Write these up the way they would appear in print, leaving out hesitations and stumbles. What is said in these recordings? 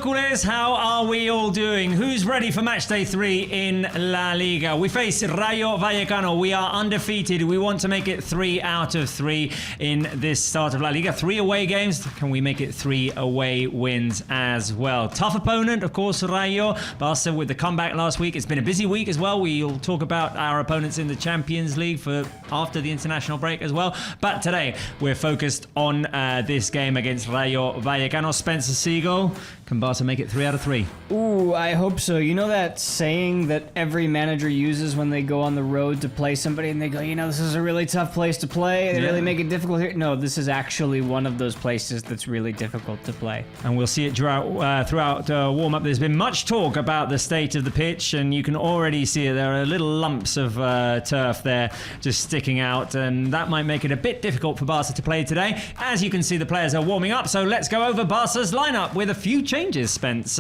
locales, how are we all doing? Who's ready for match day 3 in La Liga? We face Rayo Vallecano. We are undefeated. We want to make it 3 out of 3 in this start of La Liga. 3 away games. Can we make it 3 away wins as well? Tough opponent, of course, Rayo. Barça with the comeback last week. It's been a busy week as well. We'll talk about our opponents in the Champions League for after the international break as well. But today, we're focused on this game against Rayo Vallecano. Spencer Siegel, can Barca make it 3 out of 3? Ooh, I hope so. You know that saying that every manager uses when they go on the road to play somebody and they go, this is a really tough place to play. They really make it difficult here. No, this is actually one of those places that's really difficult to play. And we'll see it throughout warm-up. There's been much talk about the state of the pitch, and you can already see it. There are little lumps of turf there just sticking out, and that might make it a bit difficult for Barca to play today. As you can see, the players are warming up, so let's go over Barca's lineup with a few changes, Spence.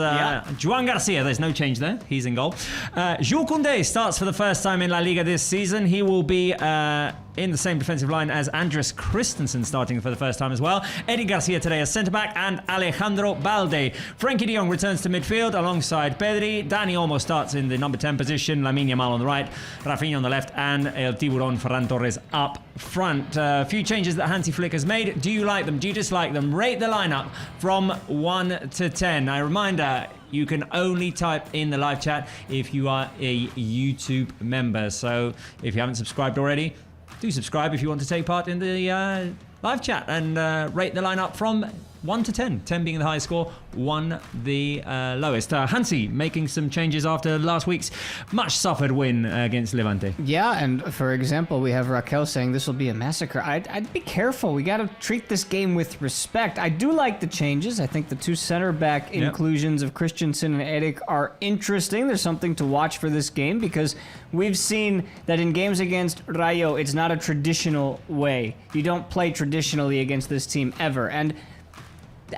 Joan Garcia, there's no change there. He's in goal. Jules Koundé starts for the first time in La Liga this season. He will be in the same defensive line as Andres Christensen, starting for the first time as well. Eric Garcia today as centre-back, and Alejandro Balde. Frenkie de Jong returns to midfield alongside Pedri. Dani Olmo starts in the number 10 position. Lamine Yamal on the right, Rafinha on the left, and El Tiburon Ferran Torres up front. A few changes that Hansi Flick has made. Do you like them? Do you dislike them? Rate the lineup from 1 to 10. A reminder, you can only type in the live chat if you are a YouTube member. So if you haven't subscribed already, do subscribe if you want to take part in the live chat, and rate the lineup from 1 to 10. 10 being the highest score, 1 the lowest. Hansi making some changes after last week's much suffered win against Levante. Yeah, and for example, we have Raquel saying this will be a massacre. I'd be careful. We got to treat this game with respect. I do like the changes. I think the 2 center-back inclusions of Christensen and Eric are interesting. There's something to watch for this game, because we've seen that in games against Rayo, it's not a traditional way. You don't play traditionally against this team ever. And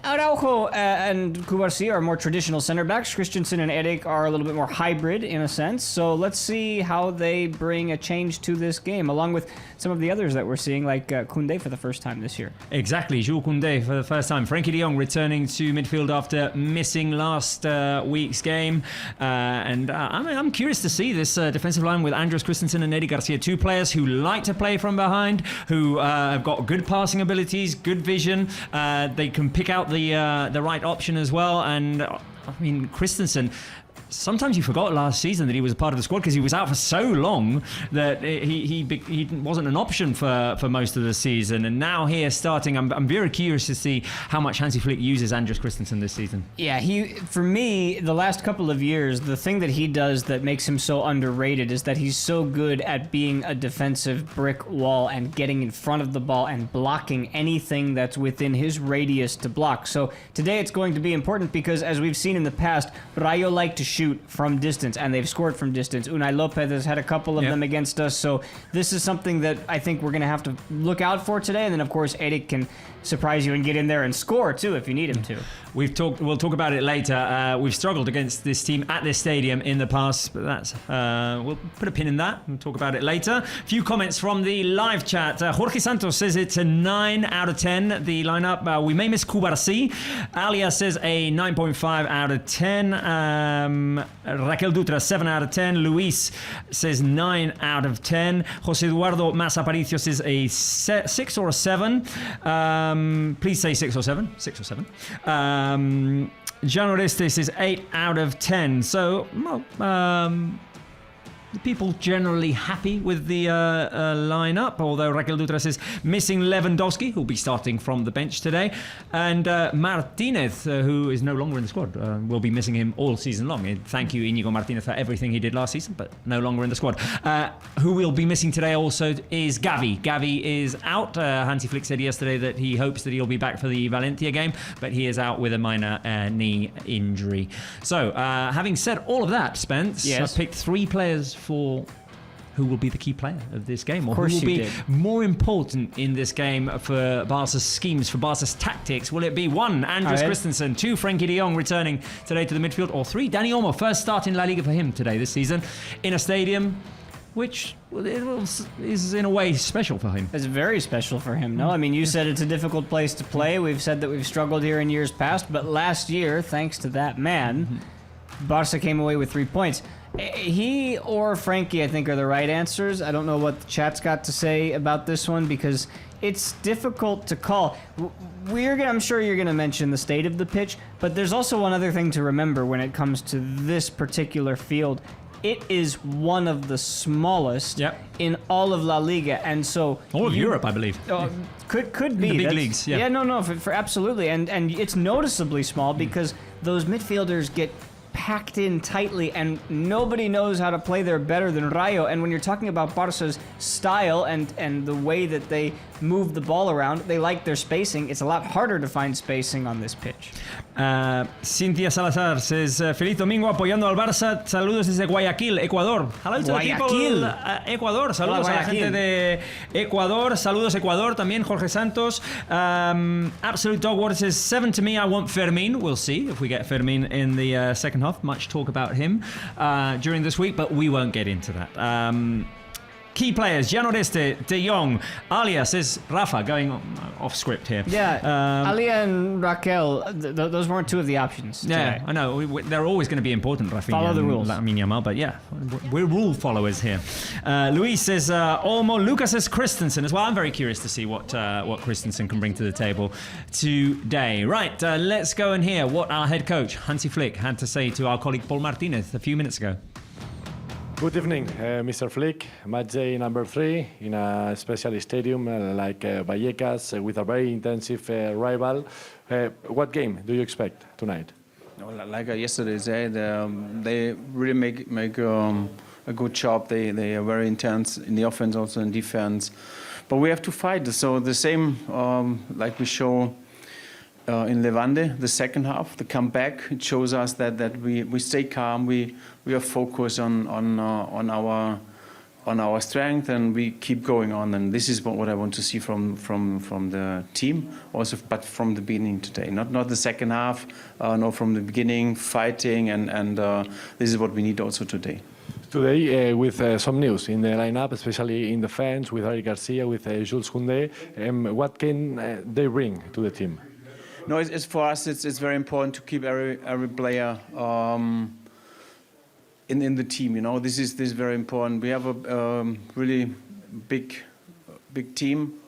Araujo and Cubarsí are more traditional center backs. Christensen and Eric are a little bit more hybrid in a sense. So let's see how they bring a change to this game, along with some of the others that we're seeing, like Koundé for the first time this year. Exactly, Jules Koundé for the first time. Frenkie de Jong returning to midfield after missing last week's game. I'm curious to see this defensive line with Andres Christensen and Eric Garcia, 2 players who like to play from behind, who have got good passing abilities, good vision. They can pick out the right option as well. And I mean, Christensen, sometimes you forgot last season that he was a part of the squad because he was out for so long that he wasn't an option for most of the season. And now here starting, I'm very curious to see how much Hansi Flick uses Andres Christensen this season. Yeah, for me, the last couple of years, the thing that he does that makes him so underrated is that he's so good at being a defensive brick wall and getting in front of the ball and blocking anything that's within his radius to block. So today it's going to be important because, as we've seen in the past, Rayo like to shoot from distance, and they've scored from distance. Unai Lopez has had a couple of them against us, so this is something that I think we're going to have to look out for today. And then, of course, Eric can surprise you and get in there and score too if you need him to. We'll talk about it later. We've struggled against this team at this stadium in the past, but that's we'll put a pin in that and talk about it later. A few comments from the live chat. Jorge Santos says it's a 9 out of 10, the lineup. We may miss Cubarsí. Alia says a 9.5 out of 10. Raquel Dutra, 7 out of 10. Luis says 9 out of 10. Jose Eduardo Mas Aparicio says a 6 or a 7. Please say 6 or 7. 6 or 7. Jan Orestes is 8 out of 10. So, the people generally happy with the lineup, although Raquel Dutra says missing Lewandowski, who'll be starting from the bench today, and Martinez, who is no longer in the squad. We'll be missing him all season long. Thank you, Inigo Martinez, for everything he did last season, but no longer in the squad. Who we'll be missing today also is Gavi. Gavi is out. Hansi Flick said yesterday that he hopes that he'll be back for the Valencia game, but he is out with a minor knee injury. So, having said all of that, Spence, yes. I picked 3 players for who will be the key player of this game, or who will be more important in this game for Barca's schemes, for Barca's tactics. Will it be 1, Andres Christensen, 2, Frenkie de Jong returning today to the midfield, or 3, Dani Olmo, first start in La Liga for him today this season, in a stadium which is in a way special for him. It's very special for him, no? I mean, you said it's a difficult place to play. We've said that we've struggled here in years past, but last year, thanks to that man, Barça came away with 3 points. He or Frankie, I think, are the right answers. I don't know what the chat's got to say about this one because it's difficult to call. I'm sure you're going to mention the state of the pitch, but there's also one other thing to remember when it comes to this particular field. It is one of the smallest in all of La Liga, and so all of Europe, I believe. Could be in the big leagues. Yeah, no, for absolutely, and it's noticeably small because those midfielders get packed in tightly, and nobody knows how to play there better than Rayo. And when you're talking about Barça's style and the way that they move the ball around, they like their spacing. It's a lot harder to find spacing on this pitch. Cynthia Salazar says, Feliz domingo apoyando al Barça. Saludos desde Guayaquil, Ecuador. Hello to the people, Ecuador. Saludos a la gente de Ecuador. Saludos Ecuador también, Jorge Santos. Absolute Dog Water says, 7 to me, I want Fermin. We'll see if we get Fermin in the second half. Much talk about him during this week, but we won't get into that. Key players, Jan Oreste, De Jong, Alia, says Rafa, going off script here. Yeah, Alia and Raquel, those weren't two of the options today. Yeah, I know. They're always going to be important, Rafinha. Follow the rules. Lamine Yamal, but yeah, we're rule followers here. Luis says, Olmo, Lucas says Christensen as well. I'm very curious to see what Christensen can bring to the table today. Right, let's go and hear what our head coach, Hansi Flick, had to say to our colleague Paul Martinez a few minutes ago. Good evening, Mr. Flick. Match day number 3 in a special stadium like Vallecas with a very intensive rival. What game do you expect tonight? Like yesterday said, they really make a good job. They are very intense in the offense, also in defense. But we have to fight. So the same like we show in Levante, the second half, the comeback, it shows us that we stay calm, we are focused on our strength, and we keep going on. And this is what I want to see from the team, also, but from the beginning today, not the second half, no, from the beginning, fighting, and this is what we need also today. Today, with some news in the lineup, especially in defense, with Eric Garcia, with Jules Koundé, what can they bring to the team? No, it's for us. It's very important to keep every player in the team. You know, this is very important. We have a really big team,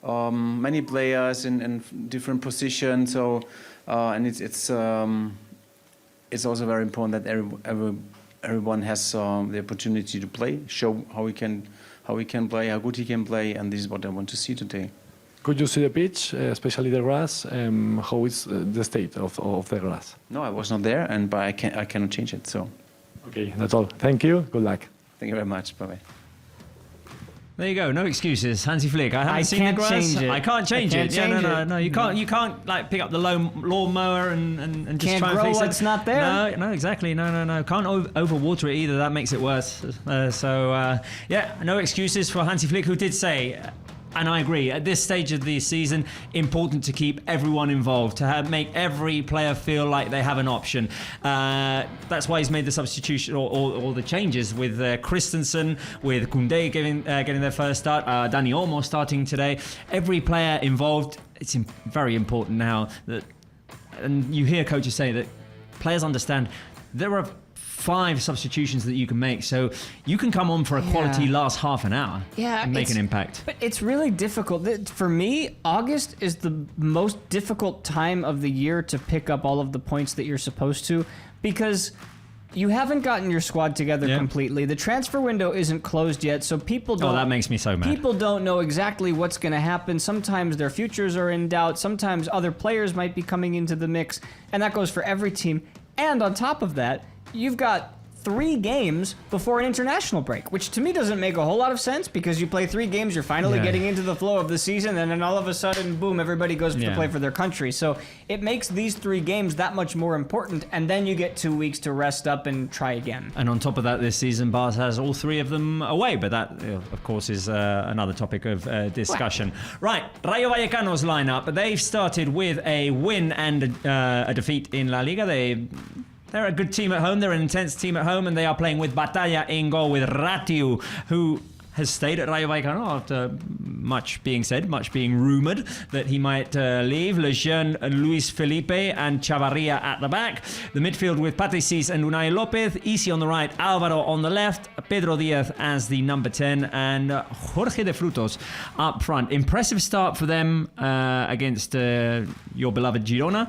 many players in different positions. So, and it's also very important that everyone has the opportunity to play, show how he can play, how good he can play, and this is what I want to see today. Could you see the pitch, especially the grass? How is the state of the grass? No, I was not there, but I cannot change it. So, okay, that's all. Thank you. Good luck. Thank you very much. Bye bye. There you go. No excuses, Hansi Flick. I haven't seen the grass. I can't change it. No. You can't like pick up the lawnmower and just can't try and grow fix it. what's not there. No, exactly. No. Can't overwater it either. That makes it worse. Yeah, no excuses for Hansi Flick, who did say. And I agree, at this stage of the season, important to keep everyone involved, to make every player feel like they have an option. That's why he's made the substitution or the changes with Christensen, with Koundé getting their first start, Dani Olmo starting today. Every player involved, it's very important now. And you hear coaches say that players understand there are 5 substitutions that you can make, so you can come on for a quality last half an hour and make an impact. But it's really difficult. For me, August is the most difficult time of the year to pick up all of the points that you're supposed to, because you haven't gotten your squad together completely. The transfer window isn't closed yet, so people don't... Oh, that makes me so mad. People don't know exactly what's going to happen. Sometimes their futures are in doubt. Sometimes other players might be coming into the mix, and that goes for every team. And on top of that, you've got 3 games before an international break, which to me doesn't make a whole lot of sense, because you play 3 games, you're finally getting into the flow of the season, and then all of a sudden, boom, everybody goes to play for their country. So it makes these 3 games that much more important, and then you get 2 weeks to rest up and try again. And on top of that, this season, Barça has all 3 of them away, but that, of course, is another topic of discussion. Right, Rayo Vallecano's lineup, they've started with a win and a defeat in La Liga. They they're a good team at home. They're an intense team at home, and they are playing with Batalla in goal with Ratiu, who has stayed at Rayo Vallecano after much being said, much being rumoured that he might leave. Lejeune, Luis Felipe and Chavarria at the back. The midfield with Patricis and Unai Lopez. Isi on the right, Alvaro on the left. Pedro Diaz as the number 10 and Jorge de Frutos up front. Impressive start for them against your beloved Girona.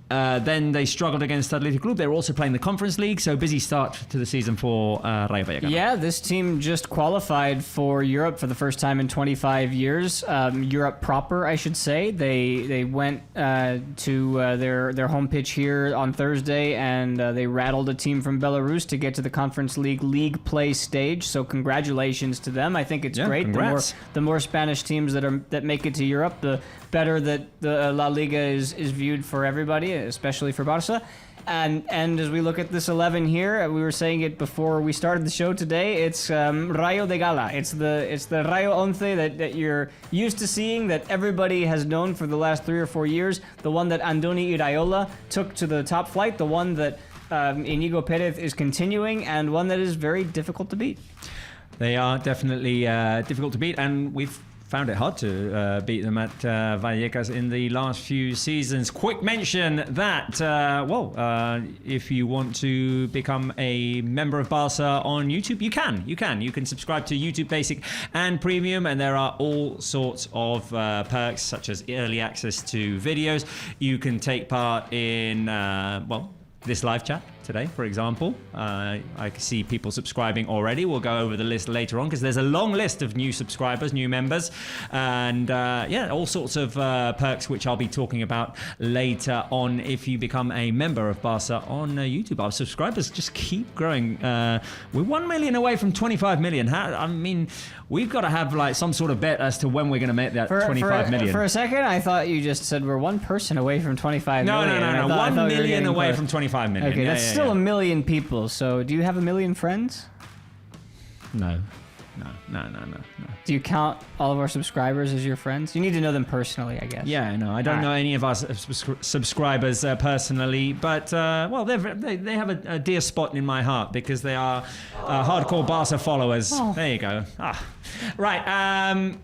Then they struggled against Athletic Club. They were also playing the Conference League, so busy start to the season for Rayo Vallecano. Yeah, this team just qualified for Europe for the first time in 25 years. Europe proper, I should say. They went to their home pitch here on Thursday, and they rattled a team from Belarus to get to the Conference League play stage. So congratulations to them. I think it's great. Congrats. The more Spanish teams that make it to Europe, the better that the La Liga is viewed for everybody, especially for Barça. And as we look at this 11 here, we were saying it before we started the show today, it's Rayo de Gala. It's the Rayo Once that you're used to seeing, that everybody has known for the last 3 or 4 years, the one that Andoni Iraola took to the top flight, the one that Inigo Perez is continuing, and one that is very difficult to beat. They are definitely difficult to beat, and we've found it hard to beat them at Vallecas in the last few seasons. Quick mention that, if you want to become a member of Barça on YouTube, you can. You can subscribe to YouTube Basic and Premium, and there are all sorts of perks, such as early access to videos. You can take part in, this live chat today, for example. I can see people subscribing already. We'll go over the list later on because there's a long list of new subscribers, new members, and all sorts of perks which I'll be talking about later on if you become a member of Barça on YouTube. Our subscribers just keep growing. We're 1 million away from 25 million. We've got to have like some sort of bet as to when we're going to make that 25 million. For a second, I thought you just said we're one person away from 25 million. No. 1 million away from 25 million. Okay, that's still a million people. So do you have a million friends? No. Do you count all of our subscribers as your friends? You need to know them personally, I guess. Yeah, no, I don't know any of our subscribers personally, but they have a dear spot in my heart because they are hardcore Barca followers. Oh. There you go. Right,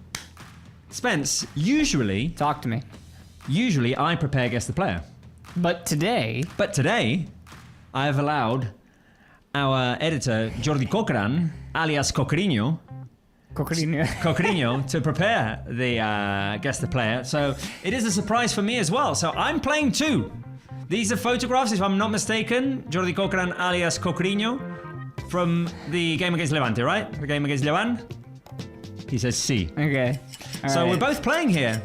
Spence. Talk to me. Usually, I prepare guess the player, but today, I have allowed our editor Jordi Cochran, alias Cochrinho, to prepare the guess the player. So it is a surprise for me as well. So I'm playing two. These are photographs, if I'm not mistaken. Jordi Cochran, alias Cochrinho, from the game against Levante, right? The game against Levante. He says C. Okay. So we're both playing here.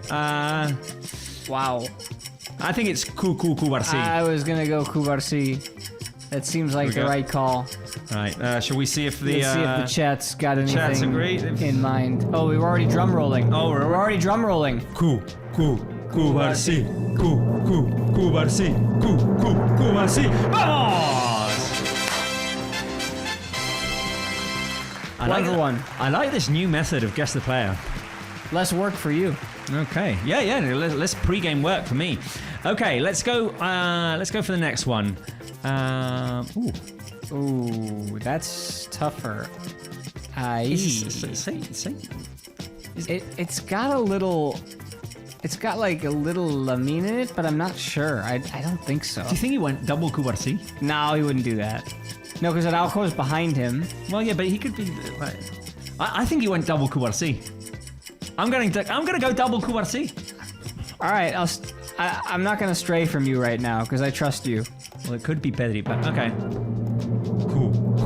Wow. I think it's Cubarci. I was gonna go Cubarci. That seems like the right call. Right. Shall we see if the Let's see if the chat's got anything in mind? Oh, we're already drum rolling. Oh, we're already drum rolling. Cubarci. Cubarci. Vamos! I like this new method of guess the player. Less work for you. Okay. Yeah. Less pre-game work for me. Okay. Let's go for the next one. Ooh, that's tougher. It's got a little. It's got like a little Lamine in it, but I'm not sure. I don't think so. Do you think he went double Cubarci? No, he wouldn't do that. No, because Araujo is behind him. Well, yeah, but he could be. I think he went double Cubarci. I'm going to go double Cubarci. All right, I'm not going to stray from you right now because I trust you. Well, it could be Pedri, but okay.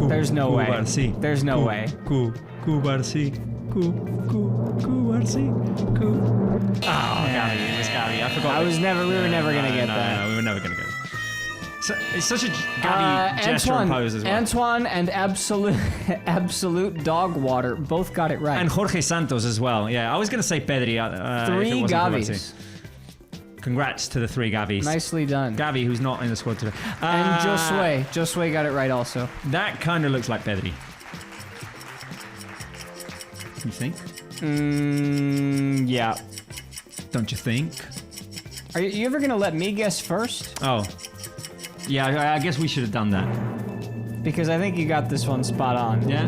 There's no way. Cubarci. There's no way. Cubarci. Cubarci. Oh, Gavi. It was Gavi. I forgot. We were never going to get that. No, we were never going to get it. So, it's such a Gavi gesture and pose as well. Antoine and Absolute Dog Water both got it right. And Jorge Santos as well. Yeah, I was going to say Pedri. 3 Gavis. Congrats to the 3 Gavis. Nicely done. Gavi, who's not in the squad today. And Josue got it right also. That kind of looks like Pedri. You think? Yeah. Don't you think? Are you ever going to let me guess first? Oh. Yeah, I guess we should have done that. Because I think you got this one spot on. Yeah?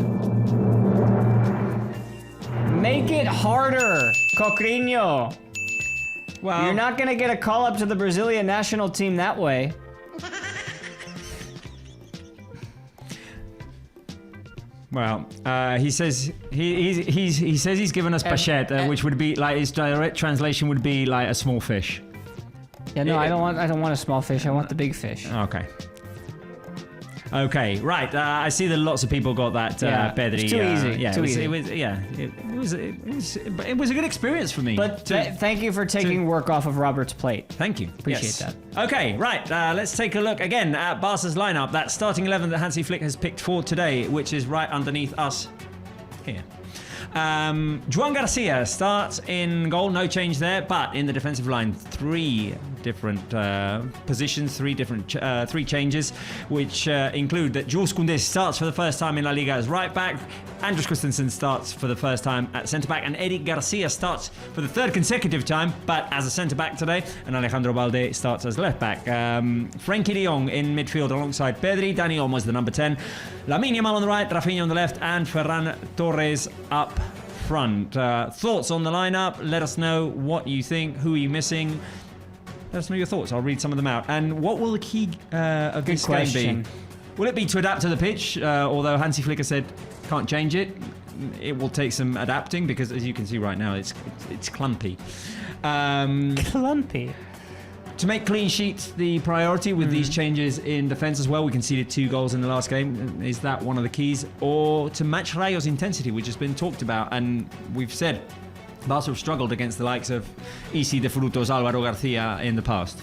Make it harder, Cocriño. Well, You're not going to get a call up to the Brazilian national team that way. Well, he says he says he's given us pachette, which would be like his direct translation would be like a small fish. Yeah, no, I don't want a small fish. I want the big fish. Okay. Okay, right. I see that lots of people got that. Pedri. It's too easy. Yeah, too easy. It was a good experience for me. But thank you for taking work off of Robert's plate. Thank you. Appreciate that. Okay, right. Let's take a look again at Barca's lineup. That starting 11 that Hansi Flick has picked for today, which is right underneath us here. Joan Garcia starts in goal, no change there, but in the defensive line, three different positions, three changes, which include that Jules Koundé starts for the first time in La Liga as right back, Andreas Christensen starts for the first time at centre back, and Eric Garcia starts for the third consecutive time, but as a centre back today, and Alejandro Balde starts as left back. Frenkie de Jong in midfield alongside Pedri, Dani Olmo the number 10, Lamine Yamal on the right, Rafinha on the left, and Ferran Torres up front. Thoughts on the lineup? Let us know what you think. Who are you missing? Let us know your thoughts. I'll read some of them out. And what will the key of this game be? Will it be to adapt to the pitch? Although Hansi Flick has said can't change it. It will take some adapting because, as you can see right now, it's clumpy. Clumpy. To make clean sheets the priority with these changes in defence as well. We conceded 2 goals in the last game. Is that one of the keys? Or to match Rayo's intensity, which has been talked about, and we've said Barca have struggled against the likes of Isi de Frutos, Álvaro García in the past.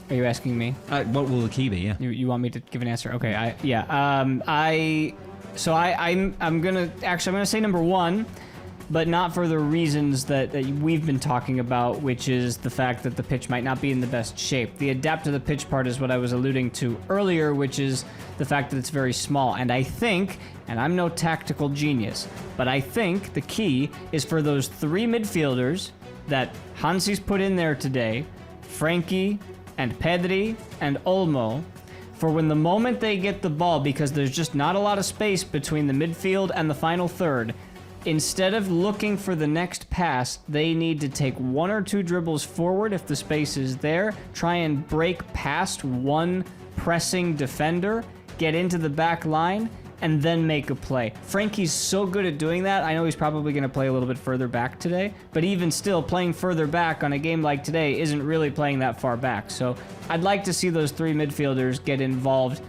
Are you asking me? What will the key be? Yeah. You want me to give an answer? Okay. I'm gonna say number 1, but not for the reasons that we've been talking about, which is the fact that the pitch might not be in the best shape. The adapt to the pitch part is what I was alluding to earlier, which is the fact that it's very small. And I think, and I'm no tactical genius, but I think the key is for those 3 midfielders that Hansi's put in there today, Frenkie and Pedri and Olmo, for when the moment they get the ball, because there's just not a lot of space between the midfield and the final third, instead of looking for the next pass, they need to take 1 or 2 dribbles forward if the space is there, try and break past one pressing defender, get into the back line, and then make a play. Frankie's so good at doing that. I know he's probably going to play a little bit further back today, but even still, playing further back on a game like today isn't really playing that far back. So I'd like to see those 3 midfielders get involved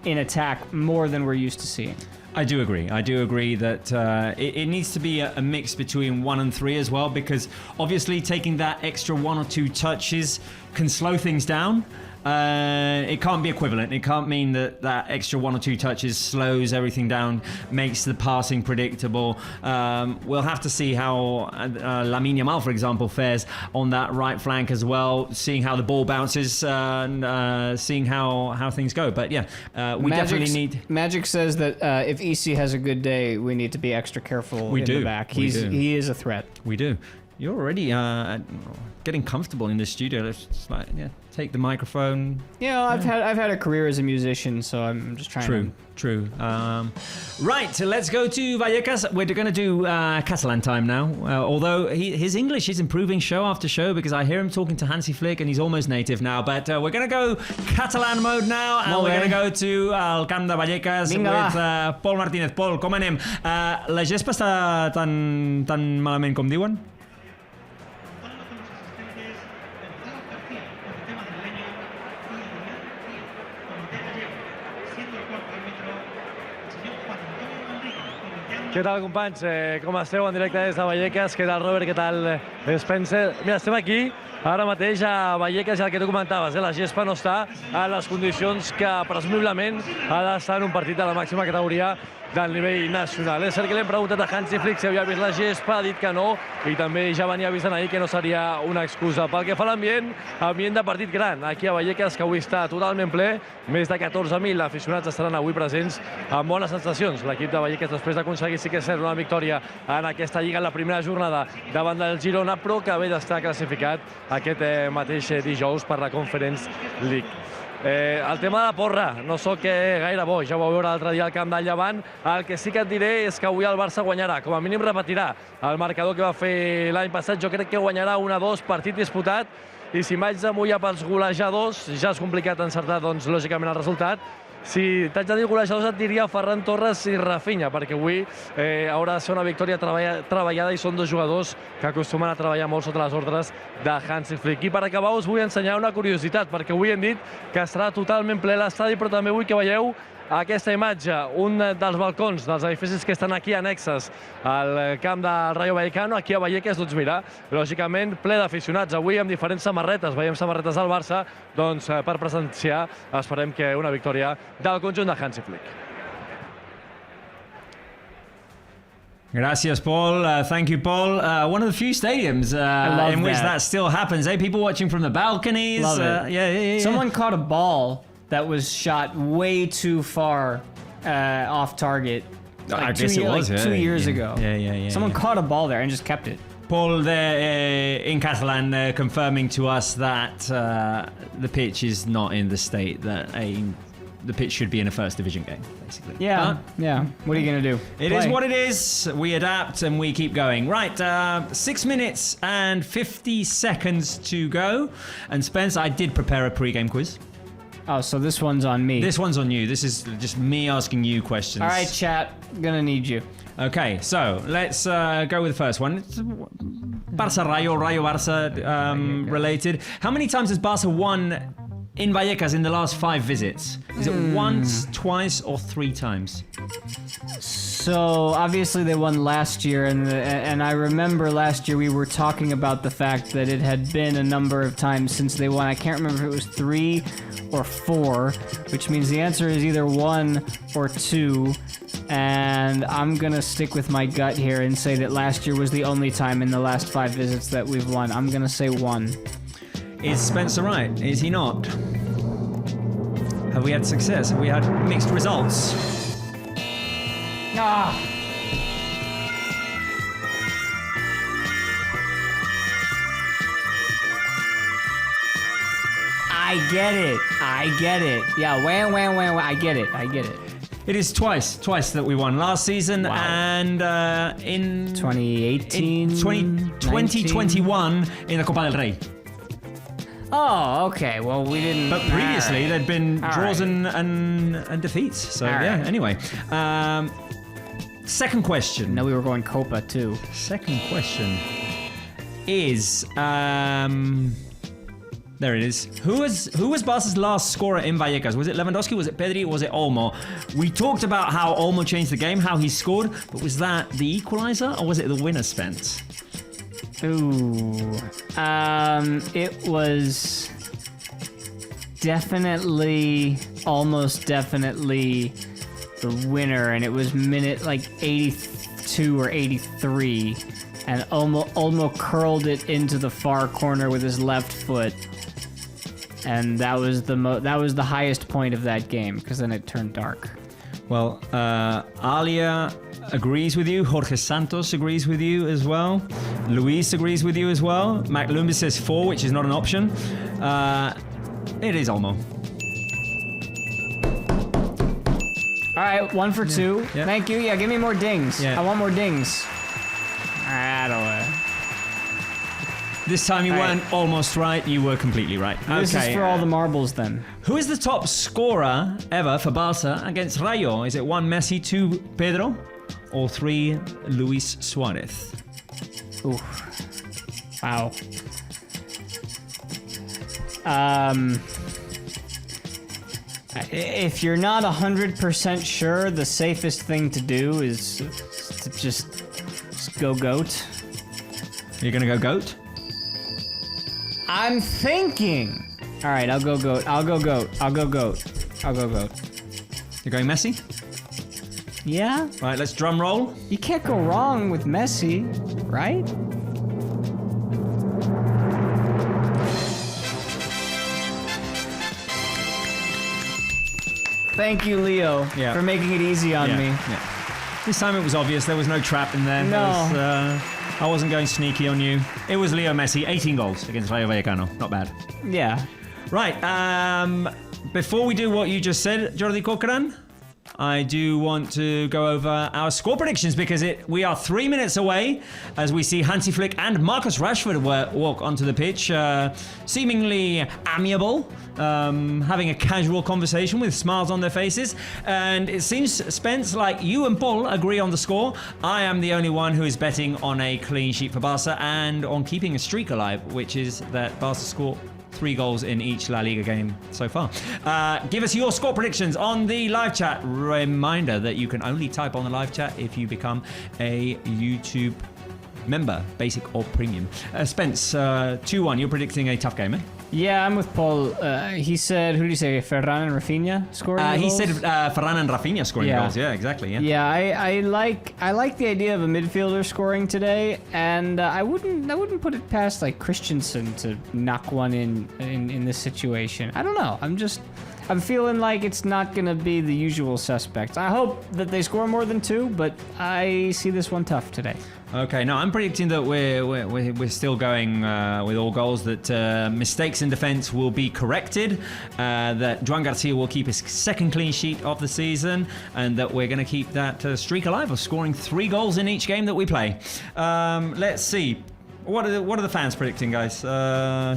in attack more than we're used to seeing. I do agree. I do agree that it needs to be a mix between 1 and 3 as well, because obviously taking that extra 1 or 2 touches can slow things down. It can't be equivalent. It can't mean that extra 1 or 2 touches slows everything down, makes the passing predictable. We'll have to see how Lamine Yamal, for example, fares on that right flank as well, seeing how the ball bounces, and seeing how things go. But yeah, we definitely need... Magic says that if EC has a good day, we need to be extra careful in the back. He is a threat. We do. You're already getting comfortable in the studio. Let's just take the microphone. Yeah, I've had a career as a musician, so I'm just trying. True. Right, so let's go to Vallecas. We're going to do Catalan time now. Although his English is improving show after show, because I hear him talking to Hansi Flick and he's almost native now. But we're going to go Catalan mode now, and we're going to go to El Camp de Vallecas with Paul Martínez. Paul, com anem? La gespa està tan malament com diuen? Què tal, companys? Com esteu en directe des de Vallecas? Què tal, Robert? Què tal, Spencer? Mira, estem aquí ara mateix a Vallecas, i el que tu comentaves, la gespa no està a les condicions que presumiblement ha d'estar en un partit de la màxima categoria del nivell nacional. És cert que l'hem preguntat a Hansi Flick si havia vist la gespa, ha dit que no, i també ja venia avisant ahir que no seria una excusa. Pel que fa a l'ambient de partit gran, aquí a Vallecas, que avui està totalment ple, més de 14.000 aficionats estaran avui presents amb bones sensacions. L'equip de Vallecas, després d'aconseguir, sí que és cert, una victòria en aquesta Lliga en la primera jornada davant del Girona, però que ve d'estar classificat aquest mateix dijous per la Conference League. El tema de la porra, no sóc gaire bo, ja ho vau veure l'altre dia al camp del Llevant. El que sí que et diré és que avui el Barça guanyarà, com a mínim repetirà el marcador que va fer l'any passat. Jo crec que guanyarà 1-2, partit disputat, i si m'haig de mullar pels golejadors, ja és complicat encertar, doncs, lògicament, el resultat. Si t'haig de dir golejadors, et diria Ferran Torres i Rafinha, perquè avui haurà de ser una victòria treballada i són dos jugadors que acostumen a treballar molt sota les ordres de Hansi Flick. I per acabar us vull ensenyar una curiositat, perquè avui hem dit que estarà totalment ple l'estadi, però també vull que veieu aquesta imatge, un dels balcons dels edificis que estan aquí annexes al camp del Rayo Vallecano, aquí a Vallecas. Doncs mira, lògicament ple d'aficionats avui amb diferents samarretes, veiem samarretes del Barça, doncs per presenciar, esperem que una victòria del conjunt de Hansi Flick. Gracias, Paul. Thank you, Paul. One of the few stadiums in which that still happens. People watching from the balconies. Love it. Yeah. Someone caught a ball that was shot way too far off target. I guess it was 2 years ago. Yeah. Someone caught a ball there and just kept it. Paul there in Catalan confirming to us that the pitch is not in the state that the pitch should be in a first division game, basically. Yeah. What are you going to do? It is what it is. We adapt and we keep going. Right, 6 minutes and 50 seconds to go. And Spence, I did prepare a pre-game quiz. Oh, so this one's on me. This one's on you. This is just me asking you questions. All right, chat. Gonna need you. Okay, so let's go with the first one. It's Barça Rayo Barça related. How many times has Barça won in Vallecas in the last 5 visits? Is it once, twice, or 3 times? So obviously they won last year, and I remember last year we were talking about the fact that it had been a number of times since they won. I can't remember if it was 3 or 4, which means the answer is either 1 or 2. And I'm gonna stick with my gut here and say that last year was the only time in the last 5 visits that we've won. I'm gonna say 1. Is Spencer right? Is he not? Have we had success? Have we had mixed results? Ah! I get it. Yeah, wham. I get it. It is twice that we won. Last season and in 2018, in 2021 in the Copa del Rey. Oh, okay. Well, we didn't. But previously there'd been draws right. and defeats. So All yeah. right. Anyway, second question. No, we were going Copa too. Second question is there it is. Who was Barca's last scorer in Vallecas? Was it Lewandowski? Was it Pedri? Or was it Olmo? We talked about how Olmo changed the game, how he scored, but was that the equalizer or was it the winner, Spence? Ooh. It was definitely, almost definitely the winner, and it was minute like 82 or 83, and Olmo curled it into the far corner with his left foot, and that was the highest point of that game, because then it turned dark. Well, Alia agrees with you. Jorge Santos agrees with you as well. Luis agrees with you as well. Mac Lumba says 4, which is not an option. It is Olmo. All right, 1 for 2. Yeah. Thank you. Yeah, give me more dings. Yeah. I want more dings. All right, This time you weren't almost right, you were completely right. This is for all the marbles then. Who is the top scorer ever for Barca against Rayo? Is it 1 Messi, 2 Pedro, or 3 Luis Suarez? Ooh. Wow. If you're not 100% sure, the safest thing to do is to just go GOAT. You're gonna go GOAT? I'm thinking. All right, I'll go GOAT. You're going Messi? Yeah? Right, let's drum roll. You can't go wrong with Messi, right? Thank you, Leo, for making it easy on me. Yeah. This time it was obvious. There was no trap in there. No. I wasn't going sneaky on you. It was Leo Messi, 18 goals against Rayo Vallecano. Not bad. Yeah. Right, before we do what you just said, Jordi Corcoran, I do want to go over our score predictions because we are 3 minutes away as we see Hansi Flick and Marcus Rashford walk onto the pitch, seemingly amiable, having a casual conversation with smiles on their faces. And it seems, Spence, like you and Paul agree on the score. I am the only one who is betting on a clean sheet for Barca and on keeping a streak alive, which is that Barca score 3 goals in each La Liga game so far. Give us your score predictions on the live chat. Reminder that you can only type on the live chat if you become a YouTube member, basic or premium. Spence, 2-1. You're predicting a tough game, eh? Yeah, I'm with Paul. He said, who did he say? Ferran and Rafinha scoring He goals? said Ferran and Rafinha scoring goals. Yeah, exactly. Yeah. Yeah, I like the idea of a midfielder scoring today, and I wouldn't put it past like Christensen to knock one in this situation. I don't know. I'm feeling like it's not gonna be the usual suspects. I hope that they score more than 2, but I see this one tough today. Okay, no, I'm predicting that we're still going with all goals, that mistakes in defence will be corrected, that Joan Garcia will keep his second clean sheet of the season, and that we're going to keep that streak alive of scoring 3 goals in each game that we play. Let's see. What are the fans predicting, guys?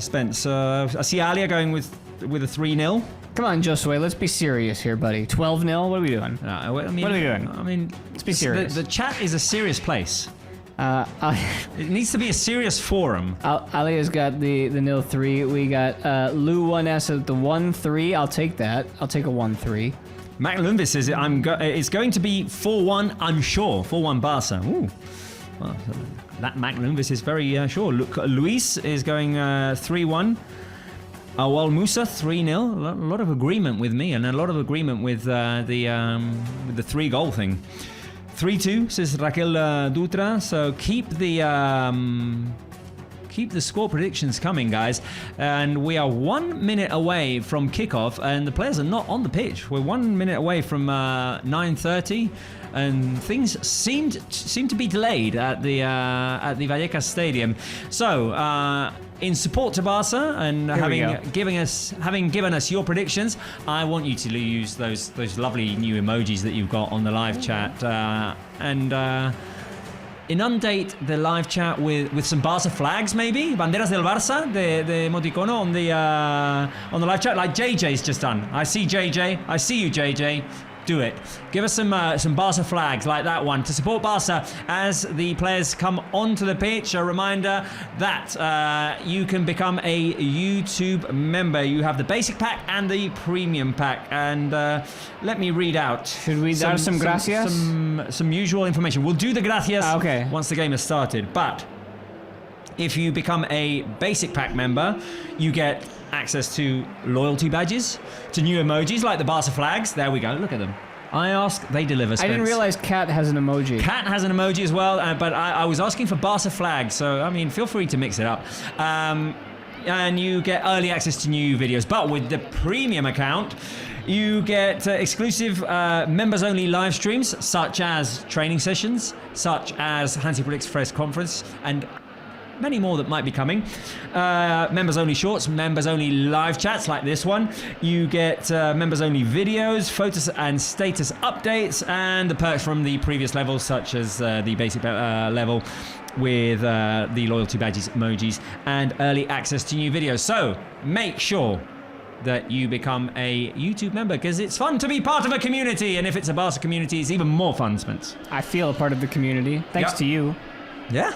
Spence, I see Alia going with a 3-0. Come on, Josue, let's be serious here, buddy. 12-0, what are we doing? I mean, what are we doing? I mean, let's be serious. The chat is a serious place. It needs to be a serious forum. Alia's got the 0-3. We got Lou 1S at the 1-3. I'll take that. I'll take a 1-3. Mac Lumbis says it's going to be 4-1, I'm sure. 4-1 Barca. Ooh. Well, that Mac Lumbis is very sure. Look, Luis is going 3-1. Awal Musa 3-0. A lot of agreement with me, and a lot of agreement with the 3-goal thing. 3-2 says Raquel Dutra. So keep the score predictions coming, guys. And we are 1 minute away from kickoff, and the players are not on the pitch. We're 1 minute away from 9:30, and things seem to be delayed at the Vallecas Stadium. So. In support to Barca and having given us your predictions, I want you to use those lovely new emojis that you've got on the live chat and inundate the live chat with some Barca flags, maybe banderas del Barça, the emoticono on the live chat, like JJ's just done. I see JJ. I see you, JJ. Do it. Give us some Barca flags like that one to support Barca as the players come onto the pitch. A reminder that you can become a YouTube member. You have the basic pack and the premium pack. And let me read out. Should we do some gracias? Some usual information. We'll do the gracias once the game has started. But if you become a basic pack member, you get access to loyalty badges, to new emojis like the Barca flags. There we go. Look at them. I ask, they deliver. Spence. I didn't realize Cat has an emoji. Cat has an emoji as well, but I was asking for Barca flags, so I mean, feel free to mix it up. And you get early access to new videos. But with the premium account, you get exclusive members-only live streams, such as training sessions, such as Hansi Flick's press conference, and many more that might be coming. Members only shorts, members only live chats like this one. You get members only videos, photos and status updates, and the perks from the previous levels, such as the basic level with the loyalty badges, emojis, and early access to new videos. So make sure that you become a YouTube member, because it's fun to be part of a community, and if it's a Barca community, it's even more fun, Spence. I feel a part of the community, thanks to you. Yeah.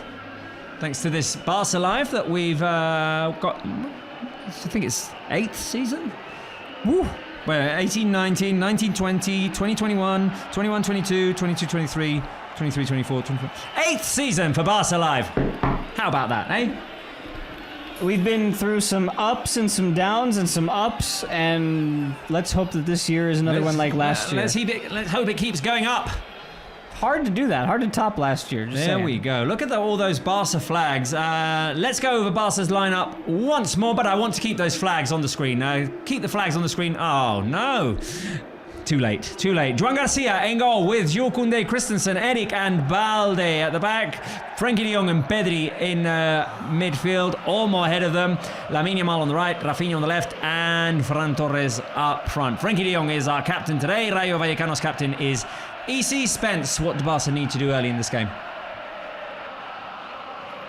Thanks to this Barca Live that we've got, I think it's 8th season? Woo! Well, 18, 19, 19, 20, 20, 21, 21, 22, 22, 23, 23, 24, 24. 8th season for Barca Live. How about that, eh? We've been through some ups and some downs and some ups, and let's hope that this year is another one like last year. Let's hope it keeps going up. Hard to do that. Hard to top last year. There we go. Look at all those Barca flags. Let's go over Barca's lineup once more, but I want to keep those flags on the screen. Keep the flags on the screen. Oh, no. Too late. Joan Garcia in goal with Jules Koundé, Christensen, Eric and Balde at the back. Frenkie de Jong and Pedri in midfield. Olmo ahead of them. Lamine Yamal on the right, Rafinha on the left, and Ferran Torres up front. Frenkie de Jong is our captain today. Rayo Vallecano's captain is EC Spence. What do Barca need to do early in this game?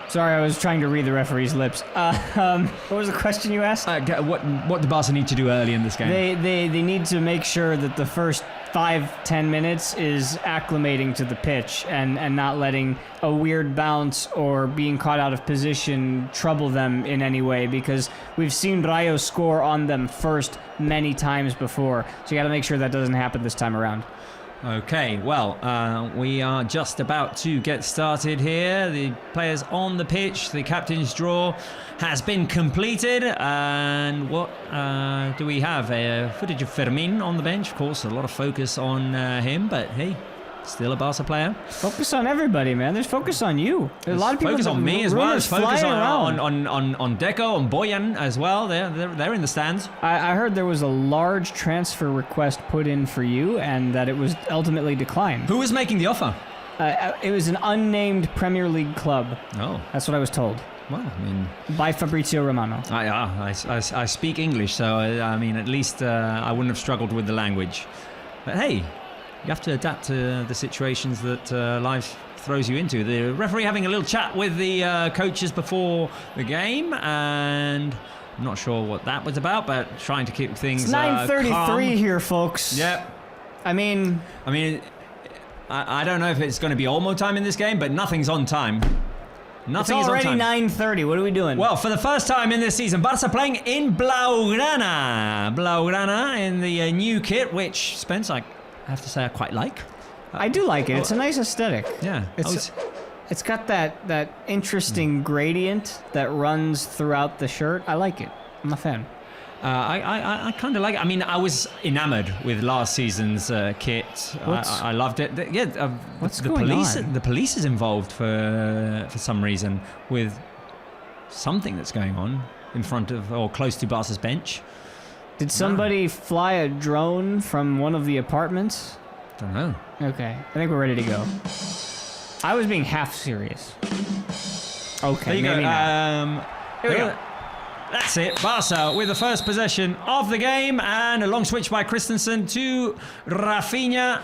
Sorry, I was trying to read the referee's lips. What was the question you asked? What do Barca need to do early in this game? They need to make sure that the first 5-10 minutes is acclimating to the pitch and not letting a weird bounce or being caught out of position trouble them in any way, because we've seen Rayo score on them first many times before. So you got to make sure that doesn't happen this time around. Okay, well, we are just about to get started here. The players on the pitch, the captain's draw has been completed. And what do we have? Footage of Fermin on the bench. Of course, a lot of focus on him, but hey, still a Barca player. Focus on everybody, man. There's focus on you. There's a lot of people. Focus on me as well. There's focus on Deco, on Boyan as well. They're in the stands. I heard there was a large transfer request put in for you, and that it was ultimately declined. Who was making the offer? It was an unnamed Premier League club. Oh, that's what I was told. Well, I mean, by Fabrizio Romano. I speak English, so I mean, at least I wouldn't have struggled with the language. But hey, you have to adapt to the situations that life throws you into. The referee having a little chat with the coaches before the game, and I'm not sure what that was about, but trying to keep things It's 9:33 here, folks. Yep. I mean, I don't know if it's going to be Olmo time in this game, but nothing's on time. Nothing it's is on already time. 9:30. What are we doing? Well, for the first time in this season, Barca playing in Blaugrana. Blaugrana in the new kit, which, Spence, I have to say I quite like. I do like it. It's a nice aesthetic. Yeah. It's got that interesting gradient that runs throughout the shirt. I like it. I'm a fan. I kind of like it. I mean, I was enamored with last season's kit. I loved it. What's going on? The police is involved for some reason with something that's going on in front of or close to Barca's bench. Did somebody fly a drone from one of the apartments? Don't know. Okay, I think we're ready to go. I was being half serious. Okay, maybe not. Here we go. That's it. Barca with the first possession of the game, and a long switch by Christensen to Rafinha.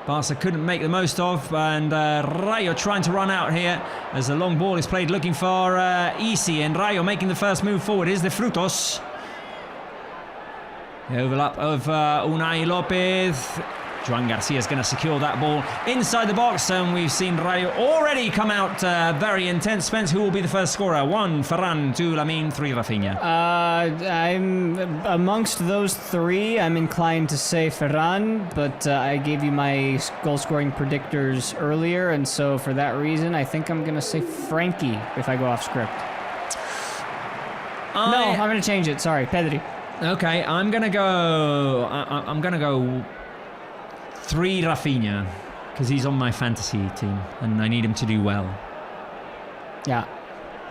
Barca couldn't make the most of, and Rayo trying to run out here as the long ball is played, looking for Isi, and Rayo making the first move forward. Here's the Frutos. The overlap of Unai Lopez. Joan Garcia is going to secure that ball inside the box, and we've seen Rayo already come out very intense. Spence, who will be the first scorer? 1, Ferran, 2, Lamine, 3, Rafinha. I'm amongst those three. I'm inclined to say Ferran, but I gave you my goal-scoring predictors earlier, and so for that reason, I think I'm going to say Frankie if I go off script. No, I'm going to change it. Sorry, Pedri. Okay, I'm going to go. I'm going to go 3 Rafinha, because he's on my fantasy team and I need him to do well. Yeah,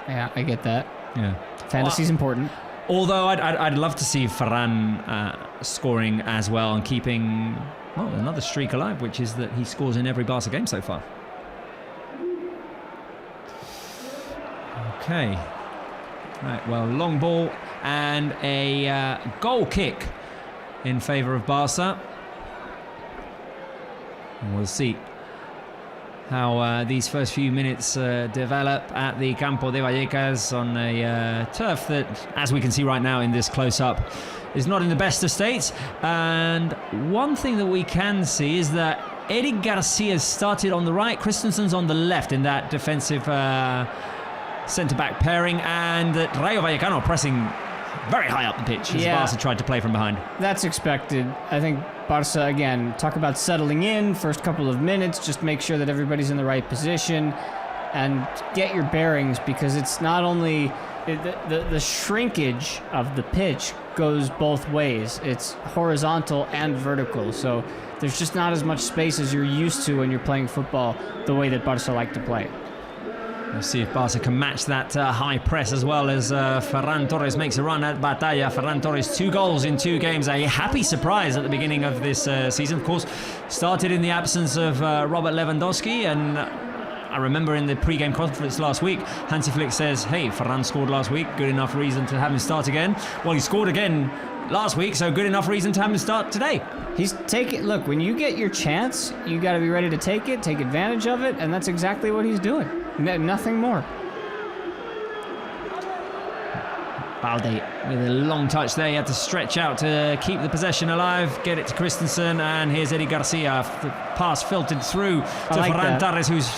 I get that. Yeah, fantasy's important. Although I'd love to see Ferran scoring as well and keeping another streak alive, which is that he scores in every Barca game so far. Okay, right. Well, long ball and a goal kick in favour of Barca. And we'll see how these first few minutes develop at the Campo de Vallecas on a turf that, as we can see right now in this close-up, is not in the best of states. And one thing that we can see is that Eric Garcia started on the right, Christensen's on the left in that defensive centre-back pairing, and that Rayo Vallecano pressing very high up the pitch as Barca tried to play from behind. That's expected. I think Barca, again, talk about settling in, first couple of minutes, just make sure that everybody's in the right position and get your bearings, because it's not only the shrinkage of the pitch goes both ways. It's horizontal and vertical, so there's just not as much space as you're used to when you're playing football the way that Barca like to play. We'll see if Barca can match that high press as well as Ferran Torres makes a run at Batalla. Ferran Torres, 2 goals in 2 games. A happy surprise at the beginning of this season. Of course, started in the absence of Robert Lewandowski, and I remember in the pre-game conference last week, Hansi Flick says, hey, Ferran scored last week, good enough reason to have him start again. Well, he scored again last week, so good enough reason to have him start today. He's taking. Look, when you get your chance, you got to be ready to take it, take advantage of it, and that's exactly what he's doing. Nothing more. Balde with a long touch there. He had to stretch out to keep the possession alive, get it to Christensen, and here's Eddie Garcia. The pass filtered through to Ferran Torres, who's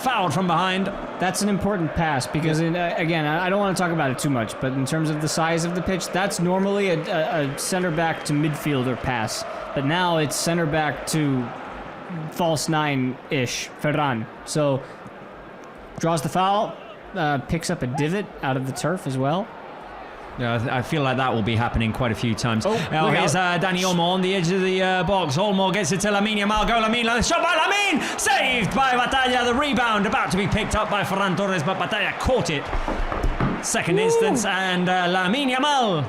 fouled from behind. That's an important pass because, again, I don't want to talk about it too much, but in terms of the size of the pitch, that's normally a center back to midfielder pass. But now it's center back to false 9-ish, Ferran. So draws the foul, picks up a divot out of the turf as well. Yeah, I feel like that will be happening quite a few times. Now here's Dani Olmo on the edge of the box. Olmo gets it to Lamine Yamal. Go Lamine. Shot by Lamine. Saved by Batalla. The rebound about to be picked up by Ferran Torres, but Batalla caught it. Second instance, and Lamine Yamal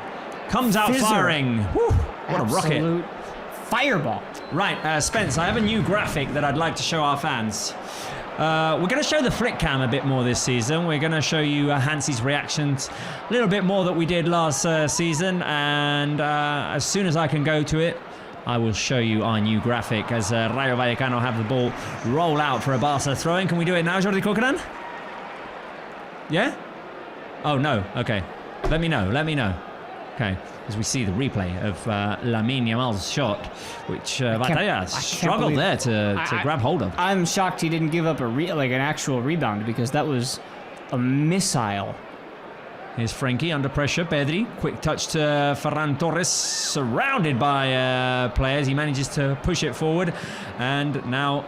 comes out firing. Woo, what Absolute a rocket. Fireball. Right, Spence, I have a new graphic that I'd like to show our fans. We're going to show the flick cam a bit more this season. We're going to show you Hansi's reactions a little bit more that we did last season, and as soon as I can go to it, I will show you our new graphic as Rayo Vallecano have the ball roll out for a Barca throw-in. Can we do it now, Jordi Corcoran? Yeah? Oh, no. Okay. Let me know. Okay. As we see the replay of Lamine Yamal's shot, which Batalla struggled there to grab hold of. I'm shocked he didn't give up an actual rebound because that was a missile. Here's Frenkie under pressure. Pedri, quick touch to Ferran Torres, surrounded by players. He manages to push it forward, and now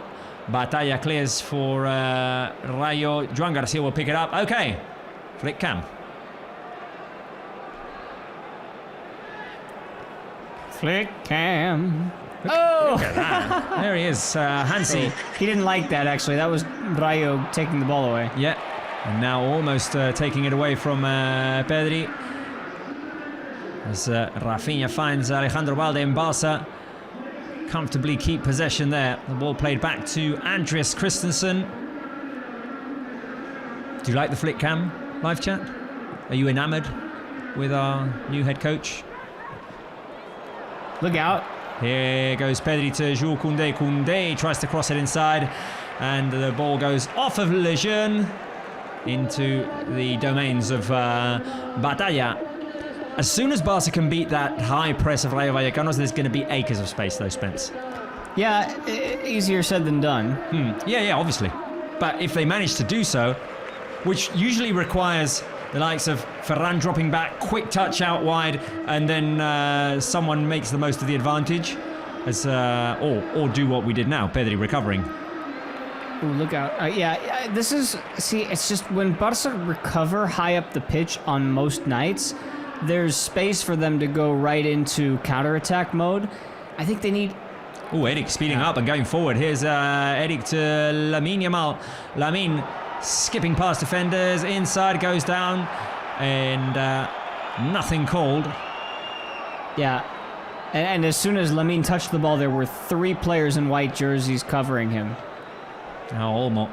Batalla clears for Rayo. Joan Garcia will pick it up. Okay, flick cam. Flick cam. Look at that. There he is, Hansi. He didn't like that, actually. That was Rayo taking the ball away. Yeah, and now almost taking it away from Pedri. As Rafinha finds Alejandro Balde in Barca. Comfortably keep possession there. The ball played back to Andreas Christensen. Do you like the flick cam, live chat? Are you enamored with our new head coach? Look out. Here goes Pedri to Jules Koundé. Koundé tries to cross it inside, and the ball goes off of Lejeune into the domains of Batalla. As soon as Barca can beat that high press of Rayo Vallecano, there's going to be acres of space, though, Spence. Yeah, easier said than done. Yeah, obviously. But if they manage to do so, which usually requires the likes of Ferran dropping back, quick touch out wide, and then someone makes the most of the advantage, as or do what we did now, Pedri recovering. Ooh, look out. This is... See, it's just when Barca recover high up the pitch on most nights, there's space for them to go right into counterattack mode. I think they need... Oh, Eric speeding up and going forward. Here's Eric to Lamine Yamal. Lamine skipping past defenders, inside, goes down, and nothing called. Yeah, and as soon as Lamine touched the ball, there were 3 players in white jerseys covering him. Now Olmo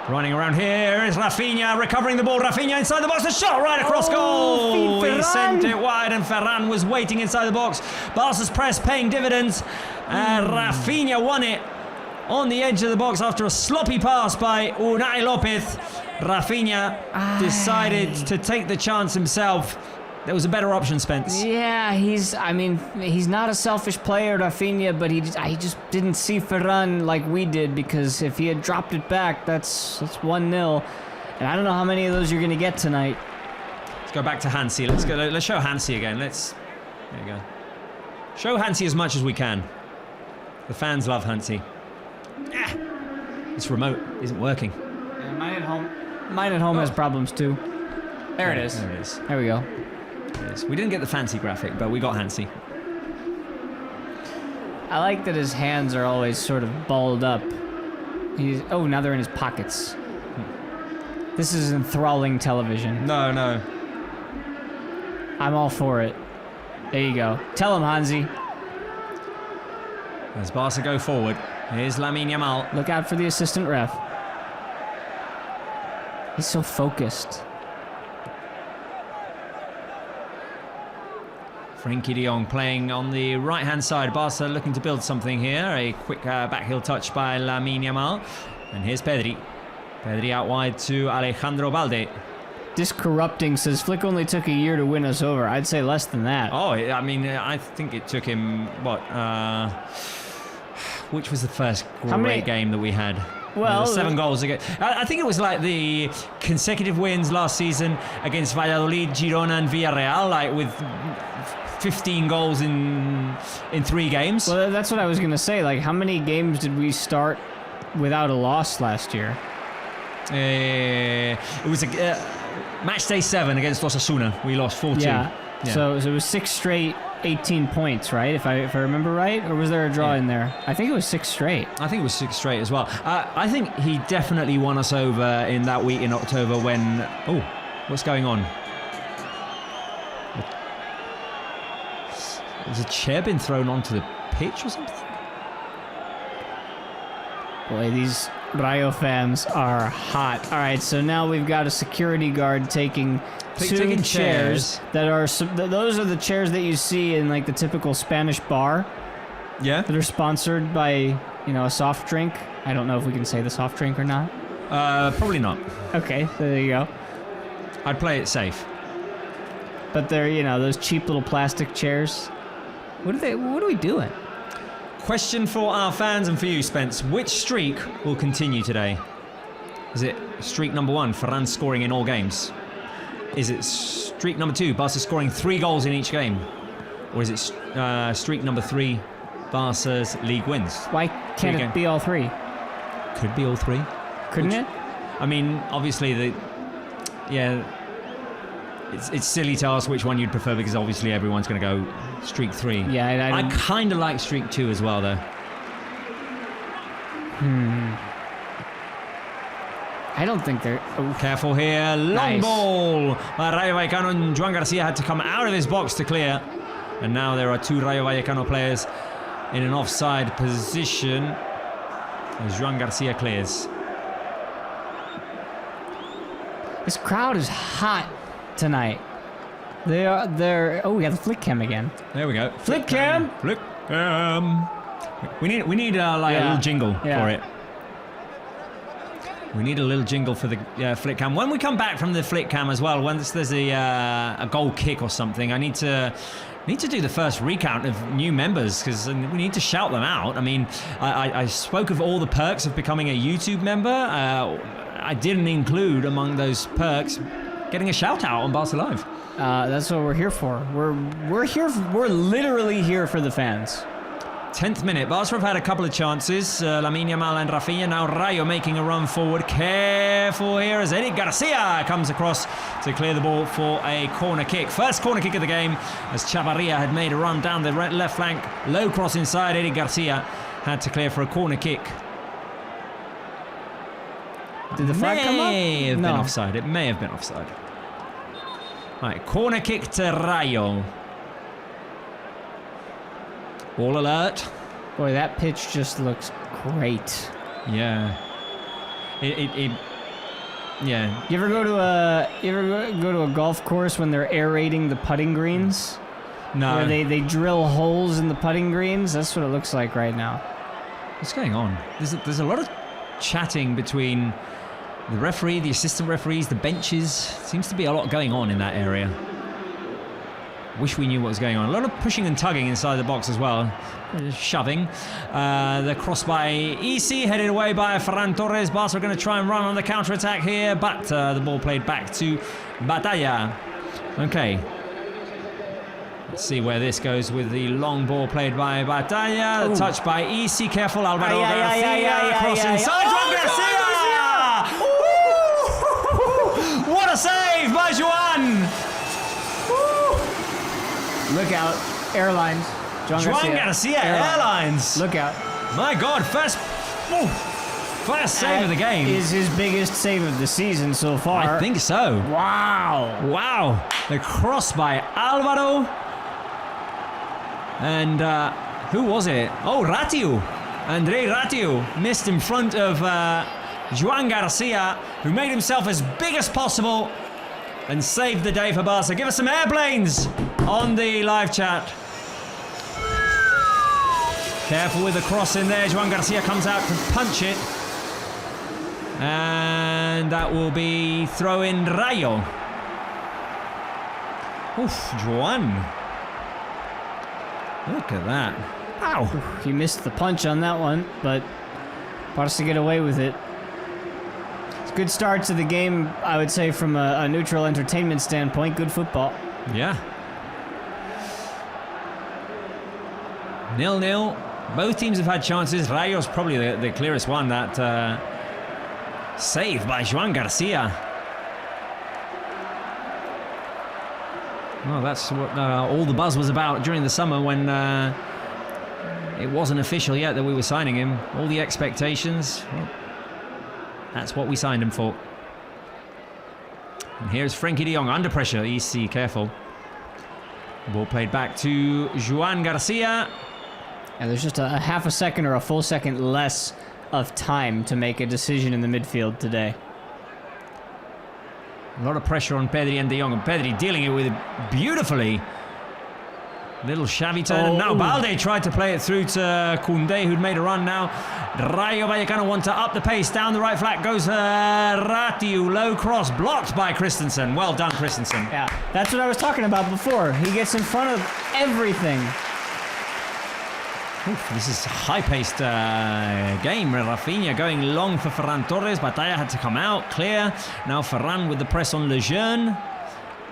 running around. Here is Rafinha recovering the ball. Rafinha inside the box, a shot right across goal. He sent it wide, and Ferran was waiting inside the box. Barca's press paying dividends. Rafinha won it on the edge of the box after a sloppy pass by Unai Lopez. Rafinha decided to take the chance himself. There was a better option, Spence. Yeah, he's not a selfish player, Rafinha, but he just didn't see Ferran like we did, because if he had dropped it back, that's 1-0. And I don't know how many of those you're going to get tonight. Let's go back to Hansi. Let's show Hansi again. There you go. Show Hansi as much as we can. The fans love Hansi. This remote isn't working. Yeah, mine at home has problems too. There it is. There it is. There we go. We didn't get the fancy graphic, but we got Hansi. I like that his hands are always sort of balled up. Now they're in his pockets. This is enthralling television. No, no. I'm all for it. There you go. Tell him, Hansi. As Barca go forward, here's Lamine Yamal. Look out for the assistant ref. He's so focused. Frenkie de Jong playing on the right-hand side. Barca looking to build something here. A quick backheel touch by Lamine Yamal. And here's Pedri. Pedri out wide to Alejandro Balde. Discorrupting says Flick only took a year to win us over. I'd say less than that. Oh, I mean, I think it took him, which was the first great game that we had? Well, 7 goals again. I think it was like the consecutive wins last season against Valladolid, Girona, and Villarreal, like with 15 goals in 3 games. Well, that's what I was going to say. Like, how many games did we start without a loss last year? It was match day 7 against Osasuna. We lost 4-2. Yeah. So it was 6 straight 18 points, right? If I remember right, or was there a draw in there? I think it was 6 straight. I think it was 6 straight as well. I think he definitely won us over in that week in October when... Oh, what's going on? Has a chair been thrown onto the pitch or something? Boy, these Rayo fans are hot. All right, so now we've got a security guard taking two chairs that are... Those are the chairs that you see in like the typical Spanish bar. Yeah. That are sponsored by, a soft drink. I don't know if we can say the soft drink or not. Probably not. Okay, there you go. I'd play it safe. But they're, those cheap little plastic chairs. What are we doing? Question for our fans and for you, Spence. Which streak will continue today? Is it streak number 1, Ferran scoring in all games? Is it streak number 2, Barca scoring 3 goals in each game? Or is it streak number 3, Barca's league wins? Why can't it be all 3? Could be all 3. Couldn't it? I mean, obviously, it's silly to ask which one you'd prefer because obviously everyone's going to go streak 3. Yeah, I kind of like streak 2 as well, though. I don't think they're... Oh. Careful here. Long ball. Rayo Vallecano and Joan Garcia had to come out of his box to clear. And now there are 2 Rayo Vallecano players in an offside position as Joan Garcia clears. This crowd is hot tonight. They're... Oh, we got the Flick cam again. There we go. Flick cam! Flick cam. We need a little jingle for it. We need a little jingle for the flick cam. When we come back from the flick cam as well, once there's a goal kick or something, I need to do the first recount of new members because we need to shout them out. I mean, I spoke of all the perks of becoming a YouTube member. I didn't include among those perks getting a shout out on Barca Live. That's what we're here for. We're here. We're literally here for the fans. 10th minute. Barca have had a couple of chances. Lamine Yamal and Rafinha. Now Rayo making a run forward. Careful here as Eric Garcia comes across to clear the ball for a corner kick. First corner kick of the game as Chavarria had made a run down the left flank. Low cross inside. Eric Garcia had to clear for a corner kick. Did the flag come up? May have been offside. It may have been offside. Right, corner kick to Rayo. All alert. Boy, that pitch just looks great. Yeah. Yeah. You ever go to a golf course when they're aerating the putting greens? No. Where they drill holes in the putting greens? That's what it looks like right now. What's going on? There's a lot of chatting between the referee, the assistant referees, the benches. Seems to be a lot going on in that area. Wish we knew what was going on. A lot of pushing and tugging inside the box as well. Shoving. The cross by EC, headed away by Ferran Torres. Barca are going to try and run on the counter-attack here, but the ball played back to Batalla. Okay. Let's see where this goes with the long ball played by Batalla. The touch by EC. Careful, Alvaro Garcia. Cross inside. Joan Garcia! What a save by Joan! Look out. Airlines. Joan Garcia Airlines. Look out. My God, first... First save of the game. Is his biggest save of the season so far. I think so. Wow. Wow. The cross by Alvaro. And who was it? Oh, Ratiu. Andre Ratiu missed in front of Joan Garcia, who made himself as big as possible and saved the day for Barca. Give us some airplanes on the live chat. Careful with the cross in there. Joan Garcia comes out to punch it. And that will be throw in Rayo. Oof, Joan. Look at that. Ow. He missed the punch on that one, but Barca get away with it. It's a good start to the game, I would say, from a neutral entertainment standpoint. Good football. Yeah. 0-0. Both teams have had chances. Rayo's probably the clearest one. That save by Joan Garcia. Well, that's what all the buzz was about during the summer when it wasn't official yet that we were signing him. All the expectations. Well, that's what we signed him for. And here's Frenkie de Jong under pressure. Easy, careful. Ball played back to Joan Garcia. And there's just a half a second or a full second less of time to make a decision in the midfield today. A lot of pressure on Pedri and de Jong, and Pedri dealing it with it beautifully. Little shabby turn, and now Balde tried to play it through to Koundé, who'd made a run now. Rayo Vallecano want to up the pace, down the right flank goes Ratiu, low cross, blocked by Christensen. Well done, Christensen. Yeah, that's what I was talking about before. He gets in front of everything. Oof, this is a high-paced game. Rafinha going long for Ferran Torres. Batalla had to come out, clear. Now Ferran with the press on Lejeune.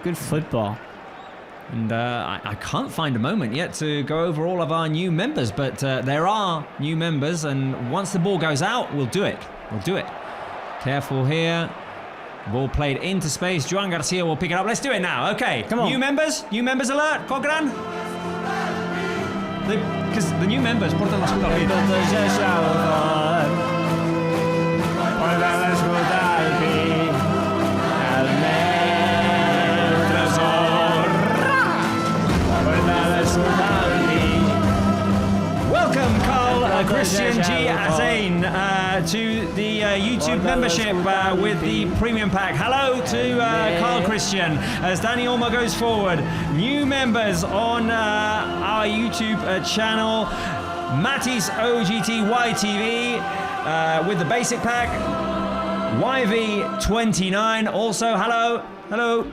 Good football. And I can't find a moment yet to go over all of our new members, but there are new members, and once the ball goes out, we'll do it. We'll do it. Careful here. Ball played into space. Joan Garcia will pick it up. Let's do it now. Okay. Come on. New members alert. Cogran. Because the new members portan l'escut al pit. Welcome, Carl Christian G. Azain, to the YouTube membership with the premium pack. Hello to Carl Christian as Danny Olmo goes forward. New members on our YouTube channel, Matty's OGT YTV with the basic pack. YV29 also, hello.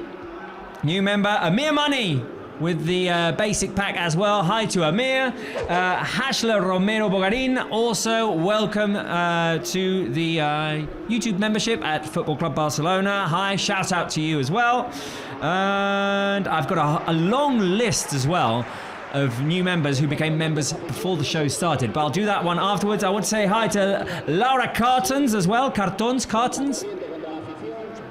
New member, Amir Money with the basic pack as well. Hi to Amir. Hashler Romero Bogarin, also welcome to the YouTube membership at Football Club Barcelona. Hi, shout out to you as well. And I've got a long list as well of new members who became members before the show started, but I'll do that one afterwards. I want to say hi to Laura Cartons as well. Cartons.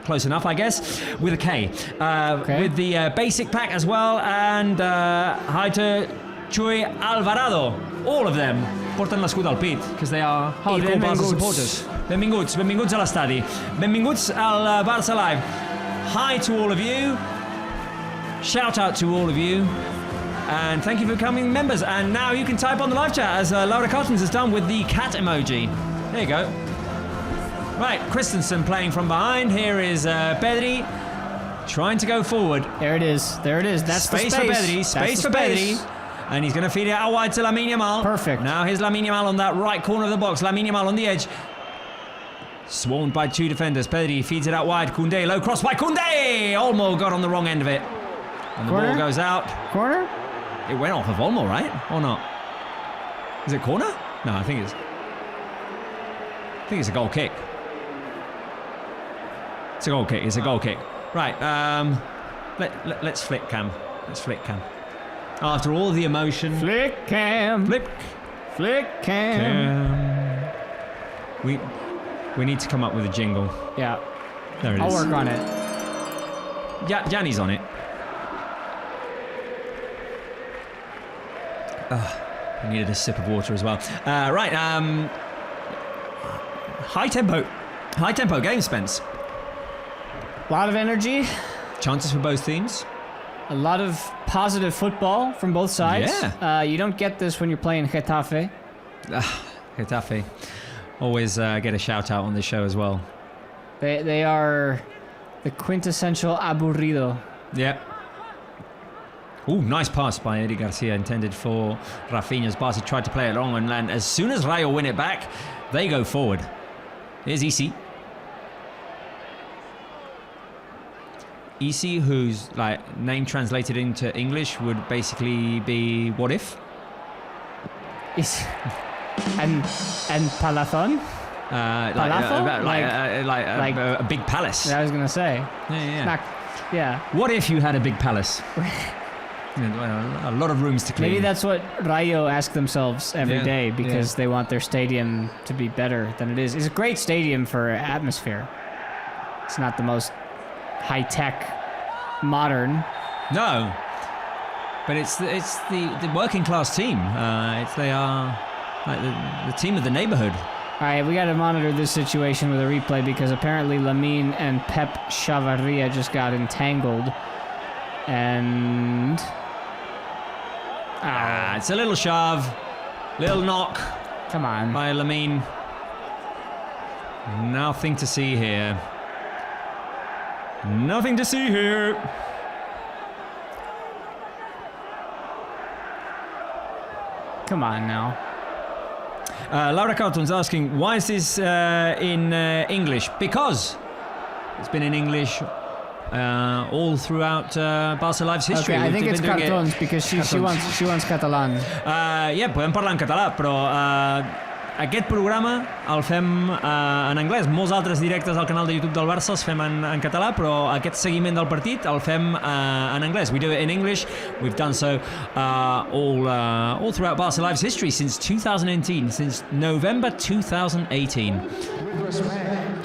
Close enough, I guess, with a K. Okay. With the basic pack as well. And hi to Chuy Alvarado. All of them porten l'escut al pit, because they are hardcore Barça supporters. Benvinguts a l'estadi. Benvinguts al Barça Live. Hi to all of you. Shout out to all of you. And thank you for becoming members. And now you can type on the live chat, as Laura Cartons has done with the cat emoji. There you go. Right, Christensen playing from behind. Here is Pedri trying to go forward. There it is. That's space the space. For Pedri. Space for Pedri. And he's going to feed it out wide to Lamine Yamal. Perfect. Now here's Lamine Yamal on that right corner of the box. Lamine Yamal on the edge. Swarmed by two defenders. Pedri feeds it out wide. Koundé, low cross by Koundé. Olmo got on the wrong end of it. And the ball goes out. Corner? It went off of Olmo, right? Or not? Is it corner? No, I think it's a goal kick. It's a goal kick. Right, let's flick cam. After all the emotion. Flick cam. Flick cam. We need to come up with a jingle. Yeah. There it is. I'll work on it. Gianni's on it. I needed a sip of water as well. Right, high tempo game, Spence. A lot of energy. Chances for both teams. A lot of positive football from both sides. Yeah. You don't get this when you're playing Getafe. Getafe. Always get a shout out on this show as well. They are the quintessential aburrido. Yep. Ooh, nice pass by Eddie Garcia, intended for Rafinha's Barça. Tried to play it long and land. As soon as Rayo win it back, they go forward. Here's Isi. Isi, whose name translated into English would basically be what if? And Palazón? Like a big palace. I was gonna say. Yeah. What if you had a big palace? A lot of rooms to clean. Maybe that's what Rayo ask themselves every day because they want their stadium to be better than it is. It's a great stadium for atmosphere. It's not the most high-tech, modern. No, but it's the working class team. They are like the team of the neighborhood. All right, we got to monitor this situation with a replay because apparently Lamine and Pep Chavarria just got entangled. And... it's a little shove, little knock. Come on. By Lamine. Nothing to see here. Nothing to see here. Come on now. Laura Carlton's asking, why is this in English? Because it's been in English all throughout Barça Live's history. Okay, I think it's Cartons because she wants Catalan. Podem parlar en català, però aquest programa el fem en anglès. Molts altres directes al canal de YouTube del Barça els fem en català, però aquest seguiment del partit el fem en anglès. We do it in English. We've done so all throughout Barça Live's history since 2018, since November 2018.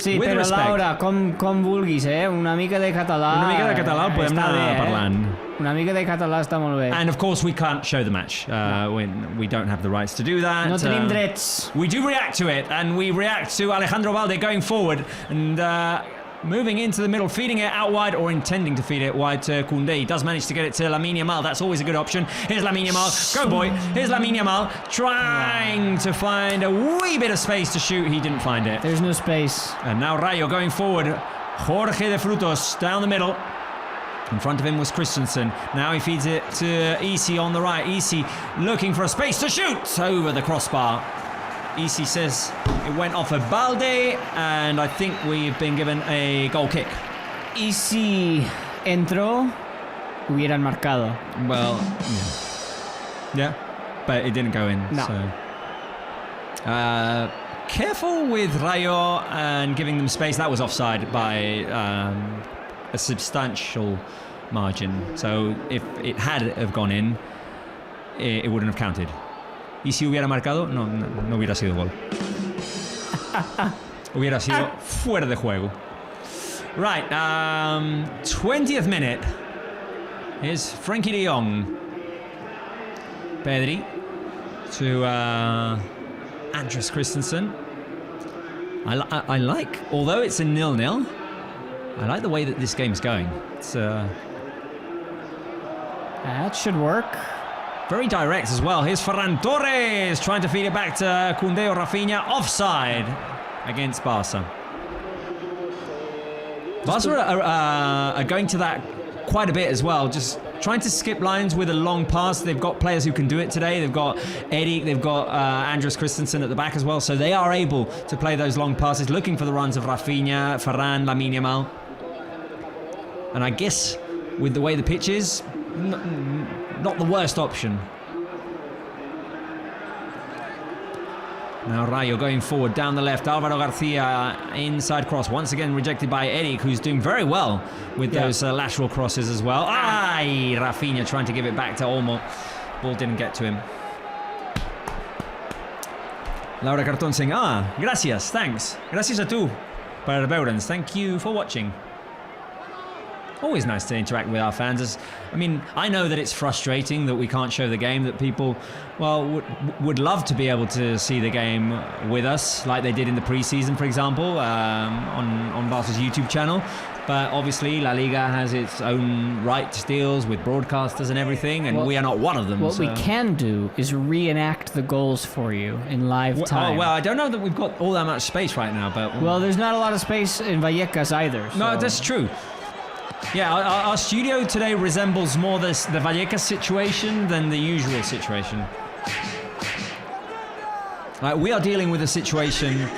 Sí, With però respect. Laura, com vulguis, una mica de català... Una mica de català el podem anar parlant. Una mica de català està molt bé. And of course we can't show the match. When we don't have the rights to do that. No tenim drets. We do react to it, and we react to Alejandro Valde going forward and moving into the middle, feeding it out wide or intending to feed it wide to Koundé. He does manage to get it to Lamine Yamal. That's always a good option. Here's Lamine Yamal. Go boy. Here's Lamine Yamal trying to find a wee bit of space to shoot. He didn't find it. There's no space. And now Rayo going forward. Jorge de Frutos down the middle. In front of him was Christensen. Now he feeds it to Isi on the right. Isi looking for a space to shoot over the crossbar. Isi says it went off of Balde, and I think we've been given a goal kick. Isi entró, hubieran marcado. Well, yeah, but it didn't go in. No. So. Careful with Rayo and giving them space. That was offside by a substantial margin. So if it had have gone in, it wouldn't have counted. ¿Y si hubiera marcado? No hubiera sido gol. Hubiera sido fuera de juego. Right, 20th minute. Here's Frankie de Jong. Pedri to Andres Christensen. I like, although it's a 0-0, I like the way that this game's going. It's that should work. Very direct as well. Here's Ferran Torres trying to feed it back to Koundé or Rafinha. Offside against Barça. Barça are going to that quite a bit as well. Just trying to skip lines with a long pass. They've got players who can do it today. They've got Eddie. They've got Andres Christensen at the back as well. So they are able to play those long passes, looking for the runs of Rafinha, Ferran, Lamine Yamal. And I guess with the way the pitch is, not the worst option. Now Rayo going forward down the left. Alvaro Garcia inside cross. Once again rejected by Eddie, who's doing very well with those lateral crosses as well. Rafinha trying to give it back to Olmo. Ball didn't get to him. Laura Cartón saying, gracias, thanks. Gracias a tu per veure'ns. Thank you for watching. always nice to interact with our fans. I mean, I know that it's frustrating that we can't show the game, that people, well, would love to be able to see the game with us, like they did in the preseason, for example, on Barca's YouTube channel. But obviously, La Liga has its own rights deals with broadcasters and everything, and we are not one of them. What we can do is reenact the goals for you in live time. Oh, well, I don't know that we've got all that much space right now, but... Well, there's not a lot of space in Vallecas either. So. No, that's true. Yeah, our studio today resembles more the Vallecas situation than the usual situation. Like, we are dealing with a situation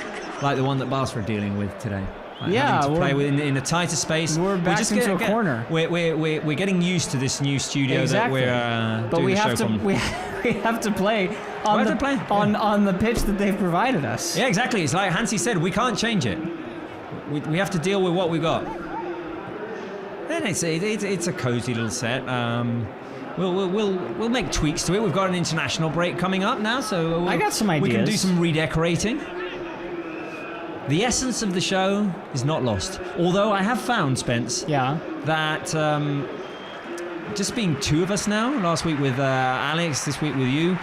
like the one that Barca are dealing with today. Like having to play in a tighter space. We're back into a corner. We're getting used to this new studio that we're doing the show from. We have to play on the pitch that they've provided us. Yeah, exactly. It's like Hansi said, we can't change it. We have to deal with what we got. And it's a cozy little set. We'll make tweaks to it. We've got an international break coming up now, so I got some ideas. We can do some redecorating. The essence of the show is not lost. Although I have found, Spence, that just being two of us now, last week with Alex, this week with you,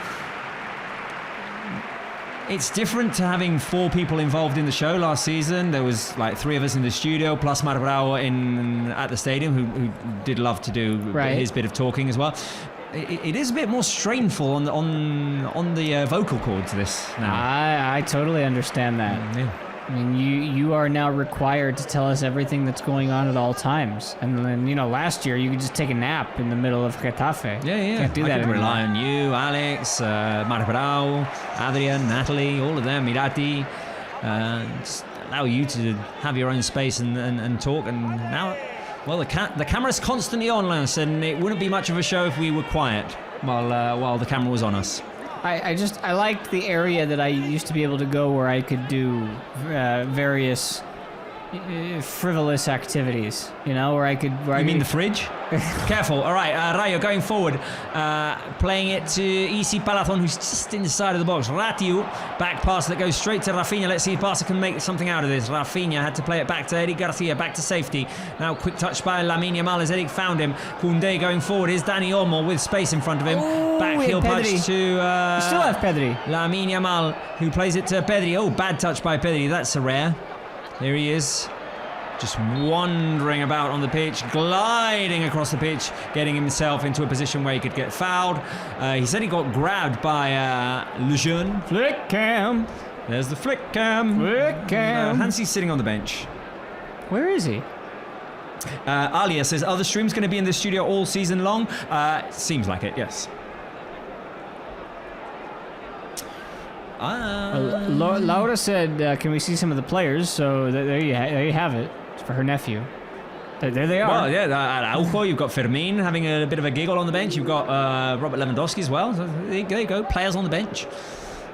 it's different to having 4 people involved in the show. Last season, there was like 3 of us in the studio, plus Marbrao at the stadium, who did love to do his bit of talking as well. It is a bit more strainful on the vocal cords this now. I totally understand that. Yeah. I mean, you are now required to tell us everything that's going on at all times. And then, last year you could just take a nap in the middle of Getafe. Yeah. Can't do that I could anymore. rely on you, Alex, Marbrao, Adrian, Natalie, all of them, Mirati. Just allow you to have your own space and talk. And now, well, the camera's constantly on, Lance, and it wouldn't be much of a show if we were quiet while the camera was on us. I liked the area that I used to be able to go where I could do various frivolous activities, where I could... You mean the fridge? Careful. All right, Rayo going forward, playing it to Isi Palathon, who's just inside of the box. Ratiu, back pass that goes straight to Rafinha. Let's see if Barca can make something out of this. Rafinha had to play it back to Eric Garcia, back to safety. Now quick touch by Lamine Yamal as Eric found him. Koundé going forward. Here's Dani Olmo with space in front of him. Back heel punch to... You still have Pedri. Lamine Yamal, who plays it to Pedri. Oh, bad touch by Pedri. That's a rare. There he is, just wandering about on the pitch, gliding across the pitch, getting himself into a position where he could get fouled. He said he got grabbed by Lejeune. Flick cam. There's the flick cam. Flick cam. Hansi's sitting on the bench. Where is he? Alia says, are the streams going to be in the studio all season long? Seems like it, yes. Laura said, can we see some of the players? So there you have it. It's for her nephew. There they are. Well, yeah, at Araujo, you've got Fermin having a bit of a giggle on the bench. You've got Robert Lewandowski as well. So there you go, players on the bench.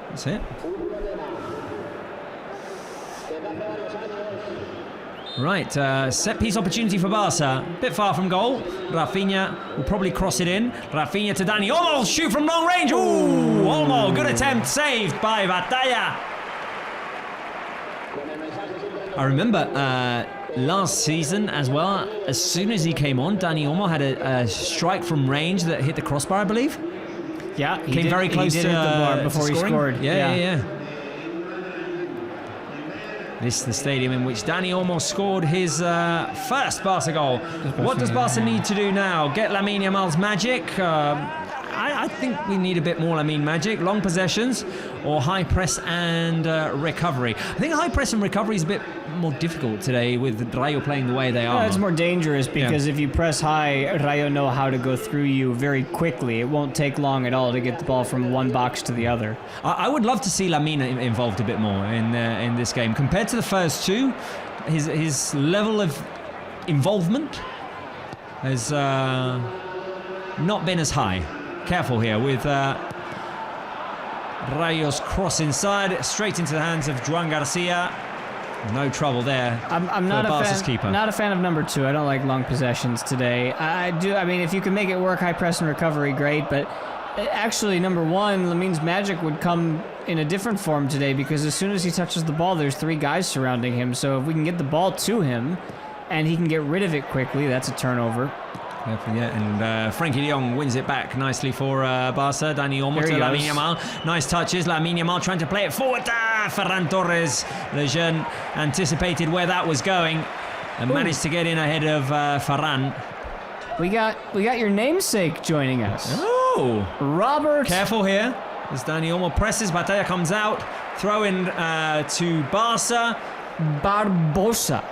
That's it. Right, set piece opportunity for Barca. Bit far from goal. Rafinha will probably cross it in. Rafinha to Dani. Olmo, shoot from long range. Ooh, Olmo, good attempt, saved by Batalla. I remember last season as well, as soon as he came on, Dani Olmo had a strike from range that hit the crossbar, I believe. Yeah, he came very close to hit the bar before he scored. Yeah. This is the stadium in which Dani Olmo scored his first Barca goal. What does Barca need to do now? Get Lamine Yamal's magic? I think we need a bit more Lamine magic. Long possessions or high press and recovery. I think high press and recovery is a bit more difficult today with Rayo playing the way they are. It's more dangerous because if you press high, Rayo know how to go through you very quickly. It won't take long at all to get the ball from one box to the other. I would love to see Lamine involved a bit more in this game. Compared to the first two, his level of involvement has not been as high. Careful here with Rayo's cross inside, straight into the hands of Juan Garcia. No trouble there. I'm not a fan of number 2. I don't like long possessions today. I mean, if you can make it work, high press and recovery, great. But actually, number 1, Lamine's magic would come in a different form today because as soon as he touches the ball, there's 3 guys surrounding him. So if we can get the ball to him, and he can get rid of it quickly. That's a turnover. And Frankie de Jong wins it back nicely for Barça. Dani Olmo to Lamine Yamal. Nice touches. Lamine Yamal trying to play it forward. Ferran Torres, the jeune, anticipated where that was going and managed to get in ahead of Ferran. We got your namesake joining us. Oh, Robert. Careful here. As Dani Olmo presses, Batalla comes out. Throw in to Barça. Barbosa.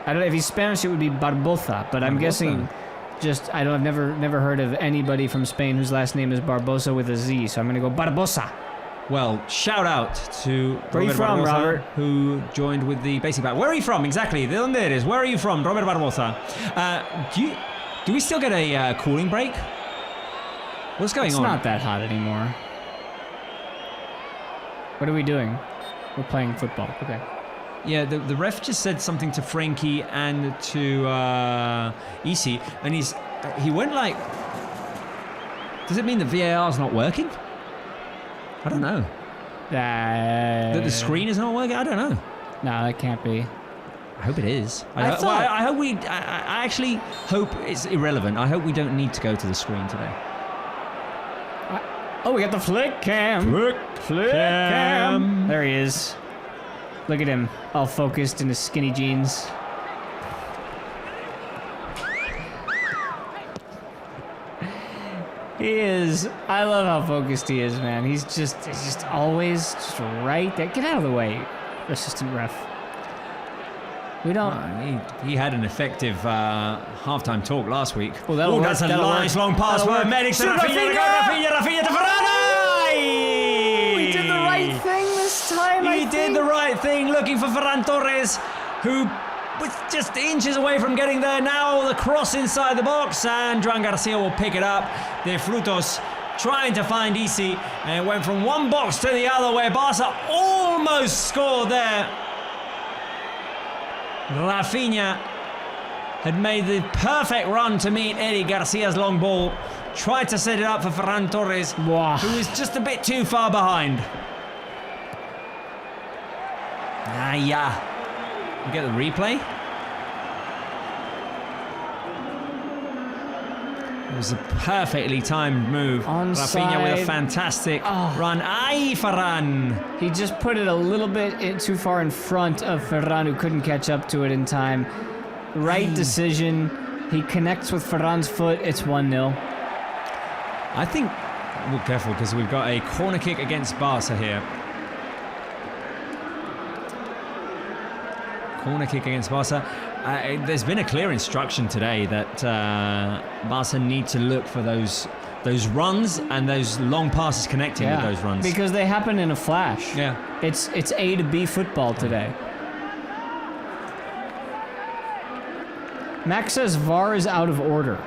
I don't know if he's Spanish. It would be Barbosa, but I'm guessing. I've never heard of anybody from Spain whose last name is Barbosa with a Z, so I'm gonna go Barbosa. Well, shout out to Where are you from, Barbosa, Robert? who joined with the basic back. Where are you from exactly? Donde eres? Where are you from, Robert Barbosa? Do we still get a cooling break? What's going on? It's not that hot anymore. What are we doing? We're playing football. Okay. Yeah, the ref just said something to Frankie and to Isi, and he went like, does it mean the VAR's not working? I don't know. That the screen is not working? I don't know. No, that can't be. I hope it is. I actually hope it's irrelevant. I hope we don't need to go to the screen today. We got the flick cam. Flick cam. There he is. Look at him, all focused in his skinny jeans. He is. I love how focused he is, man. He's just always just right there. Get out of the way, assistant ref. We don't. He had an effective halftime talk last week. Well, that's a nice long pass for Medic to Rafinha to Varane. He did the right thing this time. He did the right thing, looking for Ferran Torres, who was just inches away from getting there. Now the cross inside the box, and Joan Garcia will pick it up. De Frutos trying to find Isi, and it went from one box to the other where Barca almost scored there. Rafinha had made the perfect run to meet Eric Garcia's long ball. Tried to set it up for Ferran Torres, who was just a bit too far behind. You get the replay. It was a perfectly timed move. Onside. Rafinha with a fantastic run. Ferran! He just put it a little bit too far in front of Ferran, who couldn't catch up to it in time. Right decision. He connects with Ferran's foot. It's 1-0. I think we're careful because we've got a corner kick against Barca here. Corner kick against Barca. There's been a clear instruction today that Barca need to look for those runs and those long passes connecting with those runs. Because they happen in a flash. Yeah. It's A to B football today. Max says VAR is out of order.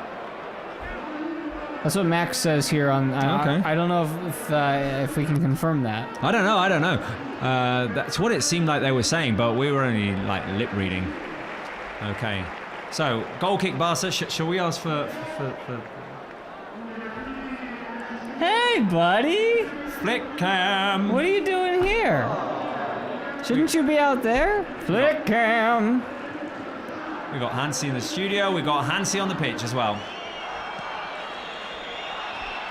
That's what Max says here on. Okay. I don't know if we can confirm that. I don't know. That's what it seemed like they were saying, but we were only like lip reading. Okay, so goal kick Barca. Shall we ask for? Hey, buddy! Flick cam. What are you doing here? Shouldn't you be out there? Flick cam. We got Hansi in the studio. We got Hansi on the pitch as well.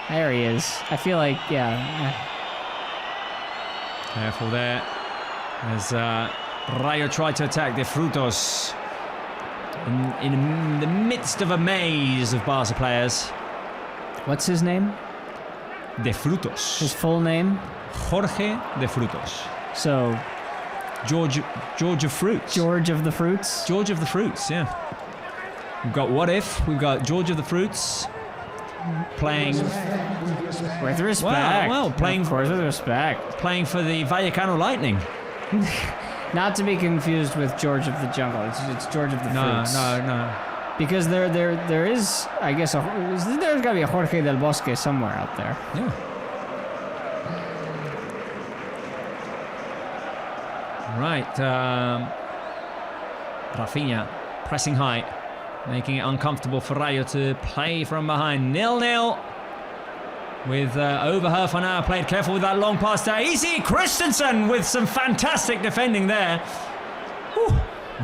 There he is. I feel like, Careful there. As Rayo tried to attack De Frutos in the midst of a maze of Barca players. What's his name? De Frutos. His full name? Jorge De Frutos. So, George of Fruits. George of the Fruits? George of the Fruits, yeah. We've got What If. We've got George of the Fruits playing with respect. Well, playing of course, with respect. Playing for the Vallecano Lightning. Not to be confused with George of the Jungle. It's George of the Fruits. No. Because there is, I guess, there's got to be a Jorge del Bosque somewhere out there. Yeah. Right. Rafinha pressing high, making it uncomfortable for Rayo to play from behind. 0-0. With over half an hour played. Careful with that long pass there. Easy Christensen with some fantastic defending there. Whew.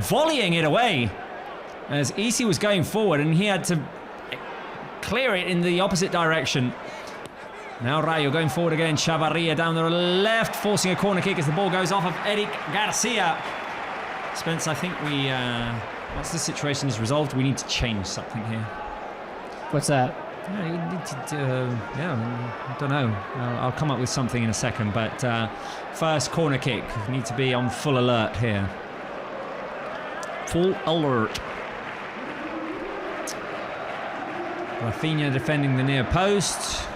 Volleying it away. as Isi was going forward and he had to clear it in the opposite direction. Now Rayo going forward again. Chavarria down the left, forcing a corner kick as the ball goes off of Eric Garcia. Spence, I think we, once the situation is resolved, we need to change something here. What's that? I don't know. I'll come up with something in a second, but first corner kick. Need to be on full alert here. Full alert. Rafinha defending the near post.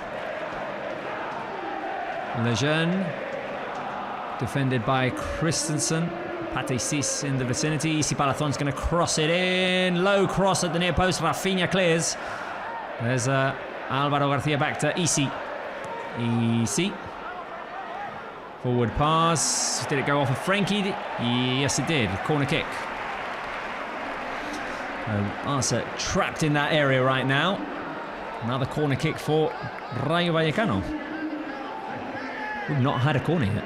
Lejeune defended by Christensen. Pate Cis in the vicinity. Isi Palathon's going to cross it in. Low cross at the near post. Rafinha clears. There's Alvaro Garcia back to Isi. Isi. Forward pass. Did it go off of Frankie? Yes, it did. Corner kick. Barça trapped in that area right now. Another corner kick for Rayo Vallecano. We've not had a corner yet.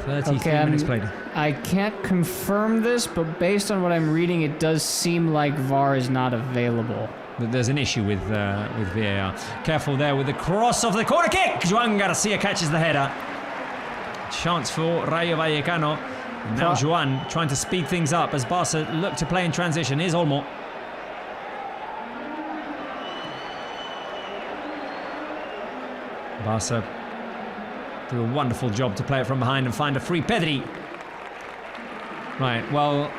33 minutes played. I can't confirm this, but based on what I'm reading, it does seem like VAR is not available. There's an issue with VAR. Careful there with the cross of the corner kick. Joan Garcia catches the header. Chance for Rayo Vallecano. And now Joan trying to speed things up as Barca look to play in transition. Here's Olmo. Barca do a wonderful job to play it from behind and find a free Pedri. Right, well,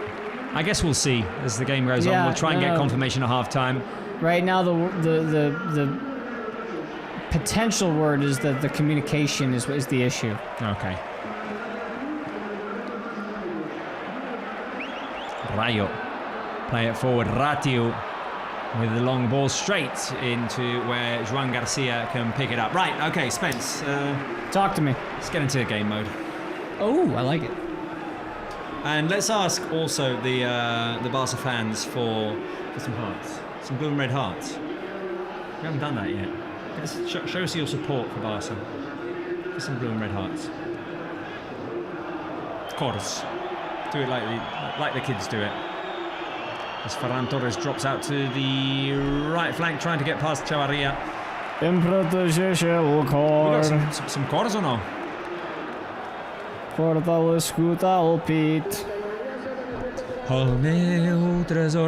I guess we'll see as the game goes on. We'll try and get confirmation at half-time. Right now, the potential word is that the communication is the issue. Okay. Rayo play it forward. Ratiu with the long ball straight into where Joan Garcia can pick it up. Right, okay, Spence. Talk to me. Let's get into the game mode. Oh, I like it. And let's ask also the Barca fans for some hearts. Some blue and red hearts. We haven't done that yet. Show us your support for Barca. For some blue and red hearts. Chorus. Do it like the kids do it. As Ferran Torres drops out to the right flank, trying to get past Chavarria. We got some chorus or no?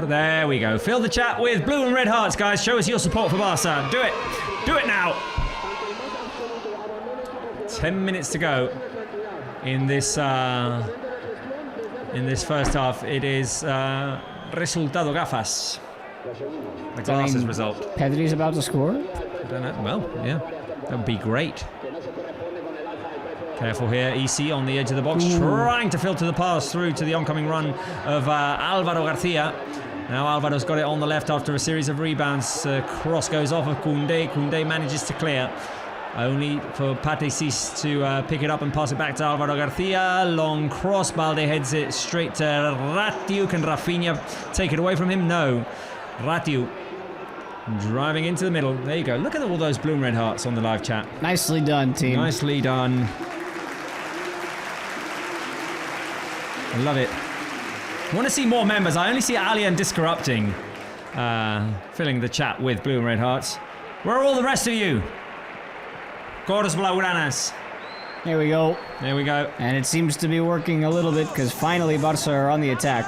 There we go. Fill the chat with blue and red hearts, guys. Show us your support for Barca. Do it. Do it now. 10 minutes to go in this first half. It is resultado gafas. The glasses result. Pedri's about to score? I don't know. Well, yeah. That would be great. Careful here, EC on the edge of the box, trying to filter the pass through to the oncoming run of Alvaro Garcia. Now Alvaro's got it on the left after a series of rebounds. Cross goes off of Koundé. Koundé manages to clear. Only for Pate Cis to pick it up and pass it back to Alvaro Garcia. Long cross, Balde heads it straight to Ratiu. Can Rafinha take it away from him? No. Ratiu driving into the middle. There you go. Look at all those blue and red hearts on the live chat. Nicely done, team. Nicely done. I love it. I want to see more members. I only see Alien Discorrupting filling the chat with blue and red hearts. Where are all the rest of you? Gordos Blaugranas. There we go. There we go. And it seems to be working a little bit because finally Barca are on the attack.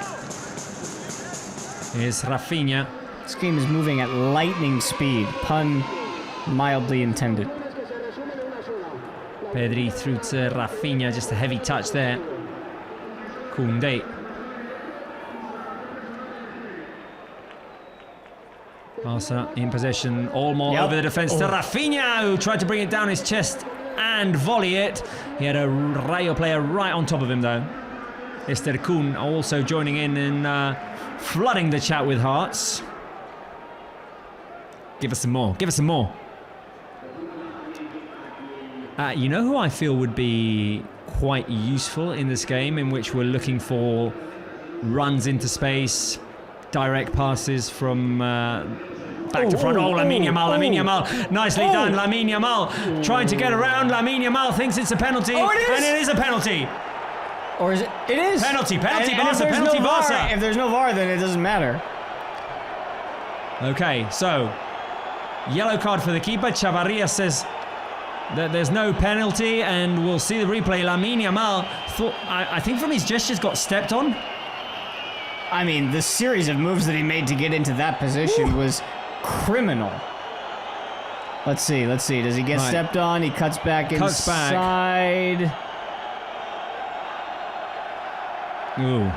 Here's Rafinha. This game is moving at lightning speed. Pun mildly intended. Pedri through to Rafinha. Just a heavy touch there. Koundé. Barca in possession. Olmo over the defence to Rafinha, who tried to bring it down his chest and volley it. He had a Rayo player right on top of him though. Esther Kuhn also joining in and flooding the chat with hearts. Give us some more. Give us some more. You know who I feel would be quite useful in this game, in which we're looking for runs into space, direct passes from back to front. Lamine Yamal. Nicely done, Lamine Yamal. Trying to get around. Lamine Yamal thinks it's a penalty, and it is a penalty. Or is it? It is. Penalty, And if Barça, there's penalty, no VAR, Barça. if there's no VAR, then it doesn't matter. Okay, so yellow card for the keeper. Chavarria says that there's no penalty, and we'll see the replay. Lamine Yamal thought, I think from his gestures, got stepped on. I mean, the series of moves that he made to get into that position was criminal. Let's see. Does he get stepped on? He cuts back inside. Ooh.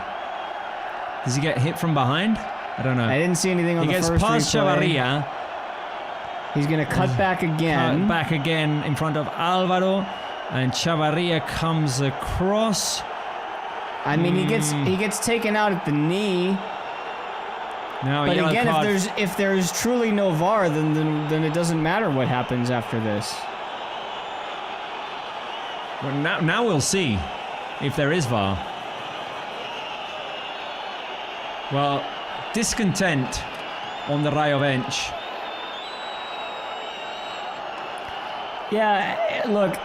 Does he get hit from behind? I don't know. I didn't see anything on the first replay. He gets past Chavarria. He's going to cut back again. Cut back again in front of Alvaro. And Chavarria comes across. I mean, he gets taken out at the knee. Now, but again, card. if there's truly no VAR, then it doesn't matter what happens after this. Well, now we'll see if there is VAR. Well, discontent on the Rayo bench. Yeah, look,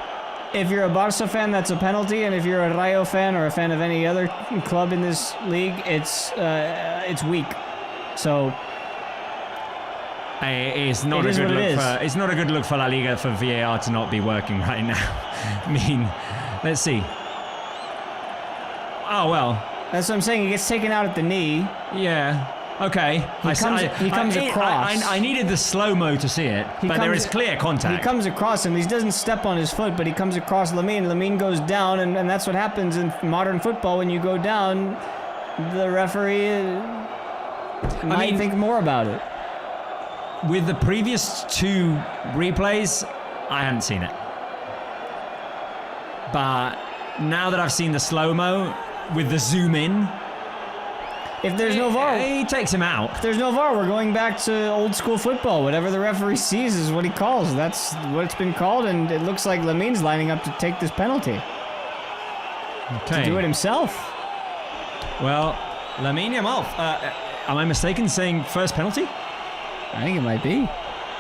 if you're a Barça fan, that's a penalty, and if you're a Rayo fan or a fan of any other club in this league, it's weak. So it's not a good look for. It's not a good look for La Liga for VAR to not be working right now. I mean, let's see. Oh well. That's what I'm saying. He gets taken out at the knee. Yeah. Okay. He comes across. I needed the slow-mo to see it, but there is clear contact. He comes across him. He doesn't step on his foot, but he comes across Lamine. Lamine goes down, and that's what happens in modern football. When you go down, the referee might think more about it. With the previous two replays, I hadn't seen it. But now that I've seen the slow-mo with the zoom in, if there's no VAR, he takes him out. If there's no VAR, we're going back to old school football. Whatever the referee sees is what he calls. That's what it's been called, and it looks like Lamine's lining up to take this penalty. Okay. To do it himself. Well, Lamine Yamal, am I mistaken saying first penalty? I think it might be.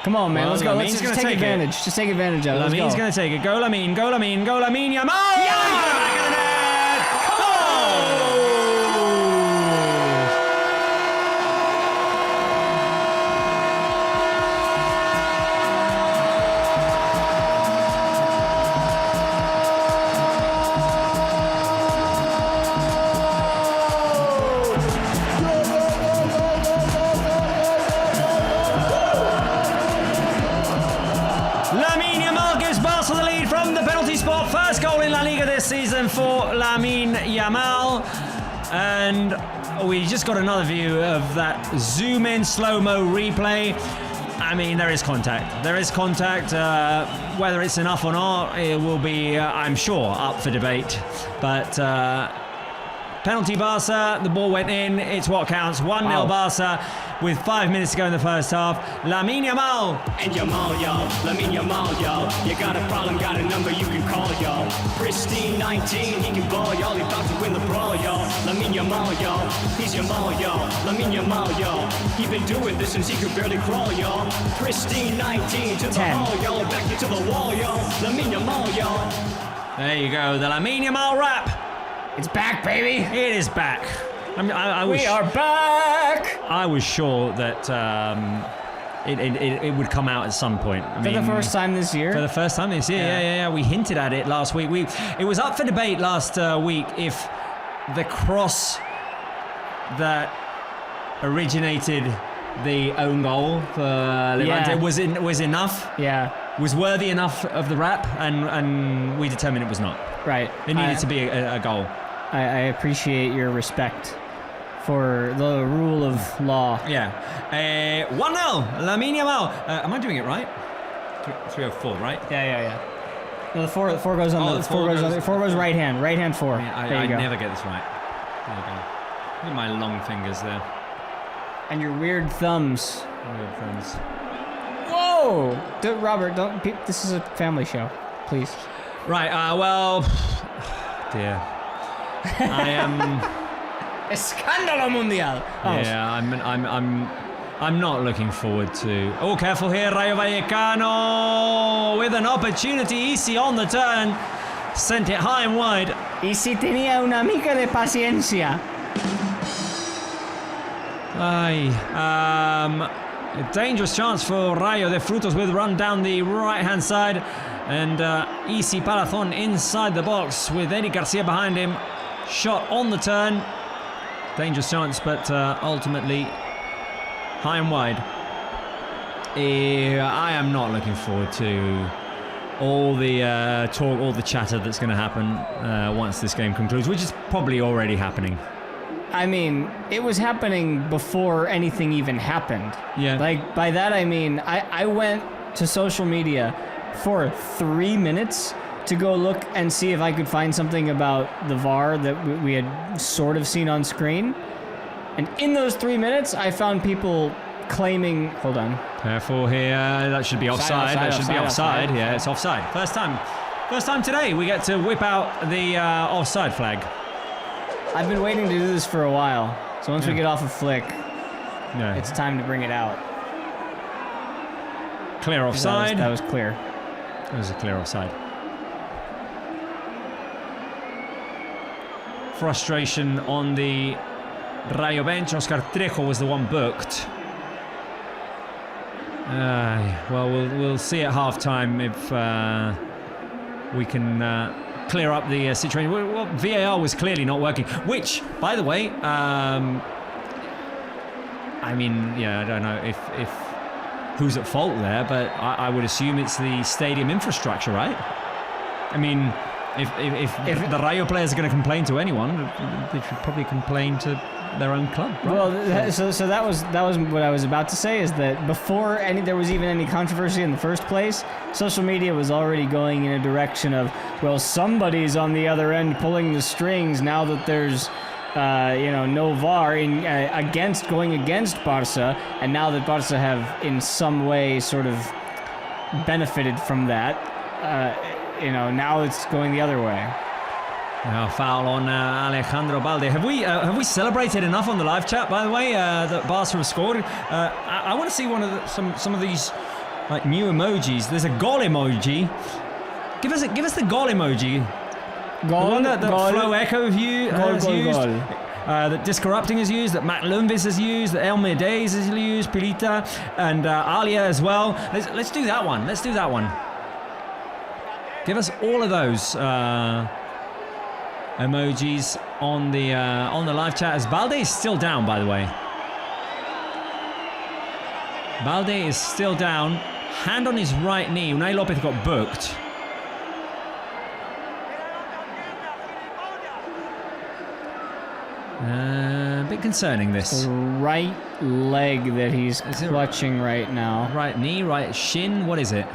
Come on, man. Well, Let's go. Lamine's Let's just take advantage. Just take advantage of it. Lamine's going to take it. Go Lamine, go Lamine, go Lamine Yamal! Yeah! Lamine Yamal gives Barca the lead from the penalty spot. First goal in La Liga this season for Lamine Yamal. And we just got another view of that zoom-in slow-mo replay. I mean, there is contact. There is contact. Whether it's enough or not, it will be, I'm sure, up for debate. But penalty Barca, the ball went in. It's what counts. 1-0 Barca with 5 minutes to go in the first half. Lamine Yamal. And Yamal, y'all. Lamine Yamal, y'all. You got a problem, got a number you can call, y'all. Pristine 19, he can ball, y'all. He about to win the brawl, y'all. Lamine Yamal, y'all. He's Yamal, y'all. Lamine Yamal, y'all. He been doing this since he could barely crawl, y'all. Pristine 19 to the hall, y'all. Back into the wall, y'all. Lamine Yamal, y'all. There you go, the Lamine Yamal rap. It's back, baby. It is back. We are back. I was sure that it would come out at some point. For the first time this year? For the first time this year, yeah. We hinted at it last week. It was up for debate last week if the cross that originated the own goal for Levante was enough. Yeah. Was worthy enough of the rap, and we determined it was not. Right. It needed to be a goal. I appreciate your respect for the rule of law. Yeah. 1-0, Lamine Yamal. Am I doing it right? 304, right? Yeah. No, the four goes on the four goes right hand. Right hand four. I never get this right. There you go. Look at my long fingers there. And your weird thumbs. Weird thumbs. Whoa! Robert, don't. This is a family show. Please. Right. Well, dear. I am. Escándalo mundial. Yeah, I'm not looking forward to. Oh, careful here, Rayo Vallecano with an opportunity. Easy on the turn. sent it high and wide. Y si tenía una mica de paciencia. A dangerous chance for Rayo de Frutos with run down the right-hand side. And Isi Palazon inside the box with Eddie Garcia behind him. Shot on the turn. Dangerous chance, but ultimately high and wide. I am not looking forward to all the talk, all the chatter that's going to happen once this game concludes, which is probably already happening. I mean, it was happening before anything even happened. Yeah. Like, by that I mean, I went to social media for 3 minutes to go look and see if I could find something about the VAR that we had sort of seen on screen. And in those 3 minutes, I found people claiming... Hold on. Careful here. That should be offside. That should be offside. Yeah, it's offside. First time today we get to whip out the offside flag. I've been waiting to do this for a while. So once we get off of Flick, it's time to bring it out. Clear offside. That was clear. That was a clear offside. Frustration on the Rayo bench. Oscar Trejo was the one booked. Well, we'll see at half-time if we can clear up the situation. Well, VAR was clearly not working, which, by the way, I mean, yeah, I don't know if who's at fault there, but I would assume it's the stadium infrastructure, right? I mean, if the Rayo players are going to complain to anyone, they should probably complain to their own club, right? Well, so that was what I was about to say, is that before there was even any controversy in the first place, social media was already going in a direction of, well, somebody's on the other end pulling the strings now that there's no VAR going against Barça, and now that Barça have in some way sort of benefited from that, now it's going the other way. Now foul on Alejandro Balde. Have we celebrated enough on the live chat, by the way, that Barca have scored? I want to see some of these like new emojis. There's a goal emoji. Give us the goal emoji. Goal, the one that goal, Flo Echo has used. Goal. That Discorrupting has used, that Matt Lundvis has used, that Elmer Days has used, Pilita, and Alia as well. Let's do that one. Let's do that one. Give us all of those emojis on the live chat. As Balde is still down, by the way. Balde is still down. Hand on his right knee. Unai Lopez got booked. A bit concerning, this. Right leg that he's clutching right now. Right knee, right shin. What is it?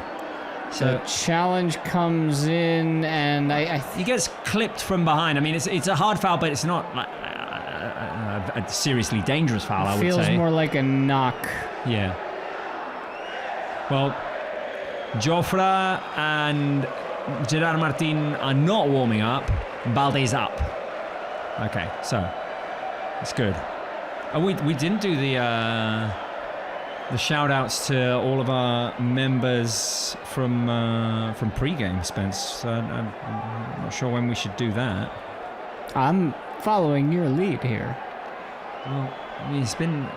So the challenge comes in, and he gets clipped from behind. I mean, it's a hard foul, but it's not like a seriously dangerous foul, I would say. Feels more like a knock. Yeah. Well, Jofra and Gerard Martin are not warming up. Balde's up. Okay, so it's good. We didn't do the shout-outs to all of our members from Pregame, Spence. I'm not sure when we should do that. I'm following your lead here. Well, I mean, it's been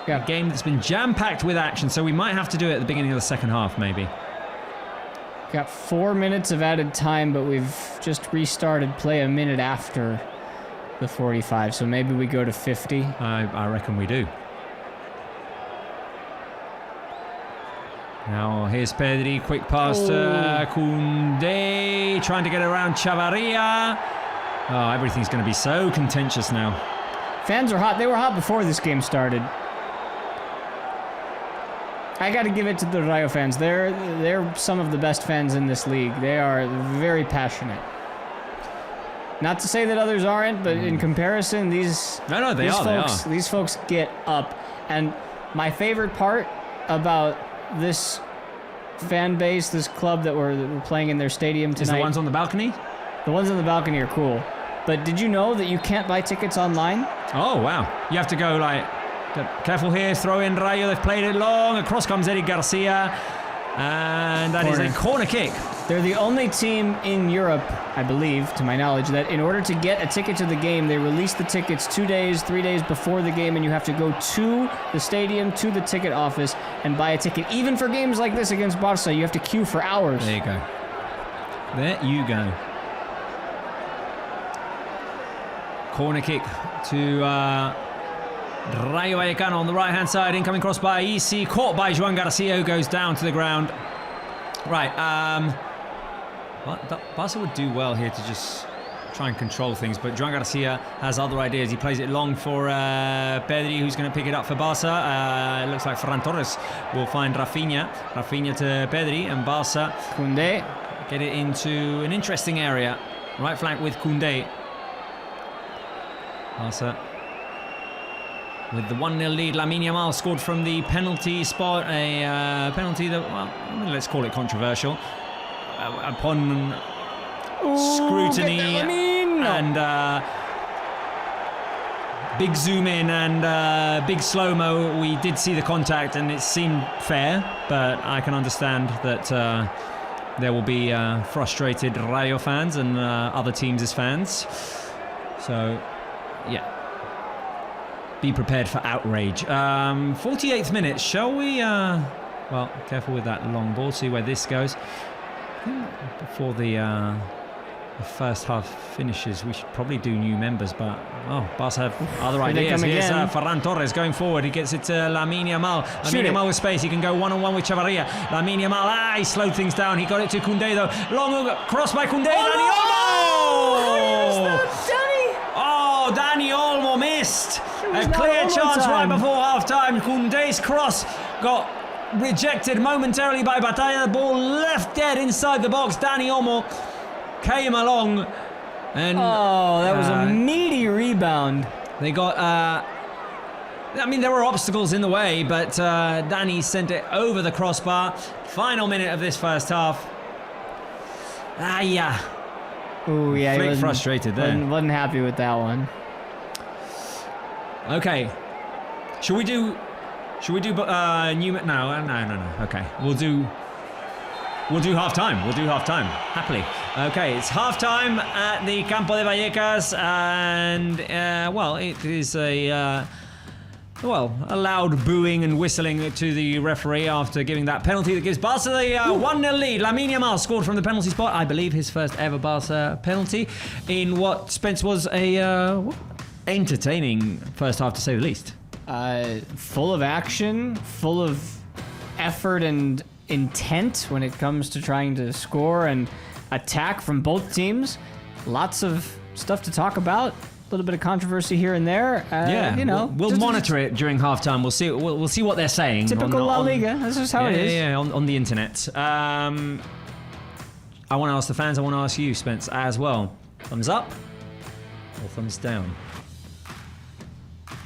a game that's been jam-packed with action, so we might have to do it at the beginning of the second half, maybe. Got 4 minutes of added time, but we've just restarted play a minute after the 45, so maybe we go to 50. I reckon we do. Now here's Pedri, quick pass to Koundé, trying to get around Chavarria. Oh, everything's going to be so contentious now. Fans are hot. They were hot before this game started. I got to give it to the Rayo fans. They're some of the best fans in this league. They are very passionate. Not to say that others aren't, but in comparison, these folks get up. And my favorite part about this fan base, this club that we're playing in their stadium tonight. Is the ones on the balcony? The ones on the balcony are cool. But did you know that you can't buy tickets online? Oh, wow. You have to go like, careful here, throw in Rayo, they've played it long, across comes Eddie Garcia, and that is a corner kick. They're the only team in Europe, I believe, to my knowledge, that in order to get a ticket to the game, they release the tickets 2 days, 3 days before the game, and you have to go to the stadium, to the ticket office, and buy a ticket. Even for games like this against Barça, you have to queue for hours. There you go. There you go. Corner kick to Rayo Vallecano on the right-hand side. Incoming cross by EC, caught by Joan Garcia, who goes down to the ground. Right, Barca would do well here to just try and control things, but Joan Garcia has other ideas. He plays it long for Pedri, who's going to pick it up for Barca. It looks like Ferran Torres will find Rafinha. Rafinha to Pedri, and Barca Koundé get it into an interesting area. Right flank with Koundé. Barca with the 1-0 lead. Lamine Yamal scored from the penalty spot. A penalty that, well, let's call it controversial. Upon scrutiny and big zoom in and big slow-mo, we did see the contact and it seemed fair, but I can understand that there will be frustrated Rayo fans and other teams' fans. So, yeah. Be prepared for outrage. 48th minute. Shall we? Well, careful with that long ball. See where this goes. I think before the first half finishes, we should probably do new members. But Barca have other ideas. Here's Ferran Torres going forward. He gets it to Lamine Yamal. Lamine Yamal with space. He can go one-on-one with Chavarria. Lamine Yamal. He slowed things down. He got it to Koundé though. Long cross by Koundé. Dani Olmo. Oh, Dani Olmo missed. A clear chance right before half-time. Koundé's cross got rejected momentarily by Batalla. The ball left dead inside the box. Dani Olmo came along and... Oh, that was a meaty rebound. They got... I mean, there were obstacles in the way, but Dani sent it over the crossbar. Final minute of this first half. Yeah. Ooh, yeah. Flick frustrated there. Wasn't happy with that one. Okay. Should we do new? No. Okay. We'll do half time. We'll do half time happily. Okay, it's half time at the Campo de Vallecas, and well, it is a loud booing and whistling to the referee after giving that penalty that gives Barca the 1-0 lead. Lamine Yamal scored from the penalty spot. I believe his first ever Barca penalty in what Spence was a entertaining first half, to say the least. Full of action, full of effort and intent when it comes to trying to score and attack from both teams. Lots of stuff to talk about. A little bit of controversy here and there. We'll monitor it during halftime. We'll see what they're saying. Typical La Liga. That's just how it is. Yeah, on the internet. I want to ask the fans. I want to ask you, Spence, as well. Thumbs up or thumbs down?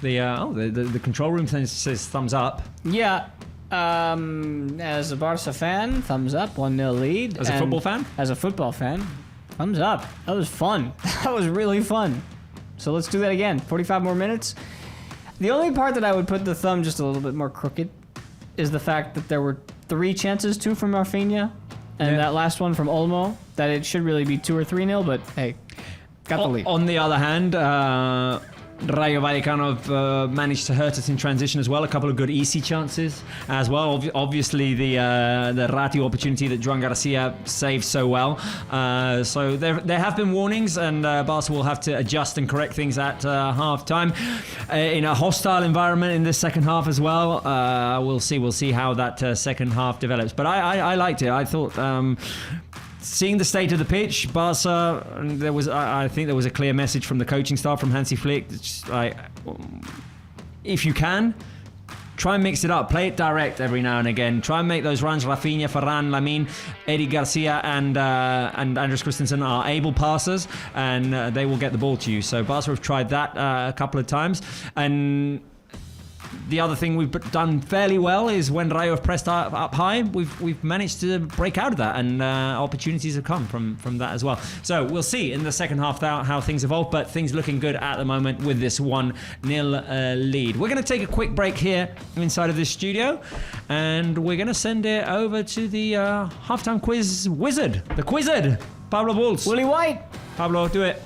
The control room thing says thumbs up. Yeah. As a Barca fan, thumbs up. 1-0 lead. As a football fan? As a football fan, thumbs up. That was fun. That was really fun. So let's do that again. 45 more minutes. The only part that I would put the thumb just a little bit more crooked is the fact that there were 3 chances, 2 from Rafinha, and that last one from Olmo, that it should really be 2 or 3-0, but hey, got the lead. On the other hand, Rayo Vallecano have managed to hurt us in transition as well. A couple of good easy chances as well. Obviously, the Ratio opportunity that Joan Garcia saved so well. So there have been warnings, and Barca will have to adjust and correct things at half time in a hostile environment in this second half as well. We'll see how that second half develops. But I liked it. I thought. Seeing the state of the pitch, Barca, I think there was a clear message from the coaching staff, from Hansi Flick. It's just like, if you can, try and mix it up. Play it direct every now and again. Try and make those runs. Rafinha, Ferran, Lamine, Eric Garcia, and Andres Christensen are able passers, and they will get the ball to you. So Barca have tried that a couple of times, and The other thing we've done fairly well is when Rayo have pressed up high, we've managed to break out of that, and opportunities have come from that as well. So we'll see in the second half how things evolve, but things looking good at the moment with this 1-0 lead. We're going to take a quick break here inside of this studio, and we're going to send it over to the halftime quiz wizard, the Quizzard, Pablo Bulls. Willie White. Pablo, do it.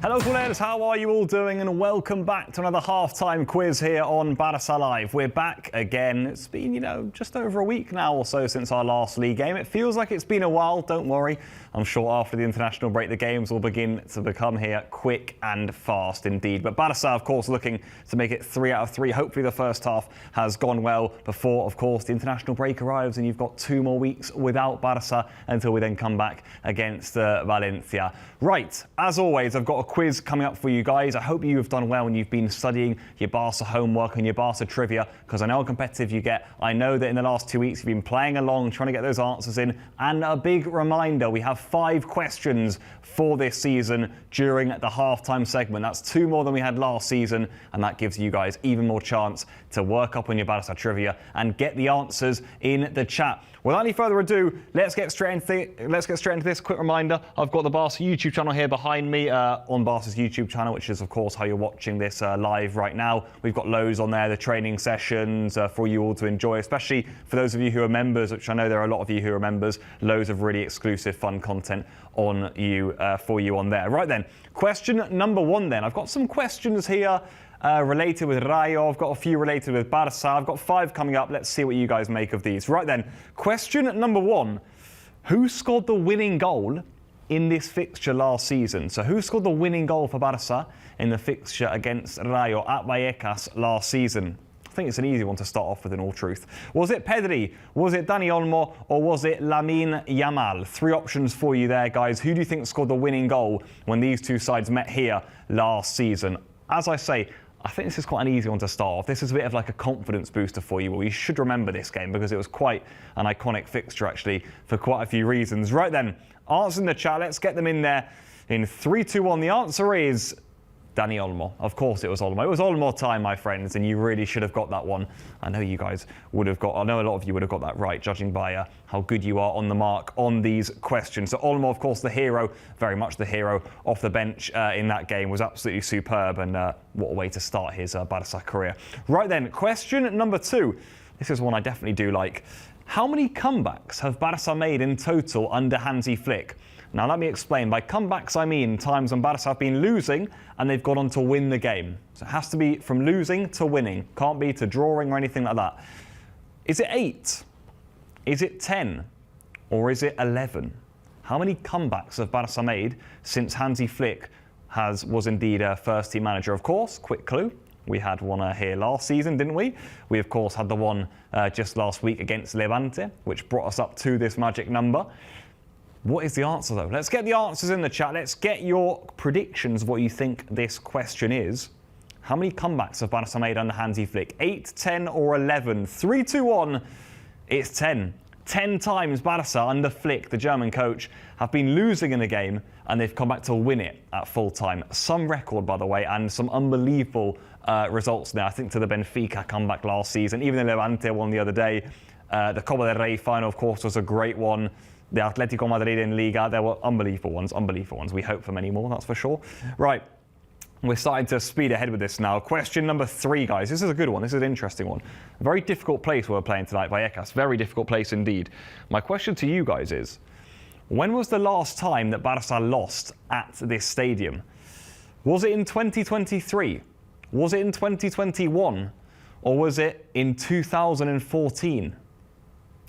Hello Culers, how are you all doing, and welcome back to another halftime quiz here on Barça Live. We're back again. It's been, just over a week now or so since our last league game. It feels like it's been a while, don't worry. I'm sure after the international break the games will begin to become here quick and fast indeed. But Barça, of course, looking to make it 3 out of 3. Hopefully the first half has gone well before, of course, the international break arrives and you've got 2 more weeks without Barça until we then come back against Valencia. Right, as always, I've got a quiz coming up for you guys. I hope you have done well and you've been studying your Barça homework and your Barça trivia, because I know how competitive you get. I know that in the last 2 weeks you've been playing along, trying to get those answers in. And a big reminder, we have 5 questions for this season during the halftime segment. That's 2 more than we had last season, and that gives you guys even more chance to work up on your Barça trivia and get the answers in the chat. Without any further ado, let's get straight into this. Quick reminder, I've got the Barça YouTube channel here behind me on Barca's YouTube channel, which is, of course, how you're watching this live right now. We've got loads on there, the training sessions for you all to enjoy, especially for those of you who are members, which I know there are a lot of you who are members. Loads of really exclusive, fun content on you for you on there. Right then, question number 1 then. I've got some questions here related with Rayo. I've got a few related with Barça. I've got 5 coming up. Let's see what you guys make of these. Right then, question number 1. Who scored the winning goal in this fixture last season? So who scored the winning goal for Barça in the fixture against Rayo at Vallecas last season? I think it's an easy one to start off with, in all truth. Was it Pedri? Was it Dani Olmo? Or was it Lamine Yamal? 3 options for you there, guys. Who do you think scored the winning goal when these 2 sides met here last season? As I say, I think this is quite an easy one to start off. This is a bit of like a confidence booster for you. Well, you should remember this game because it was quite an iconic fixture, actually, for quite a few reasons. Right then, answers in the chat. Let's get them in there. In 3, 2, 1, the answer is Dani Olmo. Of course it was Olmo. It was Olmo time, my friends, and you really should have got that one. I know you guys would have got, I know a lot of you would have got that right, judging by how good you are on the mark on these questions. So Olmo, of course, the hero, very much the hero off the bench in that game, was absolutely superb, and what a way to start his Barça career. Right then, question number 2. This is one I definitely do like. How many comebacks have Barça made in total under Hansi Flick? Now, let me explain. By comebacks, I mean times when Barça have been losing and they've gone on to win the game. So it has to be from losing to winning. Can't be to drawing or anything like that. Is it 8? Is it 10? Or is it 11? How many comebacks have Barça made since Hansi Flick was indeed a first-team manager? Of course, quick clue. We had one here last season, didn't we? We, of course, had the one just last week against Levante, which brought us up to this magic number. What is the answer, though? Let's get the answers in the chat. Let's get your predictions of what you think this question is. How many comebacks have Barça made under Hansi Flick? 8, 10 or 11? 3, 2, 1. It's 10. 10 times Barça under Flick, the German coach, have been losing in a game and they've come back to win it at full time. Some record, by the way, and some unbelievable results now. I think to the Benfica comeback last season, even the Levante one the other day. The Copa del Rey final, of course, was a great one. The Atletico Madrid in Liga, there were unbelievable ones. We hope for many more, that's for sure. Right, we're starting to speed ahead with this now. Question number 3, guys. This is a good one. This is an interesting one. A very difficult place we're playing tonight, Vallecas. Very difficult place indeed. My question to you guys is, when was the last time that Barça lost at this stadium? Was it in 2023? Was it in 2021? Or was it in 2014?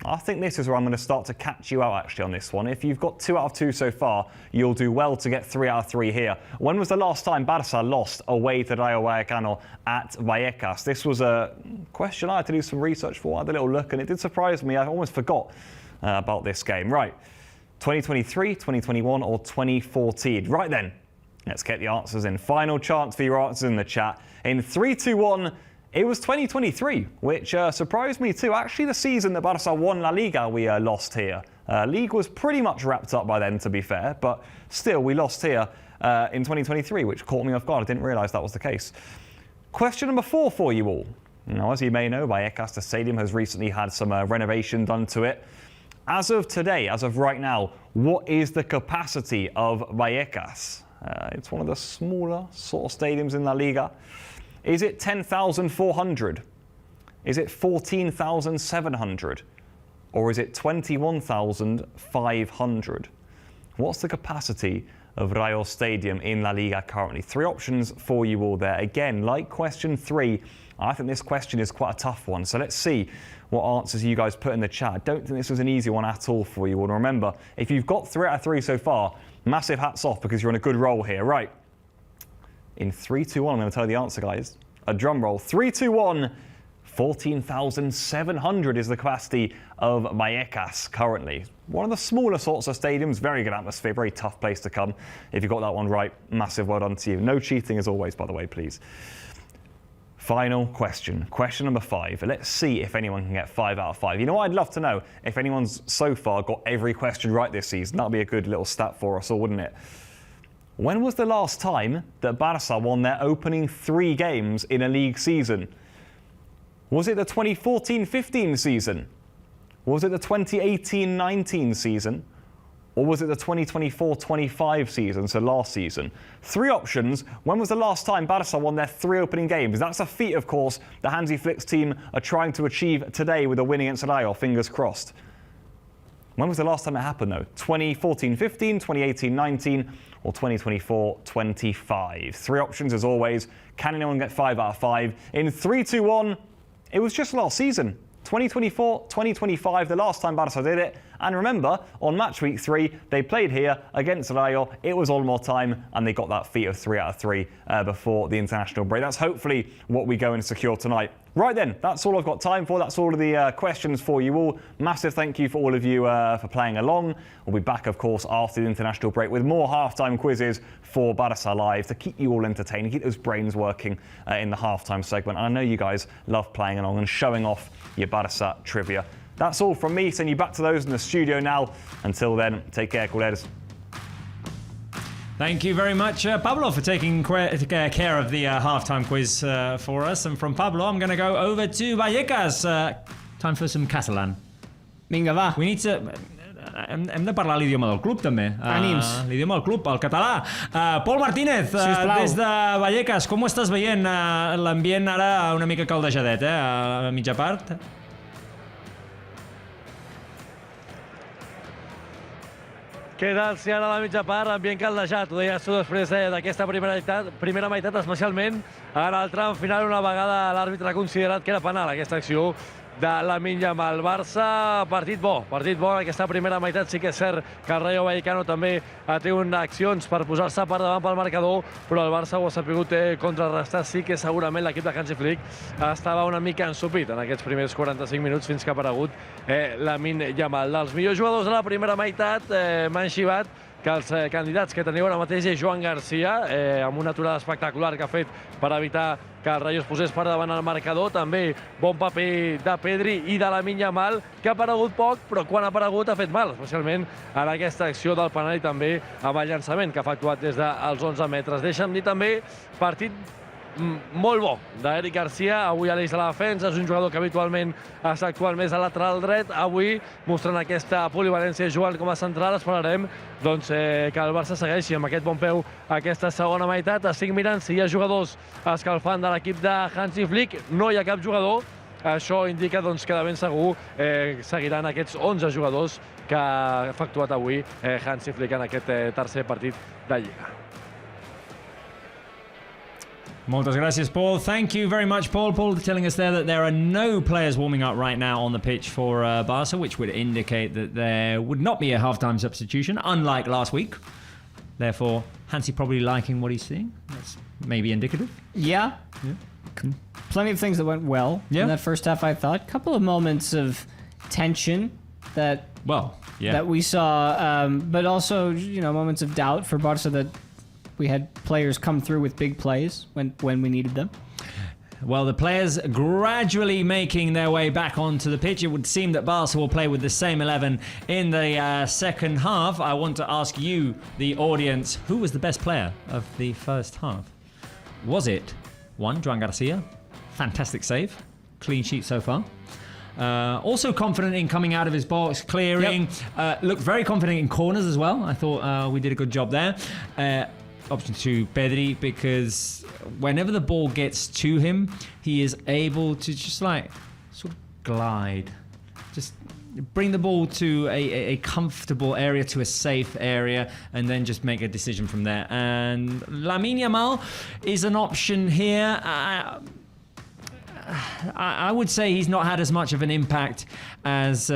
I think this is where I'm going to start to catch you out actually on this one. If you've got 2 out of 2 so far, you'll do well to get 3 out of 3 here. When was the last time Barça lost away to Rayo Vallecano at Vallecas? This was a question I had to do some research for. I had a little look and it did surprise me. I almost forgot about this game. Right, 2023, 2021 or 2014? Right then, let's get the answers in. Final chance for your answers in the chat. In 3, 2, 1... It was 2023, which surprised me too. Actually, the season that Barça won La Liga, we lost here. League was pretty much wrapped up by then, to be fair, but still, we lost here in 2023, which caught me off guard. I didn't realise that was the case. Question number 4 for you all. Now, as you may know, Vallecas, the stadium, has recently had some renovation done to it. As of today, as of right now, what is the capacity of Vallecas? It's one of the smaller sort of stadiums in La Liga. Is it 10,400? Is it 14,700? Or is it 21,500? What's the capacity of Rayo Stadium in La Liga currently? 3 options for you all there. Again, like question 3, I think this question is quite a tough one. So let's see what answers you guys put in the chat. I don't think this was an easy one at all for you all. And remember, if you've got 3 out of 3 so far, massive hats off because you're on a good roll here. Right. In 3, 2, 1, I'm going to tell you the answer, guys. A drum roll. 3, 2, 1. 14,700 is the capacity of Vallecas currently. One of the smaller sorts of stadiums, very good atmosphere, very tough place to come. If you got that one right, massive well done to you. No cheating as always, by the way, please. Final question, question number 5. Let's see if anyone can get 5 out of 5. You know what I'd love to know? If anyone's so far got every question right this season, that'd be a good little stat for us all, wouldn't it? When was the last time that Barça won their opening 3 games in a league season? Was it the 2014-15 season? Was it the 2018-19 season? Or was it the 2024-25 season, so last season? 3 options. When was the last time Barça won their 3 opening games? That's a feat, of course, that Hansi Flick's team are trying to achieve today with a win against Rayo, fingers crossed. When was the last time it happened, though? 2014-15, 2018-19, or 2024-25? 3 options, as always. Can anyone get 5 out of 5? In 3, 2, 1... It was just last season, 2024-2025, the last time Barça did it. And remember, on match week 3, they played here against Rayo. It was all more time, and they got that feat of 3 out of 3 before the international break. That's hopefully what we go and secure tonight. Right then, that's all I've got time for. That's all of the questions for you all. Massive thank you for all of you for playing along. We'll be back, of course, after the international break with more halftime quizzes for Barça Live to keep you all entertained and keep those brains working in the halftime segment. And I know you guys love playing along and showing off your Barça trivia. That's all from me. Send you back to those in the studio now. Until then, take care, culers. Thank you very much, Pablo, for taking care of the halftime quiz for us. And from Pablo, I'm going to go over to Vallecas. Time for some Catalan. Vinga, va. We need to... Hem de parlar l'idioma del club, també. L'idioma del club, el català. Pol Martínez, des de Vallecas, com ho estàs veient? L'ambient ara una mica caldejadet, a la mitja part. Què tal si ara a la mitja part, ambient caldejat, ho deies tu després d'aquesta primera meitat, especialment en el tram final, una vegada l'àrbitre ha considerat que era penal aquesta acció de Lamine Yamal. Barça, partit bo en aquesta primera meitat. Sí que és cert que el Rayo Vallecano també té accions per posar-se per davant pel marcador, però el Barça ho ha sabut contrarrestar. Sí que segurament l'equip de Hansi Flick estava una mica ensopit en aquests primers 45 minuts fins que ha aparegut Lamine Yamal. Dels millors jugadors de la primera meitat m'han xivat que els candidats que teniu ara mateix és Joan Garcia, amb una aturada espectacular que ha fet per evitar que el Rayo es posés per davant el marcador. També bon paper de Pedri i de Lamine Yamal, que ha aparegut poc, però quan ha aparegut ha fet mal, especialment en aquesta acció del penal i també amb el llançament que ha efectuat des dels 11 metres. Deixa'm dir també, partit molt bo d'Eric Garcia, avui a l'eix de la defensa, és un jugador que habitualment està actuant més a lateral dret, avui mostrant aquesta polivalència jugant com a central. Esperarem que el Barça segueixi amb aquest bon peu aquesta segona meitat. Estic mirant si hi ha jugadors escalfant de l'equip de Hansi Flick, no hi ha cap jugador. Això indica que de ben segur seguiran aquests 11 jugadors que ha efectuat avui Hansi Flick en aquest tercer partit de Lliga. Moltes gràcies, Paul. Thank you very much, Paul. Paul telling us there that there are no players warming up right now on the pitch for Barca, which would indicate that there would not be a half-time substitution, unlike last week. Therefore, Hansi probably liking what he's seeing. That's maybe indicative. Yeah. Plenty of things that went well in that first half, I thought. A couple of moments of tension that we saw, but also moments of doubt for Barca that we had players come through with big plays when we needed them. Well, the players gradually making their way back onto the pitch. It would seem that Barca will play with the same 11 in the second half. I want to ask you, the audience, who was the best player of the first half? Was it one, Joan Garcia. Fantastic save. Clean sheet so far. Also confident in coming out of his box, clearing. Yep. Looked very confident in corners as well. I thought we did a good job there. Option 2, Pedri, because whenever the ball gets to him, he is able to just like sort of glide. Just bring the ball to a comfortable area, to a safe area, and then just make a decision from there. And Lamine Yamal is an option here. I would say he's not had as much of an impact as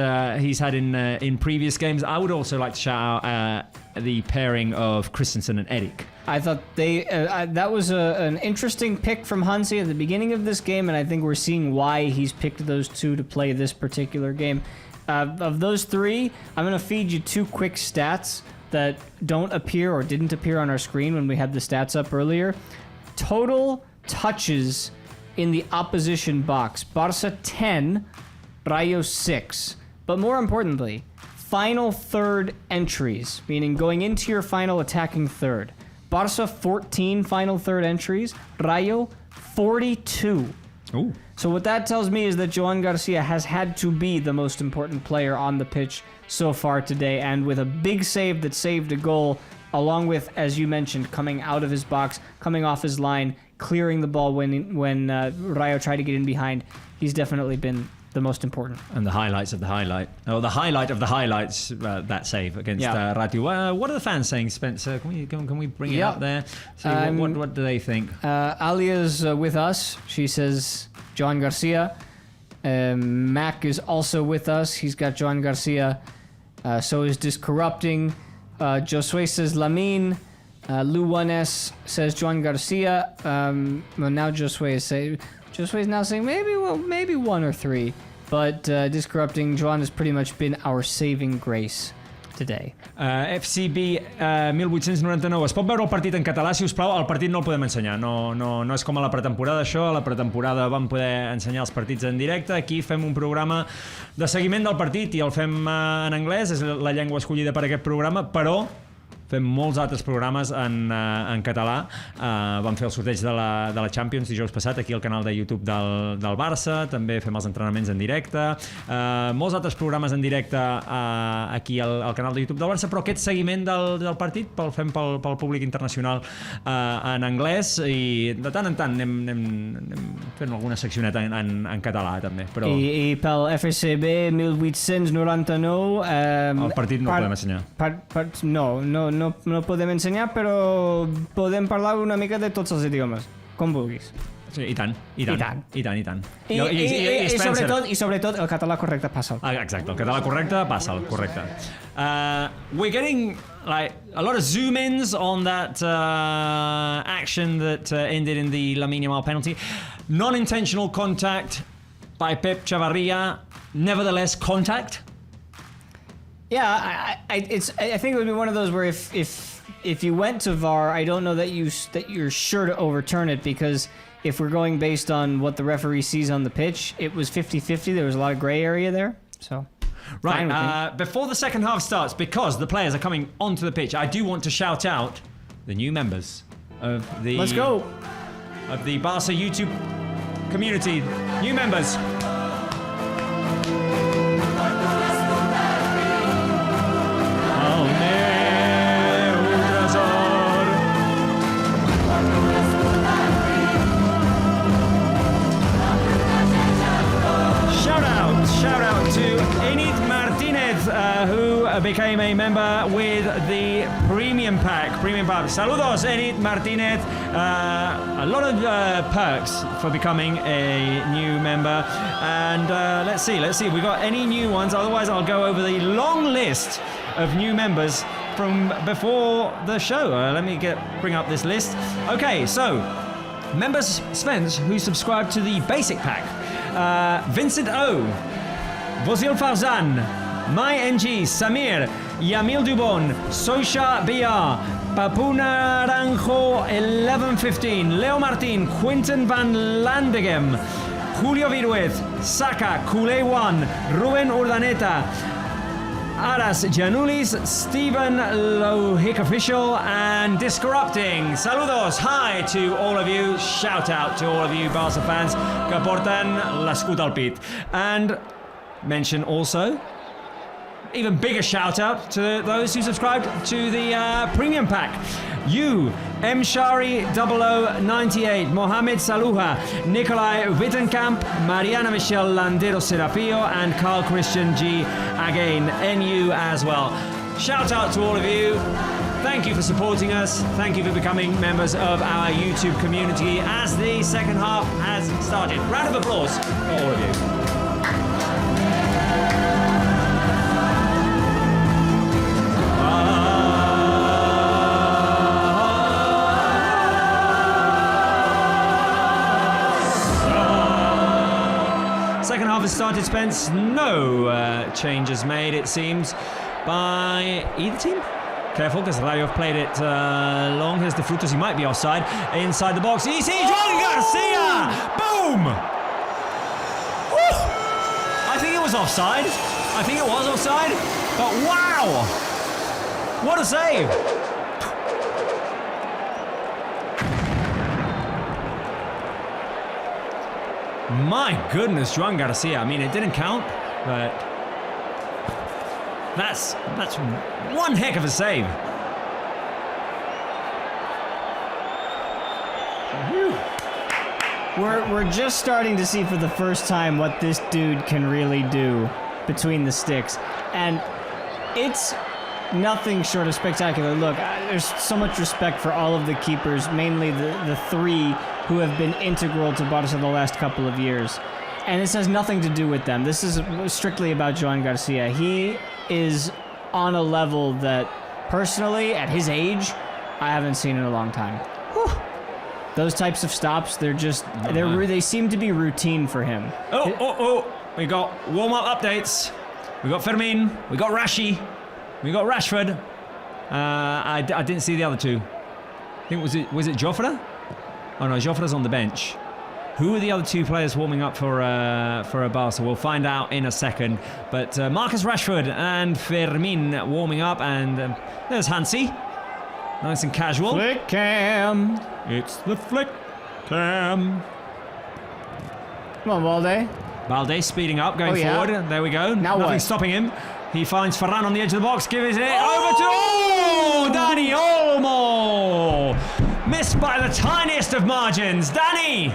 he's had in previous games. I would also like to shout out the pairing of Christensen and Eric. I thought that was an interesting pick from Hansi at the beginning of this game, and I think we're seeing why he's picked those two to play this particular game. Of those three, I'm going to feed you two quick stats that don't appear or didn't appear on our screen when we had the stats up earlier. Total touches in the opposition box. Barça 10, Rayo 6. But more importantly, final third entries, meaning going into your final attacking third. Barça 14 final third entries, Rayo 42. Ooh. So what that tells me is that Joan Garcia has had to be the most important player on the pitch so far today, and with a big save that saved a goal, along with, as you mentioned, coming out of his box, coming off his line, clearing the ball when Rayo tried to get in behind, he's definitely been the most important. And the highlights of the highlight. Oh, the highlight of the highlights, that save against Ratu. What are the fans saying, Spencer? Can we bring it up there? See, what do they think? Alia's with us. She says Joan Garcia. Mac is also with us. He's got Joan Garcia. So is Discorrupting. Josue says Lamine. Lou 1S says Joan Garcia. Well, now Josue is now saying maybe one or three. But Discorrupting, Joan has pretty much been our saving grace today. FCB 1899. Es pot veure el partit en català, si us plau? El partit no el podem ensenyar. No és com a la pretemporada, això. A la pretemporada vam poder ensenyar els partits en directe. Aquí fem un programa de seguiment del partit i el fem en anglès. És la llengua escollida per aquest programa, però fem molts altres programes en català. Vam fer el sorteig de la Champions dijous passat aquí al canal de YouTube del Barça. També fem els entrenaments en directe. Molts altres programes en directe aquí al canal de YouTube del Barça, però aquest seguiment del partit el fem pel públic internacional en anglès, i de tant en tant anem fent alguna seccioneta en català també. Però I pel FCB 1899 el partit no el podem ensenyar. No podem ensenyar, però podem parlar una mica de tots els idiomes, com vulguis. Sí, i tant. I sobretot el català correcte passa'l. Exacte, el català correcte passa'l, correcte. We're getting like a lot of zoom-ins on that action that ended in the Lamine Yamal penalty. Non-intentional contact by Pep Chavarria, nevertheless contact. Yeah, I think it would be one of those where if you went to VAR, I don't know that you're sure to overturn it, because if we're going based on what the referee sees on the pitch, it was 50-50. There was a lot of gray area there. So right, before the second half starts, because the players are coming onto the pitch, I do want to shout out the new members of the Let's go. Of the Barça YouTube community. New members. Who became a member with the premium pack. Saludos, Enid Martinez. A lot of perks for becoming a new member. And let's see. We got any new ones? Otherwise, I'll go over the long list of new members from before the show. Let me bring up this list. Okay, so members, Spence, who subscribed to the basic pack. Vincent O, Vozil Farzan, My NG, Samir, Yamil Dubon, Sosha BR, Papuna Naranjo 1115, Leo Martin, Quinton Van Landegem, Julio Viruez, Saka, Kule1, Ruben Urdaneta, Aras Giannoulis, Stephen Lohic Official, and Discorrupting. Saludos, hi to all of you. Shout out to all of you Barça fans que porten l'escut al pit. And mention also, even bigger shout out to those who subscribed to the premium pack. You, Mshari 0098, Mohamed Saluha, Nikolai Wittenkamp, Mariana Michelle Landero Serapio, and Carl Christian G. Again, NU as well. Shout out to all of you. Thank you for supporting us. Thank you for becoming members of our YouTube community as the second half has started. Round of applause for all of you. Second half has started, Spence. No changes made, it seems, by either team. Careful, because Rayo have played it long. Here's the Frutos. He might be offside. Inside the box. Easy. Joan Garcia! Boom! Woo! I think it was offside. But wow! What a save! My goodness, Joan Garcia. I mean, it didn't count, but that's one heck of a save. We're just starting to see for the first time what this dude can really do between the sticks, and it's nothing short of spectacular. Look, there's so much respect for all of the keepers, mainly the three who have been integral to Barça the last couple of years. And this has nothing to do with them. This is strictly about Joan Garcia. He is on a level that, personally, at his age, I haven't seen in a long time. Whew. Those types of stops, they seem to be routine for him. Oh. We got warm-up updates. We got Fermin. We got Rashi. We got Rashford. I didn't see the other two. I think was it Joffre? Oh no, Joffre's on the bench. Who are the other two players warming up for a Barça? We'll find out in a second. But Marcus Rashford and Fermin warming up, and there's Hansi, nice and casual. Flick cam. It's the flick cam. Come on, Balde. Balde speeding up, going forward. There we go. Now Nothing what? stopping him. He finds Ferran on the edge of the box, gives it over to Dani Olmo. Missed by the tiniest of margins. Dani!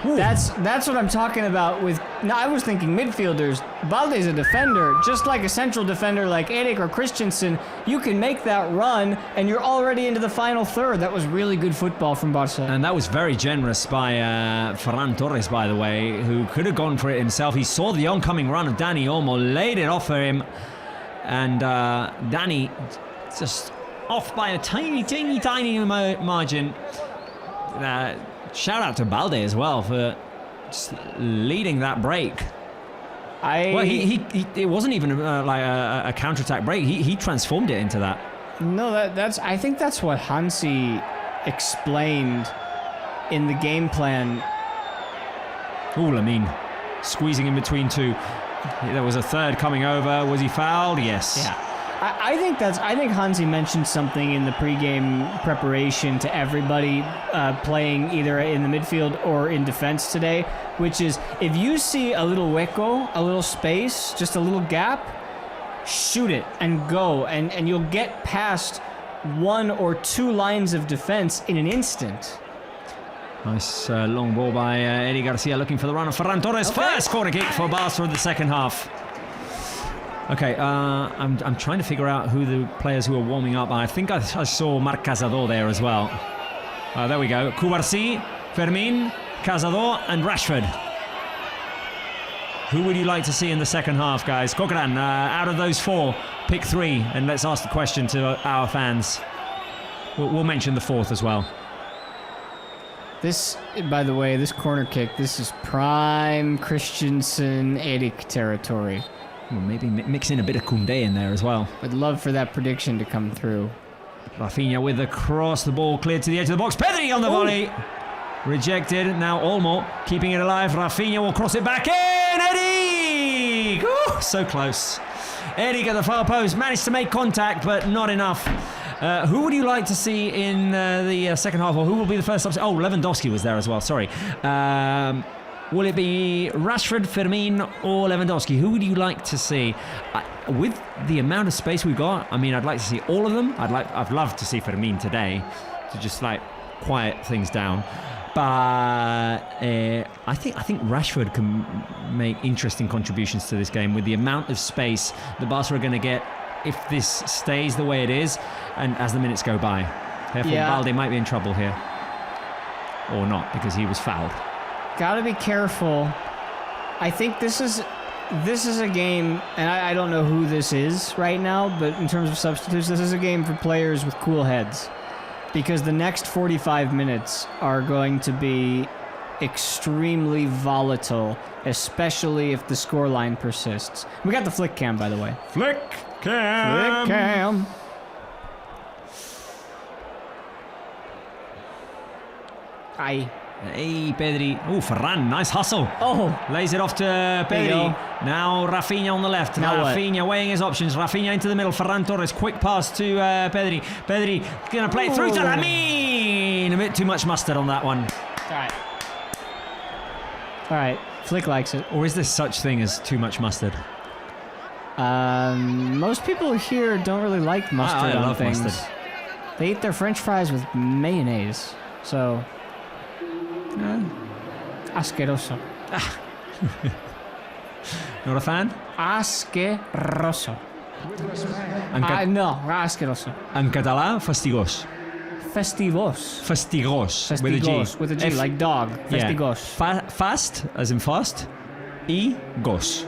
That's what I'm talking about with... No, I was thinking midfielders. Balde's a defender. Just like a central defender like Eric or Christensen, you can make that run and you're already into the final third. That was really good football from Barca. And that was very generous by Ferran Torres, by the way, who could have gone for it himself. He saw the oncoming run of Dani Olmo, laid it off for him, and Dani just off by a tiny margin. Shout out to Balde as well for just leading that break. It wasn't even like a counter-attack break. He transformed it into that. No, I think that's what Hansi explained in the game plan. Ooh, Lamine squeezing in between two. There was a third coming over. Was he fouled? Yes. Yeah. I think Hansi mentioned something in the pregame preparation to everybody playing either in the midfield or in defense today, which is if you see a little hueco, a little space, just a little gap, shoot it and go, and you'll get past one or two lines of defense in an instant. Nice long ball by Eddie Garcia looking for the run of Ferran Torres. Okay. First corner kick for Barca in the second half. Okay, I'm trying to figure out who the players who are warming up are. I think I saw Marc Casado there as well. There we go. Cubarsí, Fermin, Casado, and Rashford. Who would you like to see in the second half, guys? Cochran, out of those four, pick three, and let's ask the question to our fans. We'll mention the fourth as well. This, by the way, this corner kick, this is prime Christensen, Eric territory. Well, maybe mix in a bit of Koundé in there as well. I'd love for that prediction to come through. Rafinha with the cross, the ball cleared to the edge of the box. Pedri on the volley. Rejected. Now Olmo keeping it alive. Rafinha will cross it back in. Eddie! Ooh, so close. Eric at the far post managed to make contact, but not enough. Who would you like to see in the second half, or who will be the first substitute? Oh, Lewandowski was there as well, sorry. Will it be Rashford, Firmino, or Lewandowski? Who would you like to see? With the amount of space we've got, I mean, I'd like to see all of them. I'd love to see Firmino today to just like quiet things down. But I think Rashford can make interesting contributions to this game with the amount of space the Barca are going to get if this stays the way it is, and as the minutes go by. Careful, Balde might be in trouble here, or not, because he was fouled. Gotta be careful. I think this is a game, and I don't know who this is right now, but in terms of substitutes, this is a game for players with cool heads. Because the next 45 minutes are going to be extremely volatile, especially if the scoreline persists. We got the flick cam, by the way. Flick cam! Flick cam! Aye. Hey, Pedri. Oh, Ferran, nice hustle. Oh! Lays it off to Pedri. Now Rafinha on the left. Now Rafinha weighing his options. Rafinha into the middle. Ferran Torres, quick pass to Pedri. Pedri going to play it through to Lamine. A bit too much mustard on that one. All right. Flick likes it. Or is there such thing as too much mustard? Most people here don't really like mustard I on love things. mustard. They eat their French fries with mayonnaise. So... asqueroso. Not a fan? Asqueroso. No, asqueroso. En català, fastigós. Festivos. Fastigós. With a G. Festigos, with a G, like dog. Festigos. Fast, as in fast. Y gos.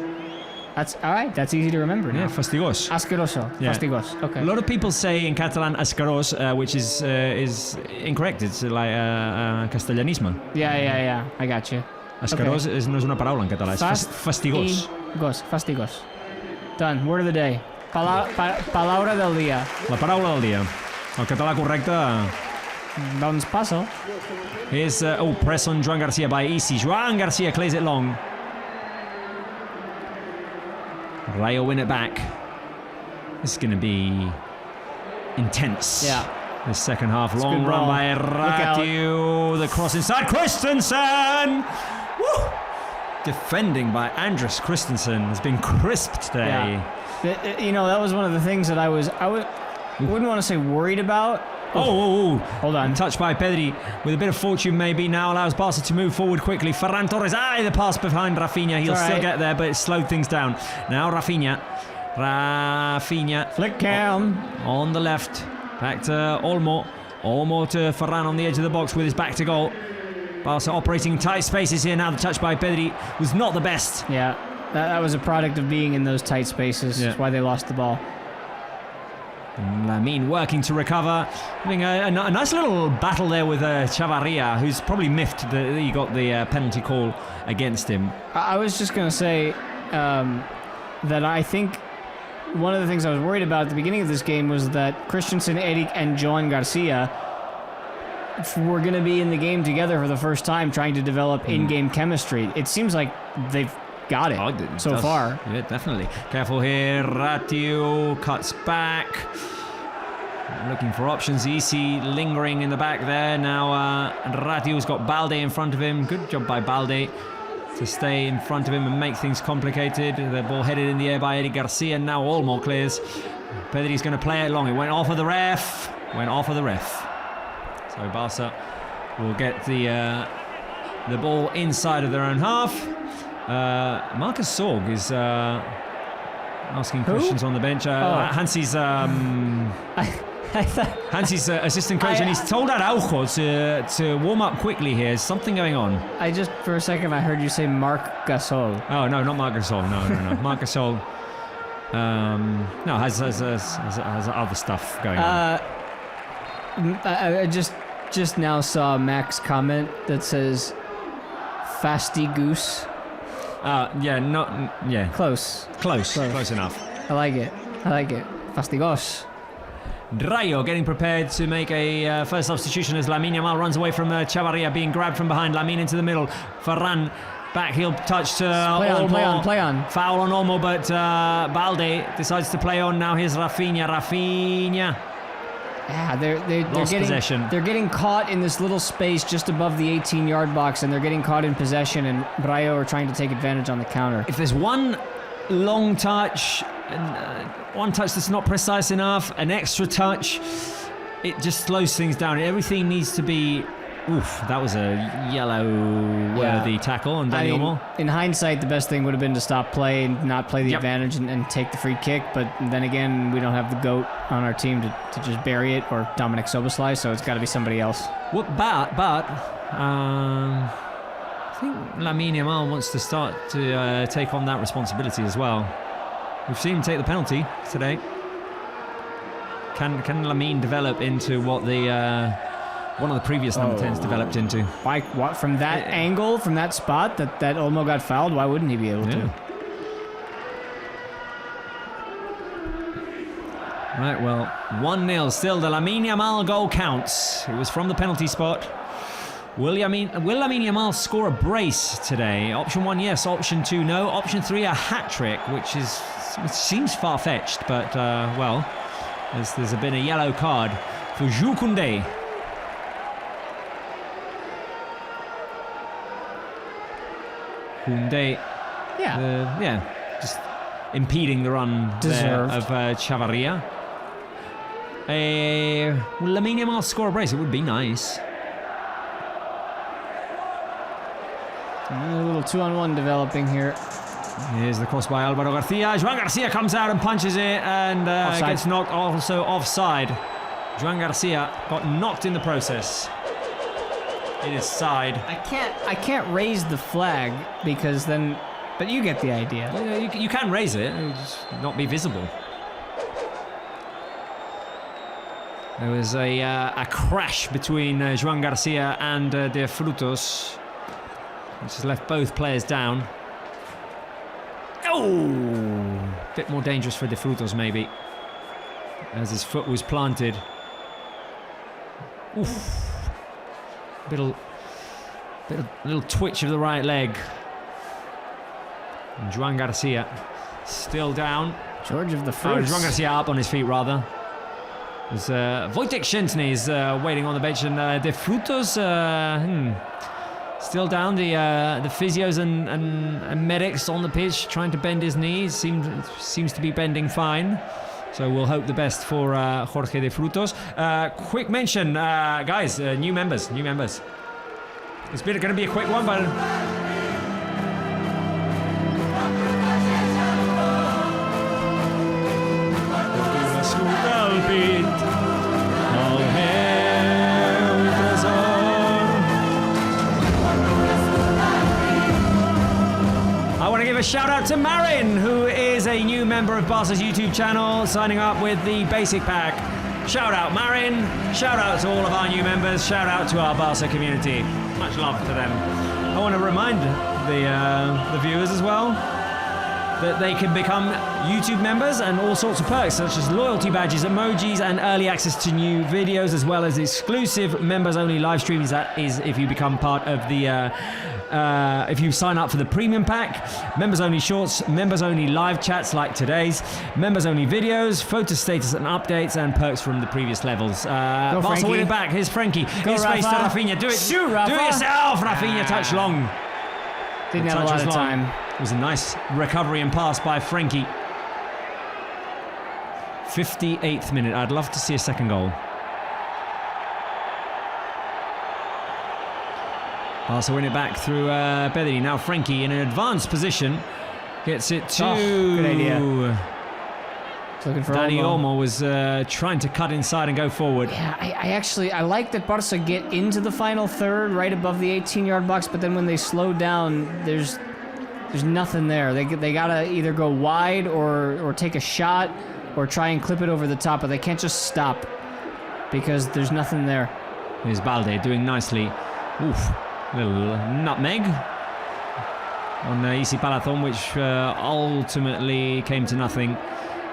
That's all right. That's easy to remember now. Yeah, fastigós. Asqueroso. Yeah. Festigos. Okay. A lot of people say in Catalan asquerós, which is incorrect. It's like castellanismo. Yeah. I got you. Asquerós no és una paraula en català, és fastigós. Gos. Fastigos. Done. Word of the day. Palabra del dia. La paraula del dia. El català correcte Doncs passo. is press on Joan Garcia by Isi. Joan Garcia clears it long. Rayo win it back. This is going to be intense. Yeah. The second half, It's long good run ball. by Look out. Ratiu. The cross inside. Christensen! Woo! Defending by Andres Christensen has been crisp today. Yeah. You know, that was one of the things that I wouldn't want to say worried about. Oh. Hold on. Touched by Pedri with a bit of fortune maybe now allows Barca to move forward quickly. Ferran Torres, the pass behind Rafinha. He'll still get there, but it slowed things down. Now Rafinha. Flick cam. On the left. Back to Olmo. Olmo to Ferran on the edge of the box with his back to goal. Barca operating in tight spaces here now. The touch by Pedri was not the best. Yeah. That was a product of being in those tight spaces. Yeah. That's why they lost the ball. Lamine working to recover, having a nice little battle there with Chavarria, who's probably miffed that he got the penalty call against him. I was just going to say that I think one of the things I was worried about at the beginning of this game was that Christensen, Eric, and Joan Garcia were going to be in the game together for the first time, trying to develop in-game chemistry. It seems like they've got it so far. Yeah, definitely. Careful here. Ratiu cuts back. Looking for options. Isi lingering in the back there. Now Ratiu's got Balde in front of him. Good job by Balde to stay in front of him and make things complicated. The ball headed in the air by Eddie Garcia. Now Olmo clears. Pedri's going to play it long. It went off of the ref. So Barca will get the ball inside of their own half. Marcus Sorg is asking questions on the bench. Hansi's Hansi's assistant coach, and he's told Araujo to warm up quickly here. There's something going on. I just, for a second, I heard you say Marc Gasol. Oh, no, not Marc Gasol. No. Marc Gasol has other stuff going on. I just now saw Mac's comment that says Fasty Goose. Close enough. I like it. Fastigos. Rayo getting prepared to make a first substitution as Lamine Yamal runs away from Chavarria, being grabbed from behind. Lamine into the middle. Ferran Back heel touch to Play on, Olmo. play on, play on. Foul on Olmo, but Balde decides to play on. Now here's Rafinha. Yeah, they're Lost getting possession. They're getting caught in this little space just above the 18-yard box, and they're getting caught in possession. And Rayo are trying to take advantage on the counter. If there's one long touch, and one touch that's not precise enough, an extra touch, it just slows things down. Everything needs to be. Oof, that was a yellow-worthy tackle on Dani Olmo. In hindsight, the best thing would have been to stop play and not play the Yep. advantage and take the free kick. But then again, we don't have the GOAT on our team to just bury it, or Dominic Soboslai, so it's got to be somebody else. Well, but I think Lamine Yamal wants to start to take on that responsibility as well. We've seen him take the penalty today. Can Lamine develop into what the one of the previous number 10s developed into? Why? What, from that angle, from that spot that Olmo got fouled? Why wouldn't he be able to? Right, well, 1-0 still. The Lamine Yamal goal counts. It was from the penalty spot. Will Lamine Yamal score a brace today? Option 1, yes. Option 2, no. Option 3, a hat-trick, which seems far-fetched, but, well, there's been a yellow card for Jules Koundé. Koundé, just impeding the run there of Chavarria. Will Lamine Yamal score a brace? It would be nice. A little 2-on-1 developing here. Here's the cross by Alvaro Garcia. Joan Garcia comes out and punches it, and gets knocked also offside. Joan Garcia got knocked in the process. It is side. I can't raise the flag because then, but you get the idea. You can raise it, it'll just not be visible. There was a crash between Joan Garcia and De Frutos, which has left both players down. Oh! Bit more dangerous for De Frutos maybe, as his foot was planted. Oof. Little twitch of the right leg. And Joan Garcia still down. George of the Joan Fruits. Garcia up on his feet rather. As Wojtek Szczęsny is waiting on the bench, and De Frutos still down. The physios and medics on the pitch trying to bend his knees. Seems to be bending fine. So we'll hope the best for Jorge De Frutos. Quick mention, guys, new members. It's going to be a quick one, but... I want to give a shout out to Marin, who is a new member of Barca's YouTube channel, signing up with the basic pack. Shout out Marin, shout out to all of our new members, shout out to our Barca community. Much love to them. I want to remind the viewers as well that they can become YouTube members and all sorts of perks such as loyalty badges, emojis, and early access to new videos, as well as exclusive members-only live streams. That is if you become part of the if you sign up for the premium pack, members-only shorts, members-only live chats like today's, members-only videos, photo status and updates, and perks from the previous levels. Barca win it back. Here's Frankie. Here's space to Rafinha. Do it. Shoot, Rafa. Do it yourself, Rafinha. Touch long. Didn't have a lot of time. It was a nice recovery and pass by Frankie. 58th minute. I'd love to see a second goal. Barca win it back through Pedri. Now Frankie in an advanced position. Gets it to... good idea. Looking for Dani Olmo was trying to cut inside and go forward. Yeah, I like that Barca get into the final third right above the 18-yard box, but then when they slow down, there's nothing there. They gotta either go wide or take a shot or try and clip it over the top, but they can't just stop because there's nothing there. Here's Balde doing nicely. Oof, little nutmeg on Isi Palathon, which ultimately came to nothing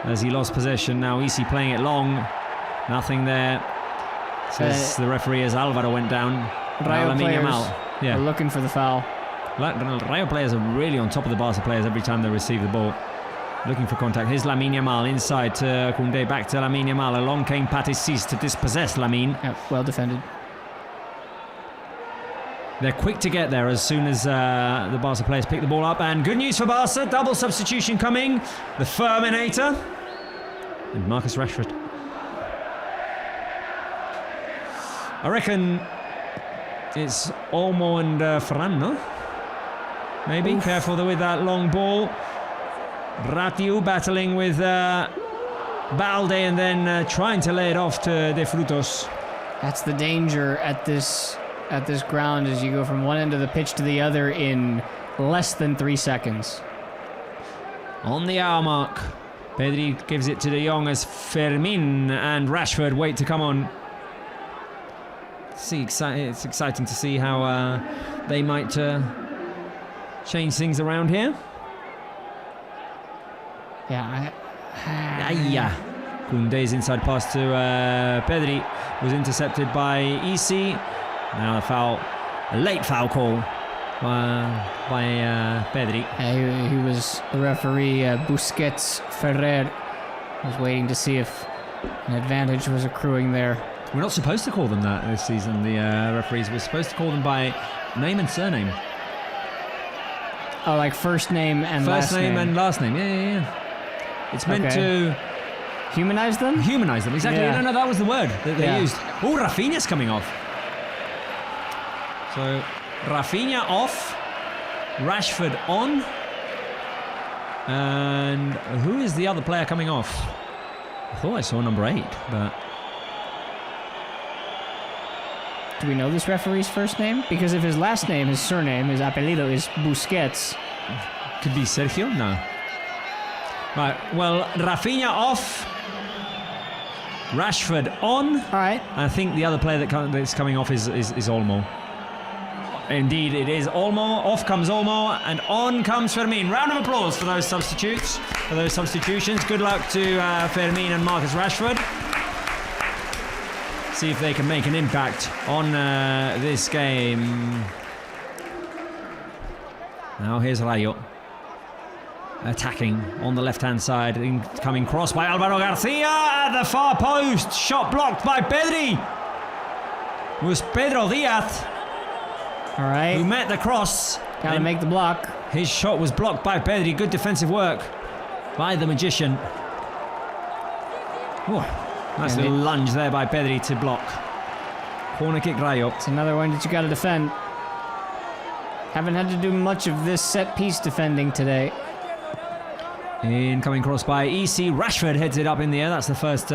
as he lost possession. Now Isi playing it long. Nothing there. Says the referee as Alvaro went down. Rayo players are looking for the foul. Rayo players are really on top of the Barca players every time they receive the ball. Looking for contact. Here's Lamine Yamal inside to Koundé. Back to Lamine Yamal. Along came Patissis to dispossess Lamine. Yeah, well defended. They're quick to get there as soon as the Barca players pick the ball up. And good news for Barca. Double substitution coming. The Ferminator. And Marcus Rashford. I reckon it's Olmo and Ferran, no? Maybe. Oof. Careful with that long ball. Ratiu battling with Balde and then trying to lay it off to De Frutos. That's the danger at this ground as you go from one end of the pitch to the other in less than 3 seconds. On the hour mark, Pedri gives it to De Jong as Fermin and Rashford wait to come on. It's exciting to see how they might change things around here. Yeah. Koundé's inside pass to Pedri was intercepted by Isi. Now a late foul call by Pedri. He was the referee, Busquets Ferrer, was waiting to see if an advantage was accruing there. We're not supposed to call them that this season, the referees. We're supposed to call them by name and surname. Oh, like first name and last name. First name and last name, yeah. It's meant to... Humanize them? Humanize them, exactly. Yeah. No, that was the word that they used. Oh, Rafinha's coming off. So, Rafinha off. Rashford on. And who is the other player coming off? I thought I saw number 8, but... Do we know this referee's first name? Because if his last name, his surname, his apellido is Busquets. Could be Sergio? No. Right, well, Rafinha off. Rashford on. All right. I think the other player that's coming off is Olmo. Indeed, it is Olmo. Off comes Olmo, and on comes Fermin. Round of applause for those substitutes, for those substitutions. Good luck to Fermin and Marcus Rashford. See if they can make an impact on this game. Now here's Rayo. Attacking on the left-hand side. Incoming cross by Alvaro Garcia at the far post. Shot blocked by Pedri. It was Pedro Diaz. All right. Who met the cross. Gotta make the block. His shot was blocked by Pedri. Good defensive work by the magician. Ooh, nice little lunge there by Pedri to block. Corner kick Rayo. It's another one that you gotta defend. Haven't had to do much of this set-piece defending today. Incoming cross by EC. Rashford heads it up in the air. That's the first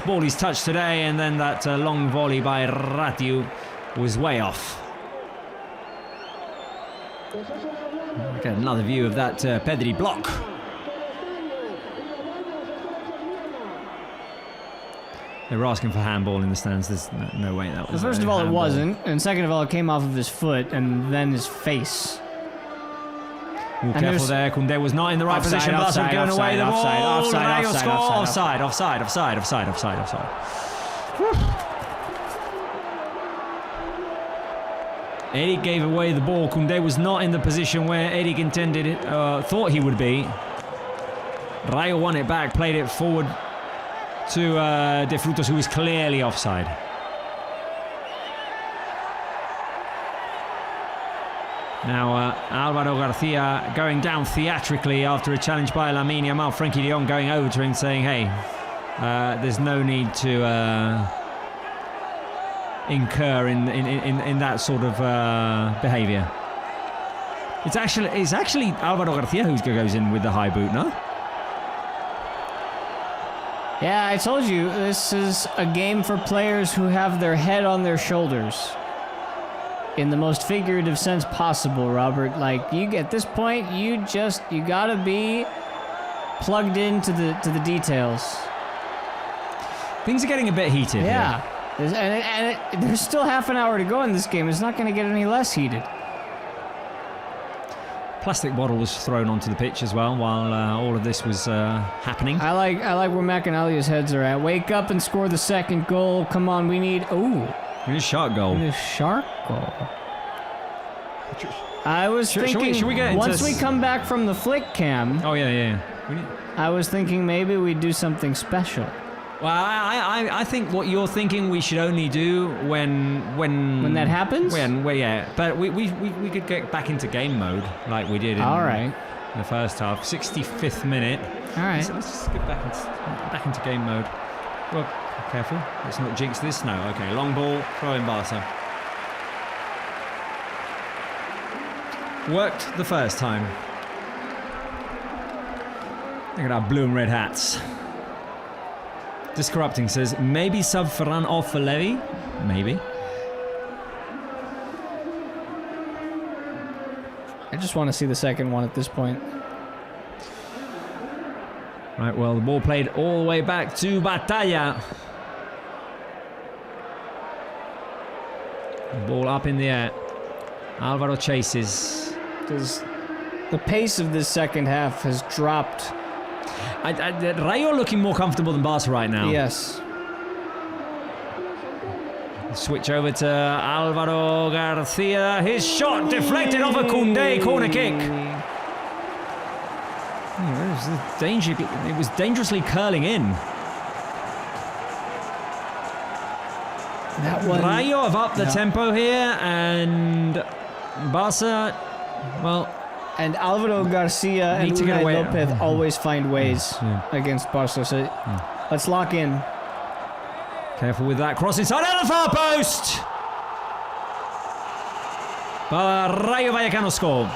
ball he's touched today. And then that long volley by Ratiu was way off. Get another view of that Pedri block. They were asking for handball in the stands. There's no way that was. First of all, it wasn't. And second of all, it came off of his foot and then his face. Ooh, careful there. Koundé was not in the right position. Offside, going away the ball. Offside. Offside. Eric gave away the ball. Koundé was not in the position where Eric intended it, thought he would be. Rayo won it back, played it forward to De Frutos, who was clearly offside. Now Alvaro Garcia going down theatrically after a challenge by Lamine Yamal. Frenkie de Jong going over to him saying, hey, there's no need to incur in that sort of behaviour. It's actually Alvaro Garcia who goes in with the high boot, no? Yeah, I told you, this is a game for players who have their head on their shoulders. In the most figurative sense possible, Robert. Like, at this point, you gotta be plugged into the details. Things are getting a bit heated. Yeah. There's still half an hour to go in this game. It's not going to get any less heated. Plastic bottle was thrown onto the pitch as well while all of this was happening. I like where McAnalia's heads are at. Wake up and score the second goal. Come on, we need... Ooh. We need a shark goal. We need a shark goal. I was thinking should we get into once we come back from the Flick cam, Oh, yeah. I was thinking maybe we'd do something special. Well, I think what you're thinking we should only do when that happens? But we could get back into game mode like we did in All right. the first half. 65th minute. All right. So let's just get back into game mode. Well, careful. Let's not jinx this. No. Okay. Long ball. Throw in Barca. Worked the first time. Look at our blue and red hats. Discorrupting says, maybe sub Ferran off for Levy? Maybe. I just want to see the second one at this point. Right, well, the ball played all the way back to Batalla. Ball up in the air. Alvaro chases. The pace of this second half has dropped. Rayo looking more comfortable than Barca right now. Yes. Switch over to Alvaro Garcia. His shot deflected off a Koundé corner kick. It was dangerously curling in. That one. Rayo have upped the tempo here, and Barca, well, and Alvaro Garcia and to get Unai away. Lopez always find ways against Barca. So let's lock in. careful with that cross inside out of the far post. But Rayo Vallecano score.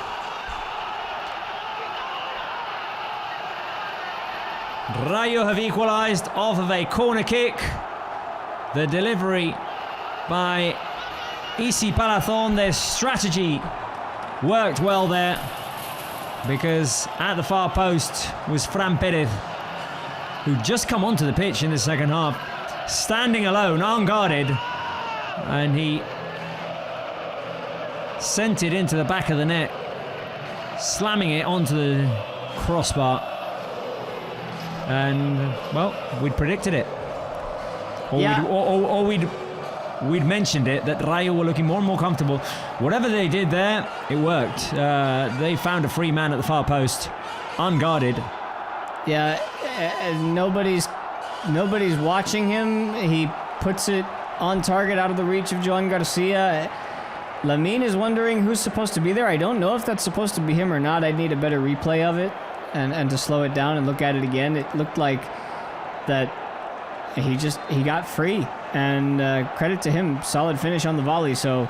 Rayo have equalised off of a corner kick. The delivery by Isi Palazón. Their strategy worked well there, because at the far post was Fran Perez, who'd just come onto the pitch in the second half, standing alone, unguarded, and he sent it into the back of the net, slamming it onto the crossbar. And, well, we'd predicted it. Or we'd mentioned it, that Rayo were looking more and more comfortable. Whatever they did there, it worked. They found a free man at the far post, unguarded. Yeah, nobody's watching him. He puts it on target, out of the reach of Joan Garcia. Lamine is wondering who's supposed to be there. I don't know if that's supposed to be him or not. I'd need a better replay of it and to slow it down and look at it again. It looked like that he got free, and credit to him, solid finish on the volley. So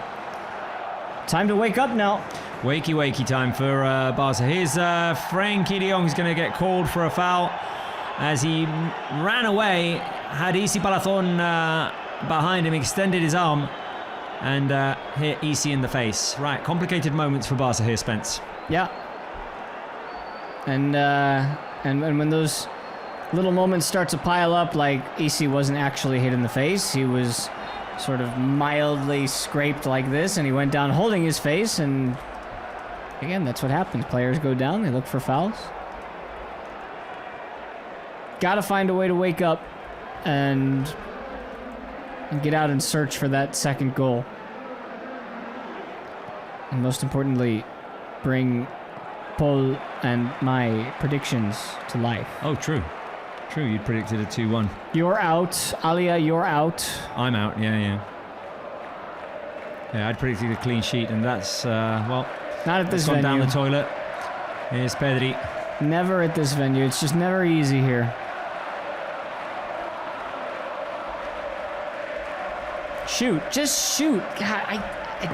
time to wake up now. Wakey time for Barca. Here's Frenkie de Jong, who's going to get called for a foul as he ran away, had Isi Palazón behind him, extended his arm, and hit Isi in the face. Right, complicated moments for Barca here, Spence. Yeah. And when those little moments start to pile up, like Isi wasn't actually hit in the face, he was sort of mildly scraped like this, and he went down holding his face, and again, that's what happens. Players go down, they look for fouls. Gotta find a way to wake up and get out and search for that second goal. And most importantly, bring Paul and my predictions to life. Oh, true. You'd predicted a 2-1. You're out. Alia, you're out. I'm out, yeah. Yeah, I'd predicted a clean sheet, and that's, well... Not at this gone venue. Down the toilet. Here's Pedri. Never at this venue. It's just never easy here. Shoot. Just shoot. God,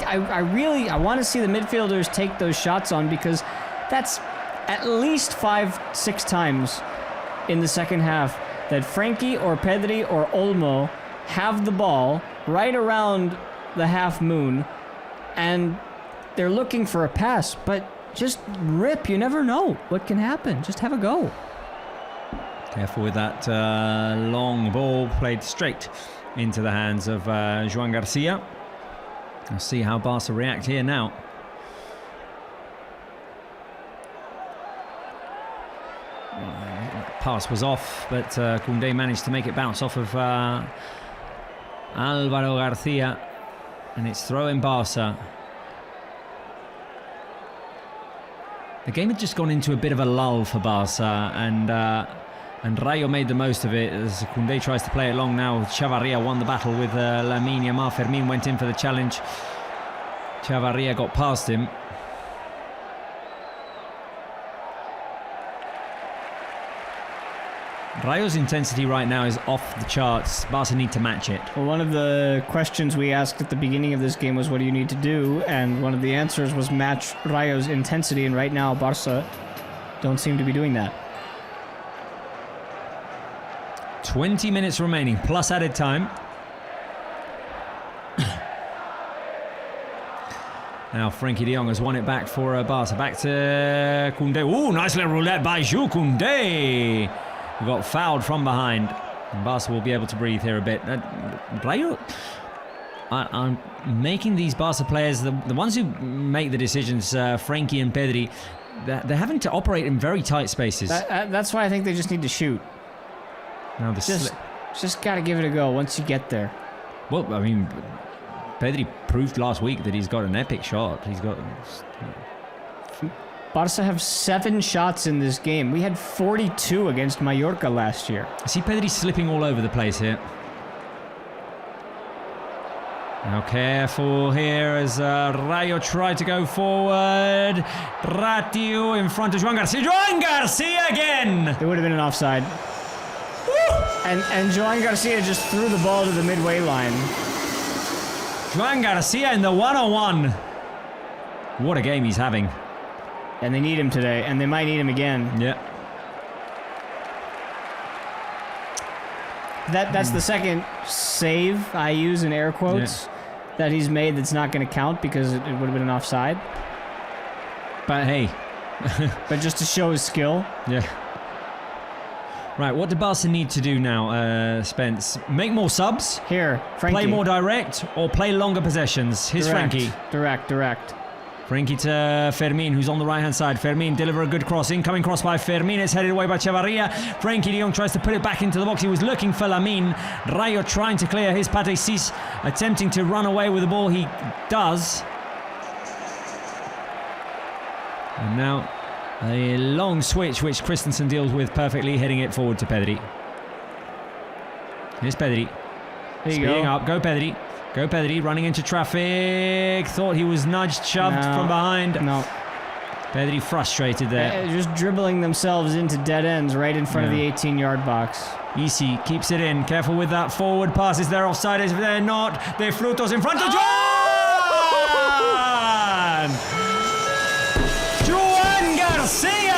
I want to see the midfielders take those shots on, because that's at least 5-6 times in the second half that Frenkie or Pedri or Olmo have the ball right around the half moon, and they're looking for a pass, but just rip. You never know what can happen. Just have a go. Careful with that long ball played straight into the hands of Joan Garcia. We'll see how Barca react here now. Pass was off, but Koundé managed to make it bounce off of Alvaro Garcia, and it's throw in Barca. The game had just gone into a bit of a lull for Barça, and Rayo made the most of it as Koundé tries to play it long now. Chavarria won the battle with Lamine Yamal. Fermin went in for the challenge. Chavarria got past him. Rayo's intensity right now is off the charts. Barca need to match it. Well, one of the questions we asked at the beginning of this game was, what do you need to do? And one of the answers was match Rayo's intensity, and right now Barca don't seem to be doing that. 20 minutes remaining, plus added time. Now Frenkie de Jong has won it back for Barca. Back to Koundé. Ooh, nice little roulette by Jules Koundé. We got fouled from behind. And Barca will be able to breathe here a bit. Rayo are making these Barca players, the ones who make the decisions, Frenkie and Pedri, they're having to operate in very tight spaces. That's why I think they just need to shoot. Now Just got to give it a go once you get there. Well, I mean, Pedri proved last week that he's got an epic shot. He's got... Barca have 7 shots in this game. We had 42 against Mallorca last year. I see Pedri slipping all over the place here. Now careful here as Rayo try to go forward. Ratiu in front of Joan Garcia. Joan Garcia again! It would have been an offside. And Joan Garcia just threw the ball to the midway line. Joan Garcia in the 1-on-1. What a game he's having. And they need him today, and they might need him again. Yeah. That's the second save, I use in air quotes, that he's made that's not going to count because it would have been an offside. But hey. But just to show his skill. Yeah. Right, what do Barca need to do now, Spence? Make more subs? Here, Frenkie. Play more direct or play longer possessions? Here's Frenkie. Direct. Frenkie to Fermin, who's on the right-hand side. Fermin deliver a good cross. Incoming cross by Fermin. It's headed away by Chavarria. Frenkie de Jong tries to put it back into the box. He was looking for Lamine. Rayo trying to clear his Pate Cis, attempting to run away with the ball. He does. And now a long switch, which Christensen deals with perfectly, heading it forward to Pedri. Here's Pedri. Speeding up. Go Pedri. Go Pedri, running into traffic. Thought he was nudged, shoved from behind. No. Pedri frustrated there. Just dribbling themselves into dead ends right in front of the 18-yard box. Isi keeps it in. Careful with that forward pass. Is there offside? If they're not, De Frutos in front of Joan! Joan Garcia!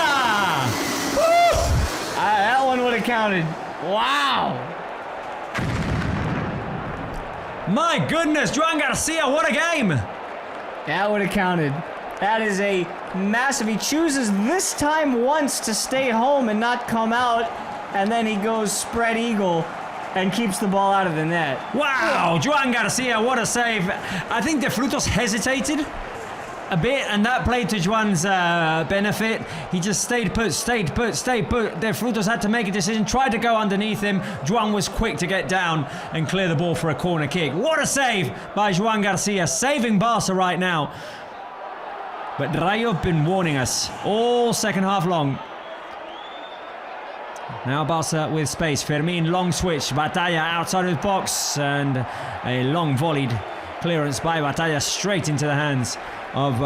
That one would have counted. Wow! My goodness, Joan Garcia, what a game! That would have counted. That is a massive... He chooses this time once to stay home and not come out, and then he goes spread eagle and keeps the ball out of the net. Wow, Joan Garcia, what a save. I think De Frutos hesitated a bit, and that played to Joan's benefit. He just stayed put. De Frutos had to make a decision, tried to go underneath him. Joan was quick to get down and clear the ball for a corner kick. What a save by Joan Garcia, saving Barca right now. But Rayo have been warning us all second half long. Now Barca with space. Fermin, long switch. Batalla outside of the box, and a long volleyed clearance by Batalla straight into the hands of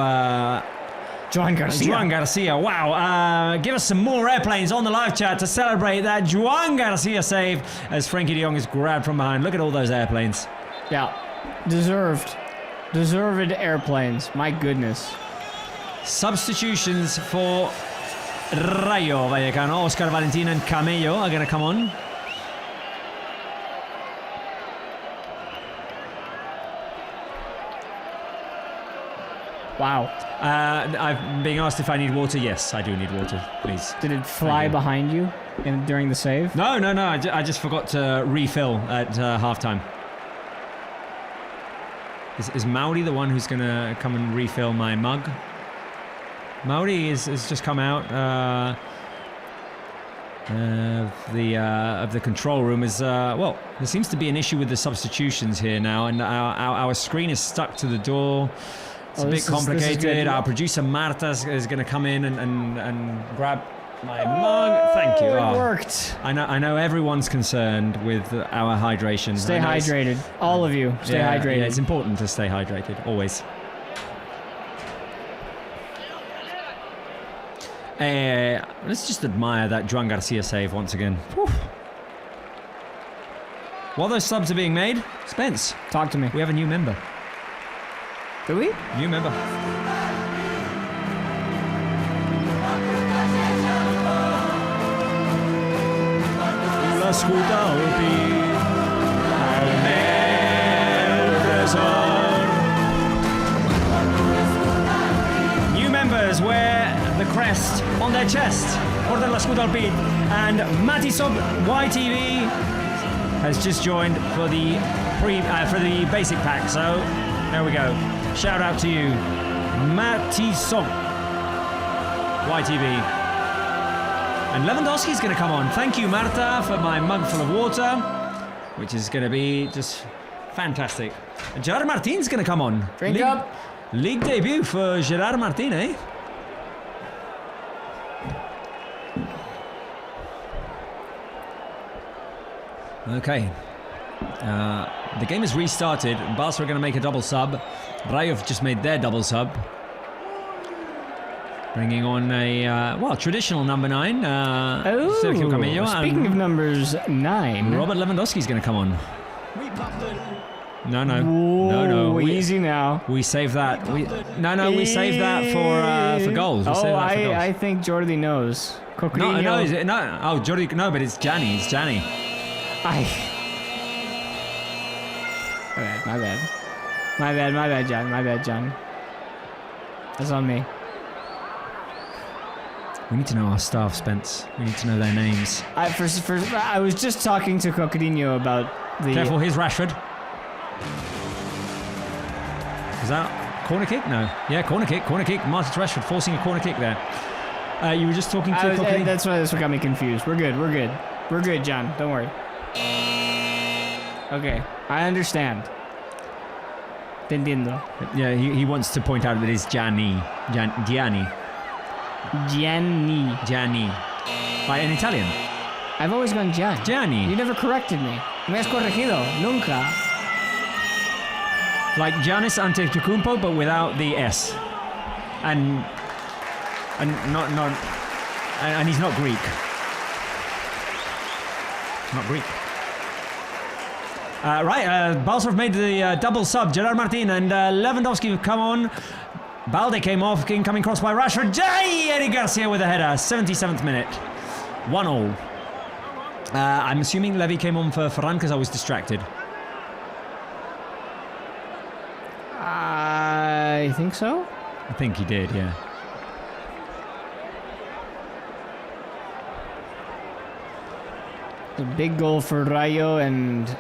Joan Garcia. Wow. Give us some more airplanes on the live chat to celebrate that Joan Garcia save as Frenkie de Jong is grabbed from behind. Look at all those airplanes. Yeah. Deserved airplanes. My goodness. Substitutions for Rayo Vallecano. Oscar Valentin and Camello are going to come on. Wow. I'm being asked if I need water. Yes, I do need water, please. Did it fly behind you during the save? No. I just forgot to refill at halftime. Is Mauri the one who's going to come and refill my mug? Mauri has just come out of the control room. Well, there seems to be an issue with the substitutions here now, and our screen is stuck to the door. It's a bit complicated. Our producer Marta is going to come in and grab my mug. Thank you. It worked. I know everyone's concerned with our hydration. Stay hydrated. All of you, stay hydrated. Yeah, it's important to stay hydrated, always. Let's just admire that Joan Garcia save once again. Whew. While those subs are being made, Spence, talk to me. We have a new member. Do we? New member. New members wear the crest on their chest. Porten l'escut al pit. And Matisov YTV has just joined for the basic pack. So there we go. Shout out to you, Matisov YTV. And Lewandowski's going to come on. Thank you, Marta, for my mug full of water, which is going to be just fantastic. And Gerard Martin's going to come on. Drink up. League debut for Gerard Martin, eh? Okay. The game is restarted. Barça are going to make a double sub. Rayo have just made their double sub. Bringing on a, traditional number 9. Sergio Camillo. Speaking of numbers 9. Robert Lewandowski's going to come on. No. Easy now. We save that. We save that for goals. I think Jordi knows. Coquinho. No. Oh, Jordi. No, but it's Gianni. It's Gianni. My bad, John. My bad, John. That's on me. We need to know our staff, Spence. We need to know their names. I was just talking to Coquinho about the... Careful, here's Rashford. Is that corner kick? No. Yeah, corner kick. Martin Rashford forcing a corner kick there. You were just talking to Coquinho? That's what got me confused. We're good, John. Don't worry. Okay, I understand. Te entiendo. Yeah, he wants to point out that it's Gianni. Gianni. Like in Italian. I've always gone Gianni. You never corrected me. Me has corregido. Nunca. Like Giannis Antetokounmpo, but without the S. And he's not Greek. Not Greek. Barca have made the double sub. Gerard Martin and Lewandowski have come on. Balde came off, incoming cross by Rashford. Eric Garcia with a header, 77th minute. 1-all. I'm assuming Levy came on for Ferran because I was distracted. I think so. I think he did, yeah. A big goal for Rayo, and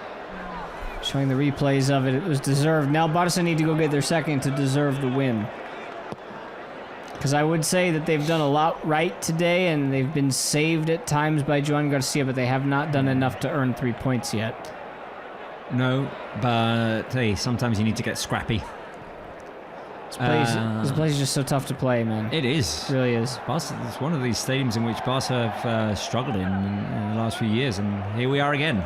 showing the replays of it, it was deserved. Now Barca need to go get their second to deserve the win. Because I would say that they've done a lot right today, and they've been saved at times by Joan Garcia, but they have not done enough to earn 3 points yet. No, but hey, sometimes you need to get scrappy. This place is just so tough to play, man. It is. It really is. Barca, it's one of these stadiums in which Barca have struggled in the last few years, and here we are again.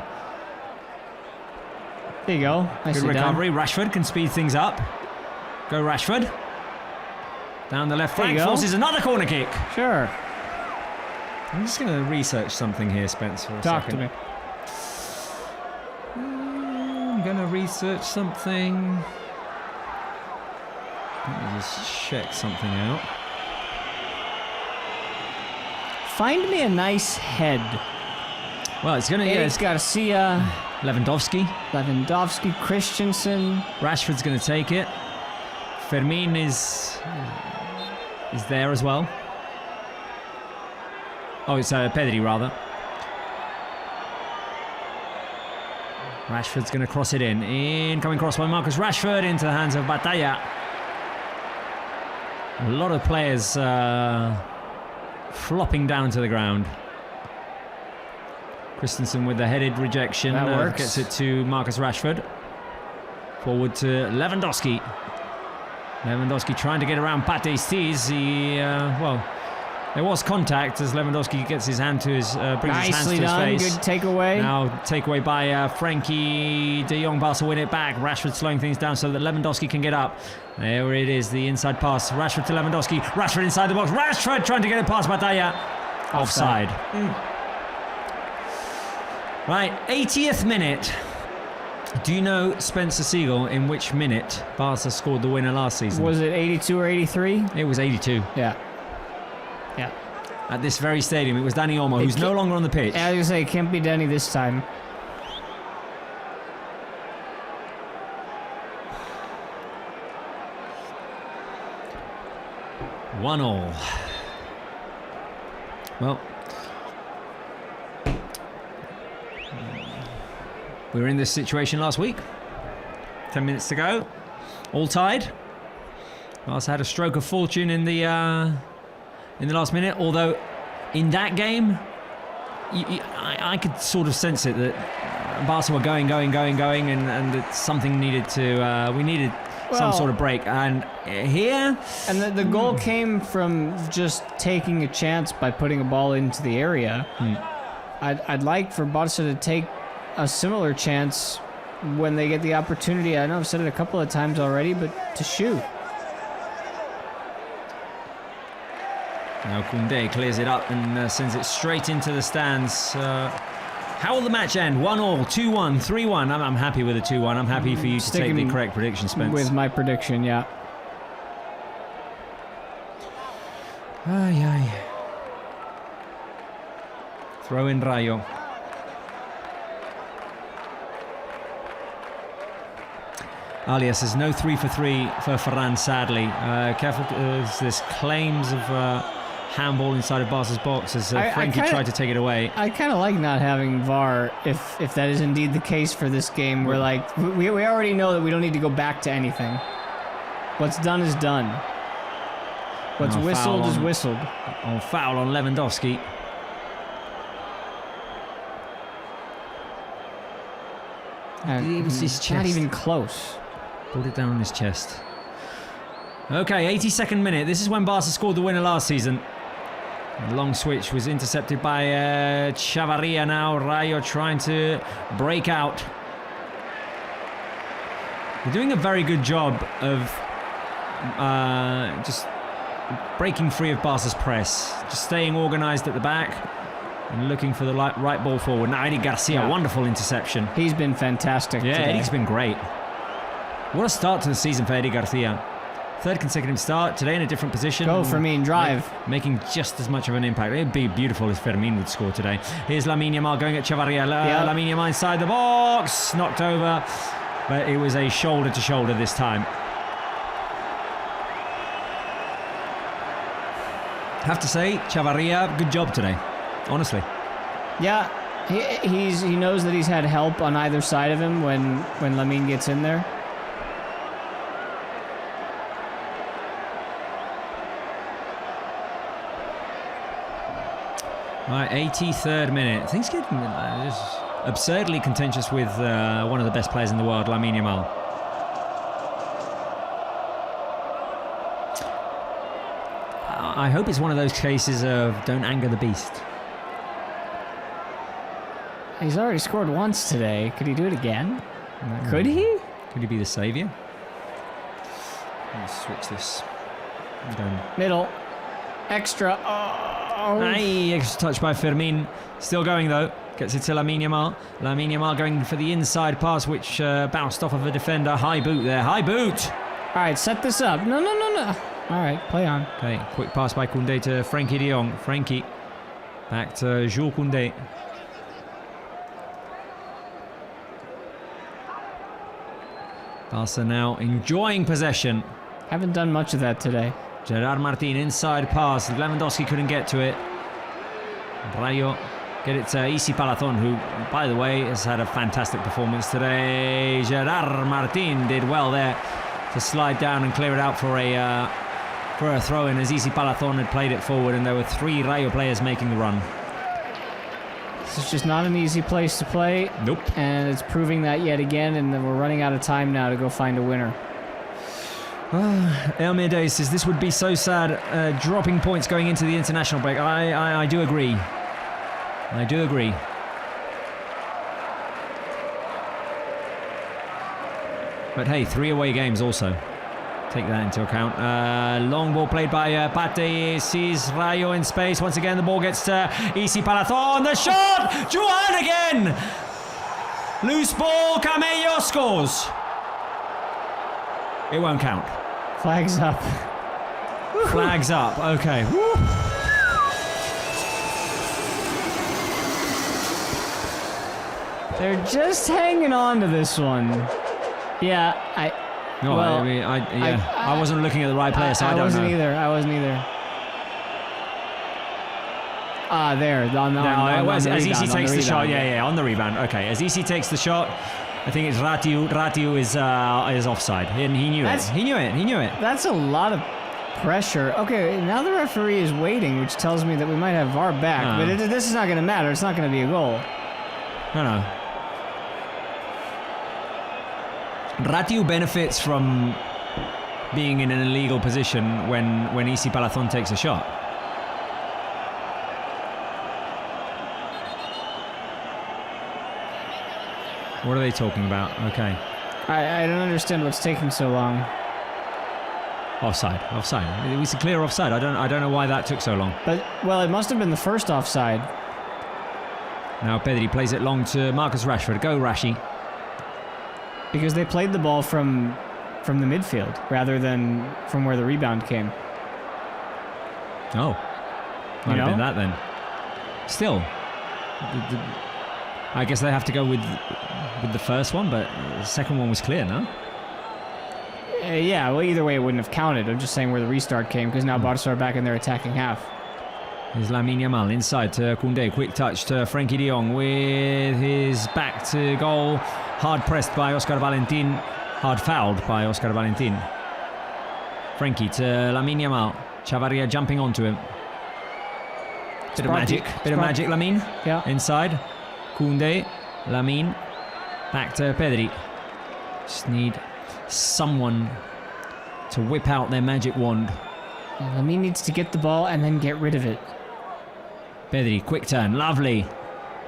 There you go. Good recovery. Done. Rashford can speed things up. Go Rashford. Down the left flank, forces another corner kick. Sure. I'm just going to research something here, Spence, for a second. Talk to me. I'm going to research something. Let me just check something out. Find me a nice head. Well, it's going to... Eric Garcia. Lewandowski, Christensen. Rashford's going to take it. Fermin is there as well. Oh, it's Pedri, rather. Rashford's going to cross it in. Incoming cross by Marcus Rashford into the hands of Batalla. A lot of players flopping down to the ground. Christensen with the headed rejection. That works. Gets it to Marcus Rashford. Forward to Lewandowski. Lewandowski trying to get around Pate Stiz. There was contact as Lewandowski gets his hand to his brings his hands to his face. Good takeaway. Now takeaway by Frankie de Jong. Barca win it back. Rashford slowing things down so that Lewandowski can get up. There it is, the inside pass. Rashford to Lewandowski. Rashford inside the box. Rashford trying to get it past Batalla. Offside. Right, 80th minute. Do you know, Spencer Siegel, in which minute Barca scored the winner last season? Was it 82 or 83? It was 82. Yeah. At this very stadium, it was Dani Olmo, who's no longer on the pitch. I was going to say, it can't be Danny this time. One all. Well, we were in this situation last week. 10 minutes to go. All tied. Barca had a stroke of fortune in the last minute. Although, in that game, I could sort of sense it that Barca were going, and that something needed to. We needed some sort of break. And here, and the goal came from just taking a chance by putting a ball into the area. I'd like for Barca to take a similar chance when they get the opportunity. I know I've said it a couple of times already, but to shoot. Now Koundé clears it up and sends it straight into the stands. How will the match end? 1-1, 2-1, 3-1. I'm happy with a 2-1. I'm happy for you to take the correct prediction, Spence. With my prediction, yeah. Ay. Throw in Rayo. Alias says no 3 for 3 for Ferran, sadly. Careful, there's claims of handball inside of Barca's box as Frankie tried to take it away. I kind of like not having VAR if that is indeed the case for this game. We're like, we already know that we don't need to go back to anything. What's done is done. What's whistled is whistled. Foul on Lewandowski. And it was his chest. Not even close. Pulled it down on his chest. Okay, 82nd minute. This is when Barca scored the winner last season. The long switch was intercepted by Chavarria now. Rayo trying to break out. They're doing a very good job of just breaking free of Barca's press. Just staying organised at the back and looking for the right ball forward. Now, Eddie Garcia, wonderful interception. He's been fantastic today. Eddie's been great. What a start to the season for Eddie Garcia. Third consecutive start, today in a different position. Go Fermin, drive. Making just as much of an impact. It'd be beautiful if Fermin would score today. Here's Lamine Yamal going at Chavarria. Lamine Yamal inside the box. Knocked over. But it was a shoulder to shoulder this time. Have to say, Chavarria, good job today. Honestly. Yeah, he knows that he's had help on either side of him when Lamine gets in there. Right, 83rd minute. Things getting just absurdly contentious with one of the best players in the world, Lamine Yamal. I hope it's one of those cases of don't anger the beast. He's already scored once today. Could he do it again? Could he? Could he be the saviour? Let's switch this. Middle. Extra. Aye, extra touch by Fermin. Still going though. Gets it to Lamine Yamal. Lamine Yamal going for the inside pass, which bounced off of a defender. High boot there. High boot. All right, set this up. No. All right, play on. Okay, quick pass by Koundé to Frankie de Jong. Frankie back to Jules Koundé. Barca now enjoying possession. Haven't done much of that today. Gerard Martin inside pass. Lewandowski couldn't get to it. Rayo get it to Isi Palazón, who, by the way, has had a fantastic performance today. Gerard Martin did well there to slide down and clear it out for a throw-in as Isi Palazón had played it forward, and there were 3 Rayo players making the run. This is just not an easy place to play. Nope. And it's proving that yet again, and then we're running out of time now to go find a winner. Elmir Day says this would be so sad, dropping points going into the international break. I do agree. I do agree. But hey, 3 away games also. Take that into account. Long ball played by Pate. Sees Rayo in space. Once again, the ball gets to Isi Palazón. The shot! Juan again! Loose ball. Camello scores. It won't count. Flags up. Flags up. Okay. Woo. They're just hanging on to this one. Yeah, No, well, I wasn't looking at the right player, so I don't know. I wasn't either. There. As Isi takes the shot, on the rebound. Okay, as Isi takes the shot, I think it's Ratiu is offside. And he knew it. He knew it. That's a lot of pressure. Okay, now the referee is waiting, which tells me that we might have VAR back. But this is not going to matter. It's not going to be a goal. No. Ratiu benefits from being in an illegal position when Isi Palazón takes a shot. What are they talking about? Okay. I don't understand what's taking so long. Offside. It was a clear offside. I don't know why that took so long. But well, it must have been the first offside. Now Pedri plays it long to Marcus Rashford. Go Rashi. Because they played the ball from the midfield rather than from where the rebound came. Oh. Might have been that then. Still. I guess they have to go with the first one, but the second one was clear, no? Yeah, well, either way it wouldn't have counted. I'm just saying where the restart came, because now Barça are back in their attacking half. Here's Lamine Yamal inside to Koundé. Quick touch to Frenkie de Jong with his back to goal. Hard pressed by Oscar Valentin. Hard fouled by Oscar Valentin. Frenkie to Lamine Yamal. Chavarria jumping onto him. Bit of magic, Lamine. Yeah. Inside. Koundé. Lamine. Back to Pedri. Just need someone to whip out their magic wand. Lamine needs to get the ball and then get rid of it. Pedri, quick turn, lovely.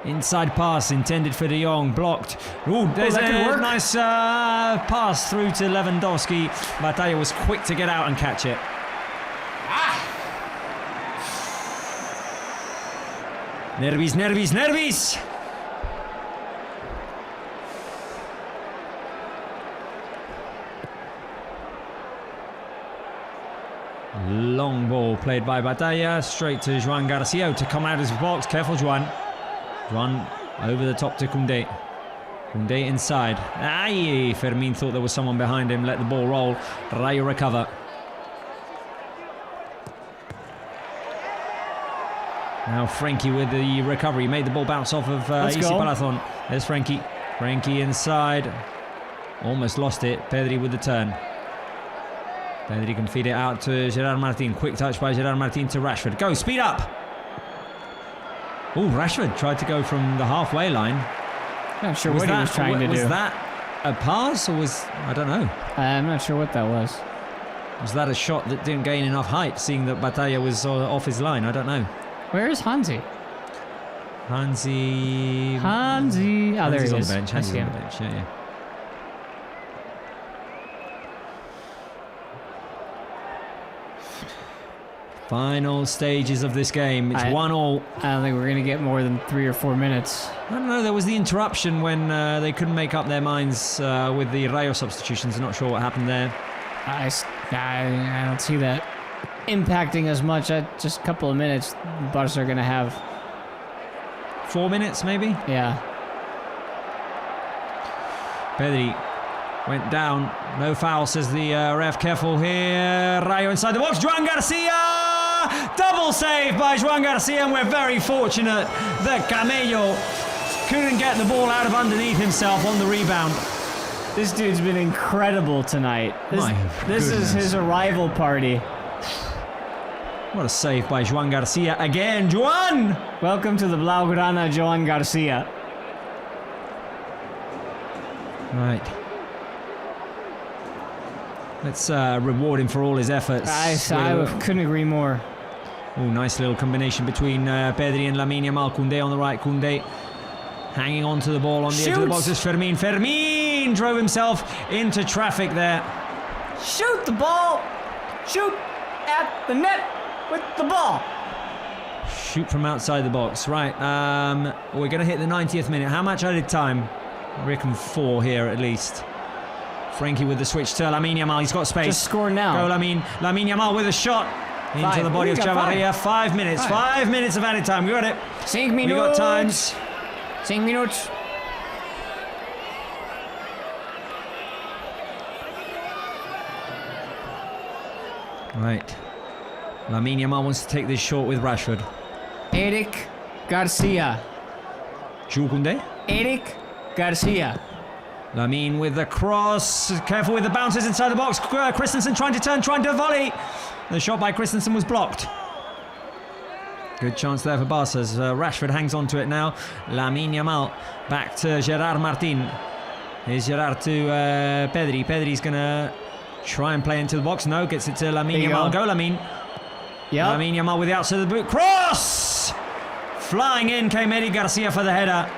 Inside pass intended for De Jong, blocked. Ooh, there's a nice pass through to Lewandowski. Batalla was quick to get out and catch it. Nervis. Long ball played by Batalla, straight to Joan Garcia to come out of his box. Careful, Joan. Joan over the top to Koundé. Koundé inside. Aye, Fermin thought there was someone behind him. Let the ball roll. Rayo recover. Now Frenkie with the recovery. Made the ball bounce off of Isi Palazón. There's Frenkie. Frenkie inside. Almost lost it. Pedri with the turn. Pedri can feed it out to Gerard Martin. Quick touch by Gerard Martin to Rashford. Go, speed up. Oh, Rashford tried to go from the halfway line. Not sure what he was trying to do. Was that a pass or was... I don't know. I'm not sure what that was. Was that a shot that didn't gain enough height, seeing that Batalla was off his line? I don't know. Where is Hansi? Hansi... Oh, there he is. On the bench. Hansi's on the bench, yeah. Final stages of this game. It's 1-1. I don't think we're going to get more than 3 or 4 minutes. I don't know. There was the interruption when they couldn't make up their minds with the Rayo substitutions. I'm not sure what happened there. I don't see that impacting as much. Just a couple of minutes, Barça are going to have. 4 minutes, maybe? Yeah. Pedri went down. No foul, says the ref. Careful here. Rayo inside the box. Joan Garcia! Double save by Joan Garcia, and we're very fortunate that Camello couldn't get the ball out of underneath himself on the rebound. This dude's been incredible tonight. This is his arrival party. What a save by Joan Garcia again. Joan! Welcome to the Blaugrana, Joan Garcia. Right. Let's reward him for all his efforts. I couldn't agree more. Oh, nice little combination between Pedri and Lamine Yamal. Koundé on the right. Koundé hanging on to the ball on the edge of the box. Is Fermin. Fermin drove himself into traffic there. Shoot the ball. Shoot at the net with the ball. Shoot from outside the box. Right. We're going to hit the 90th minute. How much added time? I reckon 4 here at least. Frankie with the switch to Lamine Yamal. He's got space. Just score now. Go Lamine. Lamine Yamal with a shot. Into the body of Chavarria. 5 minutes. 5 minutes of added time. We got it. 5 minutes. We got times. 5 minutes. Right. Lamine Yamal wants to take this short with Rashford. Eric Garcia. Jules Koundé. Eric Garcia. Lamine with the cross. Careful with the bounces inside the box. Christensen trying to turn, trying to volley. The shot by Christensen was blocked. Good chance there for Barça as Rashford hangs on to it now. Lamine Yamal back to Gerard Martin. Here's Gerard to Pedri. Pedri's going to try and play into the box. No, gets it to Lamine Yamal. Go Lamine. Yeah. Lamine Yamal with the outside of the boot. Cross! Flying in came Eric Garcia for the header.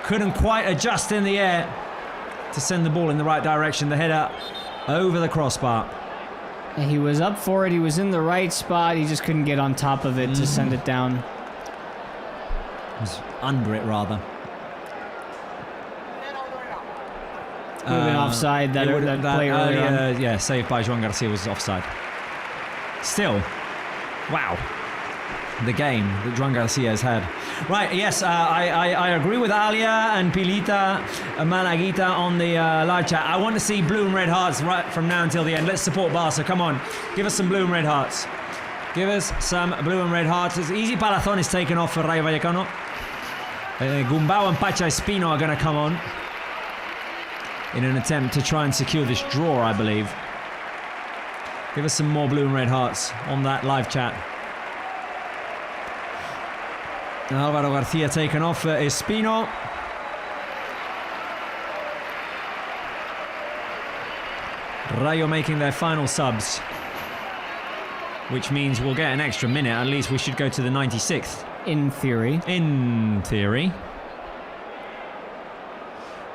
Couldn't quite adjust in the air to send the ball in the right direction. The header over the crossbar. And he was up for it. He was in the right spot. He just couldn't get on top of it to send it down. It was under it, rather. Would have been offside. That play earlier. Yeah, saved by Joan Garcia was offside. Still, wow. The game that Joan Garcia has had. Right, yes, I agree with Alia and Pilita Malaguita on the live chat. I want to see blue and red hearts right from now until the end. Let's support Barça. Come on, give us some blue and red hearts. Give us some blue and red hearts. It's easy. Palazón is taken off for Rayo Vallecano. Gumbau and Pacha Espino are going to come on in an attempt to try and secure this draw, I believe. Give us some more blue and red hearts on that live chat. Alvaro Garcia taken off for Espino. Rayo making their final subs, which means we'll get an extra minute. At least we should go to the 96th. In theory. In theory.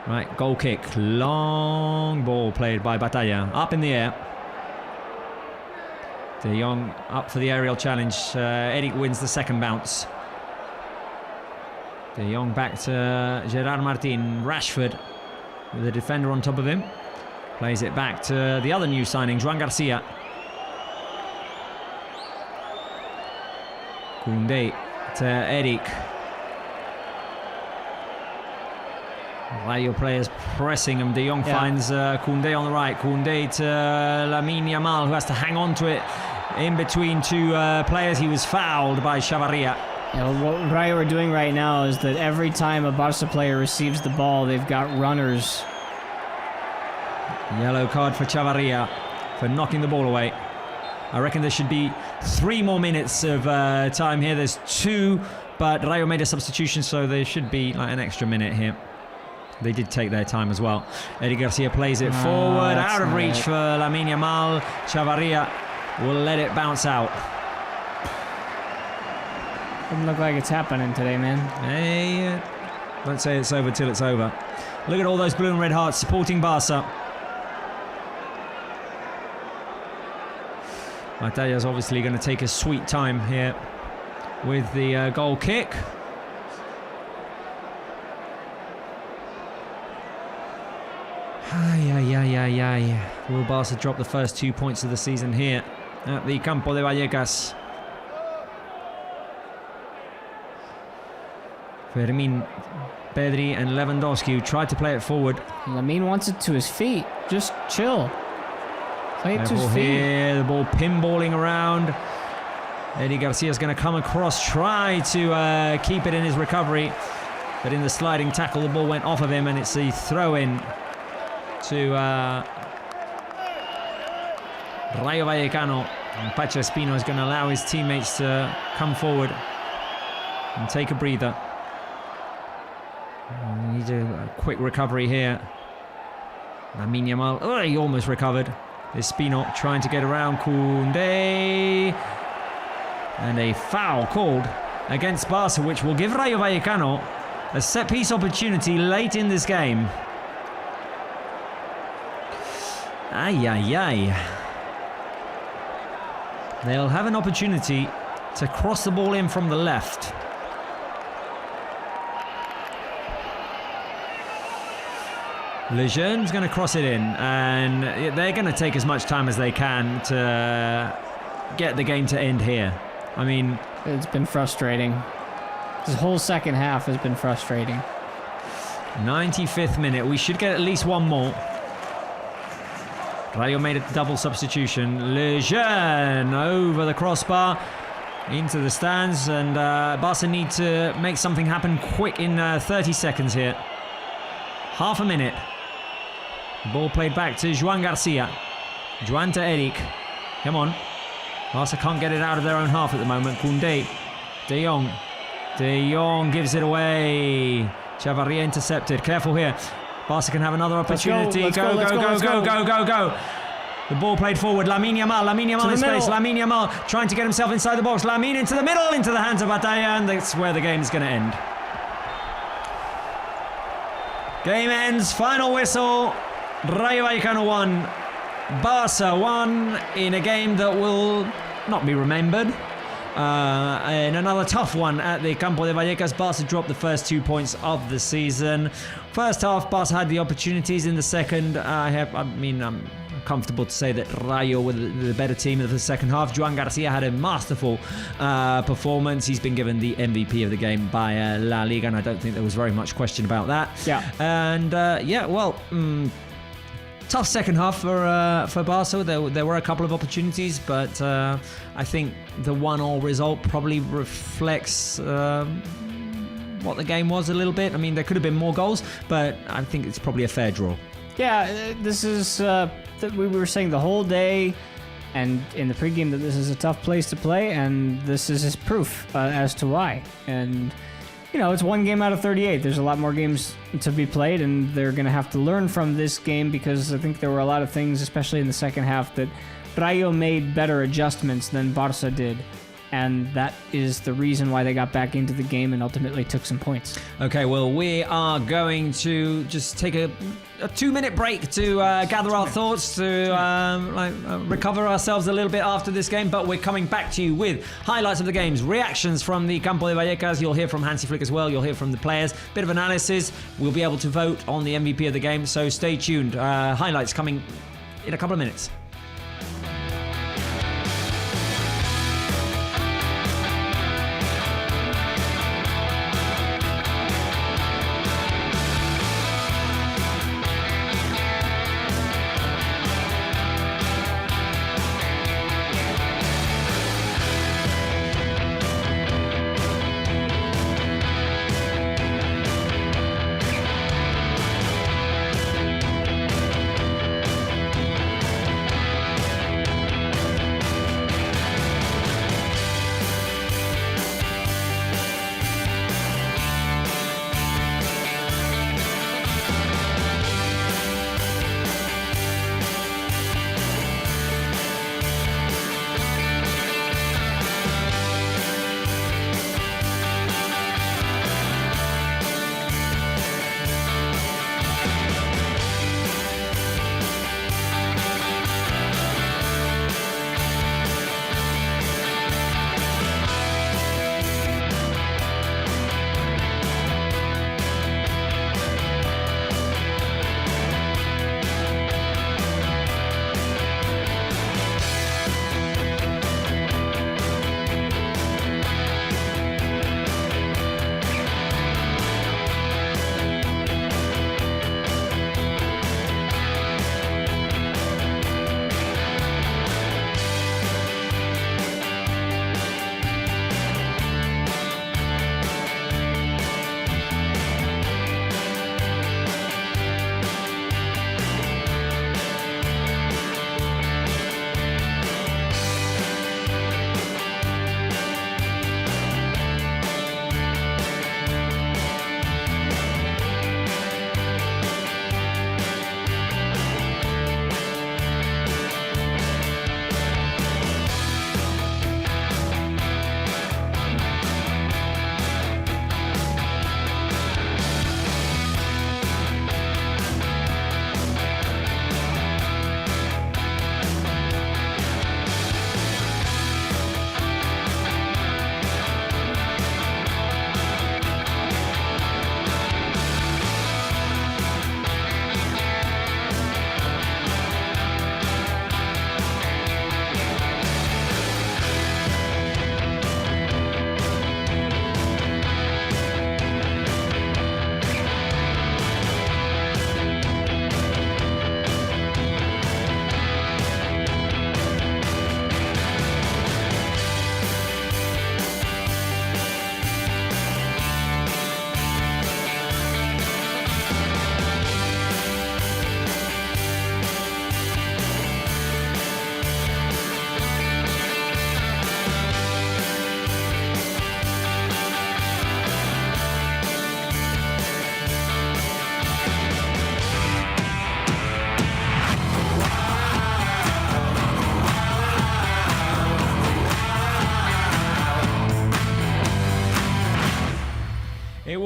Right, goal kick. Long ball played by Batalla. Up in the air. De Jong up for the aerial challenge. Eric wins the second bounce. De Jong back to Gerard Martin. Rashford with the defender on top of him. Plays it back to the other new signing, Joan Garcia. Koundé to Eric. Rayo players pressing him. De Jong finds Koundé on the right. Koundé to Lamine Yamal, who has to hang on to it in between two players. He was fouled by Chavarria. Yeah, what Rayo are doing right now is that every time a Barca player receives the ball, they've got runners. Yellow card for Chavarria for knocking the ball away. I reckon there should be 3 more minutes of time here. There's 2, but Rayo made a substitution, so there should be like an extra minute here. They did take their time as well. Eric Garcia plays it forward, out of reach for Lamine Yamal. Chavarria will let it bounce out. Doesn't look like it's happening today, man. Hey, don't say it's over till it's over. Look at all those blue and red hearts supporting Barca. Batalla's obviously going to take a sweet time here with the goal kick. Will Barca drop the first 2 points of the season here at the Campo de Vallecas? Fermin, Pedri and Lewandowski, who tried to play it forward. Lamine wants it to his feet. Just chill. Play it to his feet. Here, the ball pinballing around. Eddie Garcia's going to come across, try to keep it in his recovery. But in the sliding tackle, the ball went off of him, and it's a throw-in to Rayo Vallecano. And Pacha Espino is going to allow his teammates to come forward and take a breather. Need a quick recovery here. Lamine Yamal, oh, he almost recovered. Espino trying to get around Koundé. And a foul called against Barça, which will give Rayo Vallecano a set-piece opportunity late in this game. Ay, ay, ay. They'll have an opportunity to cross the ball in from the left. Lejeune's going to cross it in, and they're going to take as much time as they can to get the game to end here. I mean, it's been frustrating. This whole second half has been frustrating. 95th minute. We should get at least one more. Rayo made a double substitution. Lejeune over the crossbar into the stands, and Barca need to make something happen quick in 30 seconds here. Half a minute. Ball played back to Joan Garcia. Joan to Eric. Come on. Barca can't get it out of their own half at the moment. Koundé. De Jong. De Jong gives it away. Chavarria intercepted. Careful here. Barca can have another opportunity. Let's go. Go. The ball played forward. Lamine Yamal in space. Lamine Yamal trying to get himself inside the box. Lamine into the middle, into the hands of Batalla, and that's where the game is going to end. Game ends. Final whistle. Rayo Vallecano 1. Barca 1 in a game that will not be remembered. And another tough one at the Campo de Vallecas. Barca dropped the first 2 points of the season. First half, Barca had the opportunities. In the second, I'm comfortable to say that Rayo were the better team of the second half. Joan Garcia had a masterful performance. He's been given the MVP of the game by La Liga, and I don't think there was very much question about that. Yeah. And tough second half for Barca. There were a couple of opportunities, but I think the 1-1 result probably reflects what the game was a little bit. I mean, there could have been more goals, but I think it's probably a fair draw. Yeah, this is we were saying the whole day and in the pregame that this is a tough place to play, and this is his proof as to why. And you know, it's one game out of 38. There's a lot more games to be played, and they're going to have to learn from this game, because I think there were a lot of things, especially in the second half, that Rayo made better adjustments than Barça did. And that is the reason why they got back into the game and ultimately took some points. Okay, well, we are going to just take a 2-minute break to gather our thoughts, to recover ourselves a little bit after this game. But we're coming back to you with highlights of the games, reactions from the Campo de Vallecas. You'll hear from Hansi Flick as well. You'll hear from the players. Bit of analysis. We'll be able to vote on the MVP of the game. So stay tuned. Highlights coming in a couple of minutes.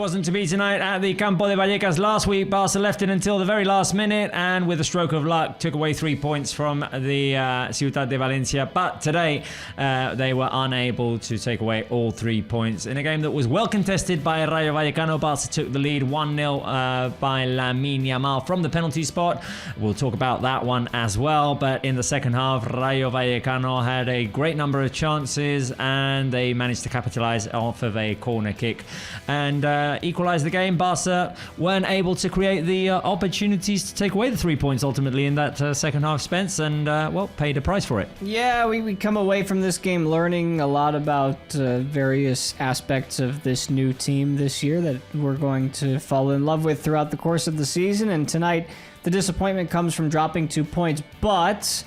wasn't to be tonight at the Campo de Vallecas. Last week, Barca left it until the very last minute and with a stroke of luck took away 3 points from the Ciutat de Valencia. But today, they were unable to take away all 3 points in a game that was well contested by Rayo Vallecano. Barca took the lead 1-0 by Lamine Yamal from the penalty spot. We'll talk about that one as well. But in the second half, Rayo Vallecano had a great number of chances and they managed to capitalize off of a corner kick and equalize the game. Barca weren't able to create the opportunities to take away the 3 points ultimately in that second half, Spence, and well, paid a price for it. Yeah, we come away from this game learning a lot about various aspects of this new team this year that we're going to fall in love with throughout the course of the season. And tonight, the disappointment comes from dropping 2 points, but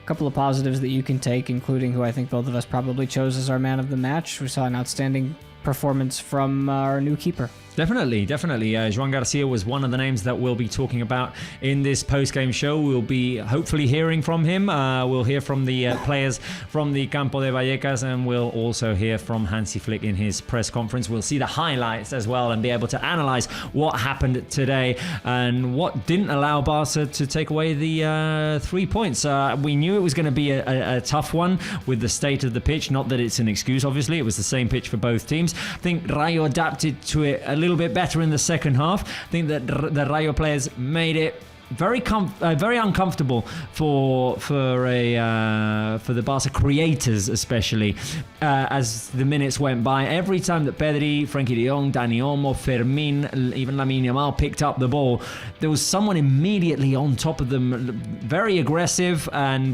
a couple of positives that you can take, including who I think both of us probably chose as our man of the match. We saw an outstanding performance from our new keeper. Definitely. Joan Garcia was one of the names that we'll be talking about in this post-game show. We'll be hopefully hearing from him. We'll hear from the players from the Campo de Vallecas, and we'll also hear from Hansi Flick in his press conference. We'll see the highlights as well and be able to analyze what happened today and what didn't allow Barca to take away the 3 points. We knew it was going to be a tough one with the state of the pitch. Not that it's an excuse, obviously. It was the same pitch for both teams. I think Rayo adapted to it a little bit better in the second half. I think that the Rayo players made it very uncomfortable for the Barca creators, especially as the minutes went by. Every time that Pedri, Frenkie de Jong, Dani Olmo, Fermin, even Lamine Yamal picked up the ball, there was someone immediately on top of them, very aggressive and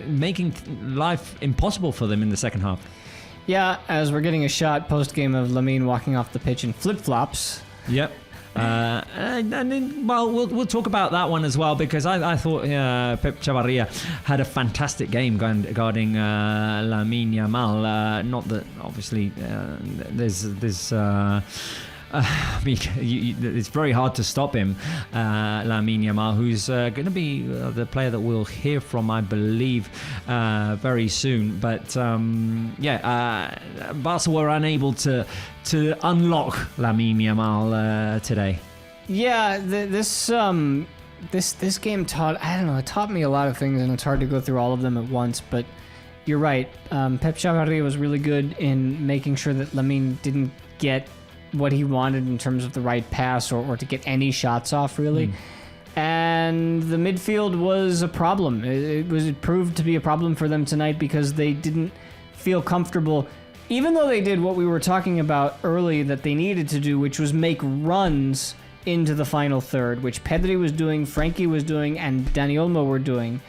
making life impossible for them in the second half. Yeah, as we're getting a shot post-game of Lamine walking off the pitch in flip-flops. Yep. And then, well, we'll talk about that one as well, because I thought Pep Chavarria had a fantastic game guarding Lamine Yamal. Not that, obviously, there's it's very hard to stop him, Lamine Yamal, who's going to be the player that we'll hear from, I believe, very soon. But Barca were unable to unlock Lamine Yamal today. Yeah, this game taught me a lot of things, and it's hard to go through all of them at once. But you're right, Pep Chavarria was really good in making sure that Lamine didn't get what he wanted in terms of the right pass or to get any shots off, really. And the midfield was a problem. It proved to be a problem for them tonight because they didn't feel comfortable, even though they did what we were talking about early that they needed to do, which was make runs into the final third, which Pedri was doing, Frenkie was doing, and Dani Olmo were doing.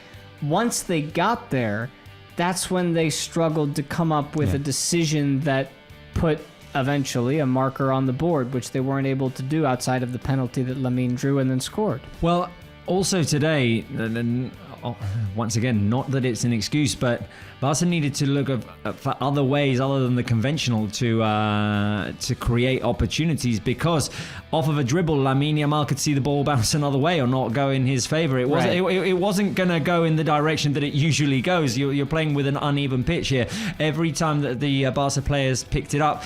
Once they got there, that's when they struggled to come up with a decision that put eventually a marker on the board, which they weren't able to do outside of the penalty that Lamine drew and then scored. Well, also today, once again, not that it's an excuse, but Barca needed to look for other ways other than the conventional to create opportunities, because off of a dribble, Lamine Yamal could see the ball bounce another way or not go in his favor. It wasn't going to go in the direction that it usually goes. You're playing with an uneven pitch here. Every time that the Barca players picked it up,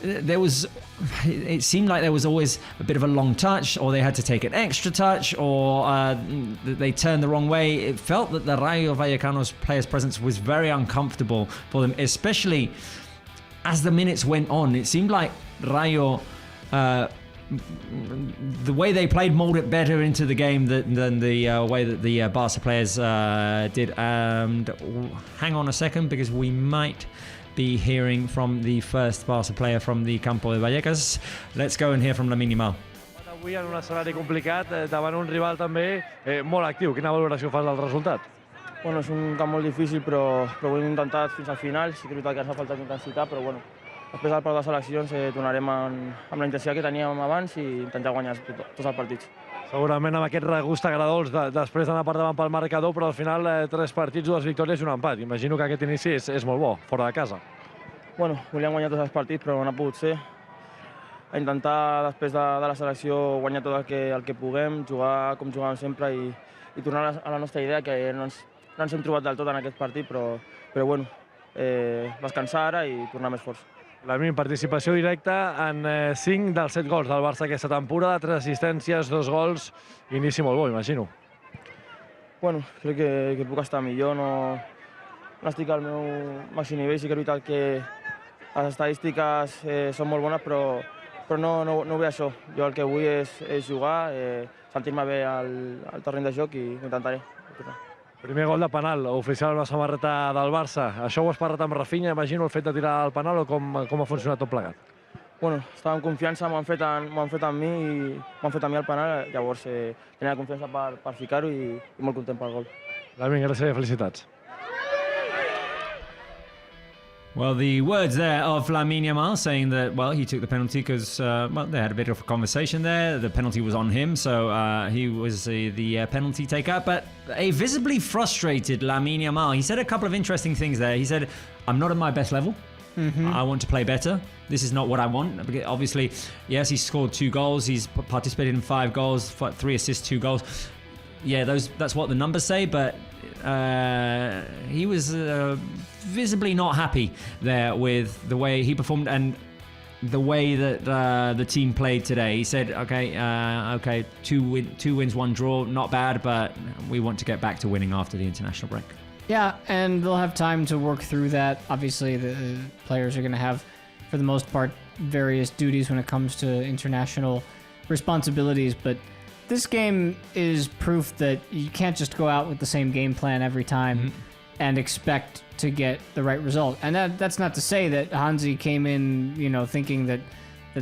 it seemed like there was always a bit of a long touch, or they had to take an extra touch, or they turned the wrong way. It felt that the Rayo Vallecano's players' presence was very uncomfortable for them, especially as the minutes went on. It seemed like Rayo, the way they played, molded better into the game than the way that the Barca players did. And hang on a second, because we might be hearing from the first Barça player from the Campo de Vallecas. Let's go and hear from Lamine Yamal. Avui en un escenari complicat, davant un rival també molt actiu. Quina valoració fas del resultat? Bueno, és un camp molt difícil, però ho hem intentat fins al final. Sí que és veritat que ens ha faltat intensitat, però bueno, després del partit de seleccions tornarem amb la intensitat que teníem abans i intentar guanyar tots els partits. Segurament amb aquest regust agradós després d'anar per davant pel marcador, però al final 3 partits, 2 victòries i un empat. Imagino que aquest inici és molt bo, fora de casa. Bueno, volíem guanyar tots els partits, però no ha pogut ser. A intentar, després de la selecció, guanyar tot el que puguem, jugar com jugàvem sempre i tornar a la nostra idea, que no ens hem trobat del tot en aquest partit, però bueno, descansar ara i tornar més forts. La meva participació directa en 5 dels 7 gols del Barça aquesta temporada, 3 assistències, 2 gols, inici molt bo, imagino. Bueno, crec que puc estar millor, no estic al meu màxim nivell, sí que és veritat que les estadístiques són molt bones, però no vull això. Jo el que vull és jugar, sentir-me bé al terreny de joc i ho intentaré. Primer gol de penal, oficial amb la samarreta del Barça. Això ho has parlat amb Rafinha, imagino, el fet de tirar el penal o com ha funcionat tot plegat? Bueno, estava amb confiança, m'ho han fet a mi i m'han fet a mi el penal, llavors tenia confiança per ficar-ho i molt content pel gol. Lamin, gràcies i felicitats. Well, the words there of Lamine Yamal saying that, well, he took the penalty because, well, they had a bit of a conversation there. The penalty was on him, so he was the penalty taker. But a visibly frustrated Lamine Yamal. He said a couple of interesting things there. He said, I'm not at my best level. I want to play better. This is not what I want. Obviously, yes, he scored 2 goals. He's participated in 5 goals, 3 assists, 2 goals. Yeah, that's what the numbers say, but he was visibly not happy there with the way he performed and the way that the team played today. He said, okay, 2 wins, 1 draw, not bad, but we want to get back to winning after the international break. Yeah, and they'll have time to work through that. Obviously, the players are going to have, for the most part, various duties when it comes to international responsibilities, but this game is proof that you can't just go out with the same game plan every time and expect to get the right result. And that's not to say that Hansi came in, thinking that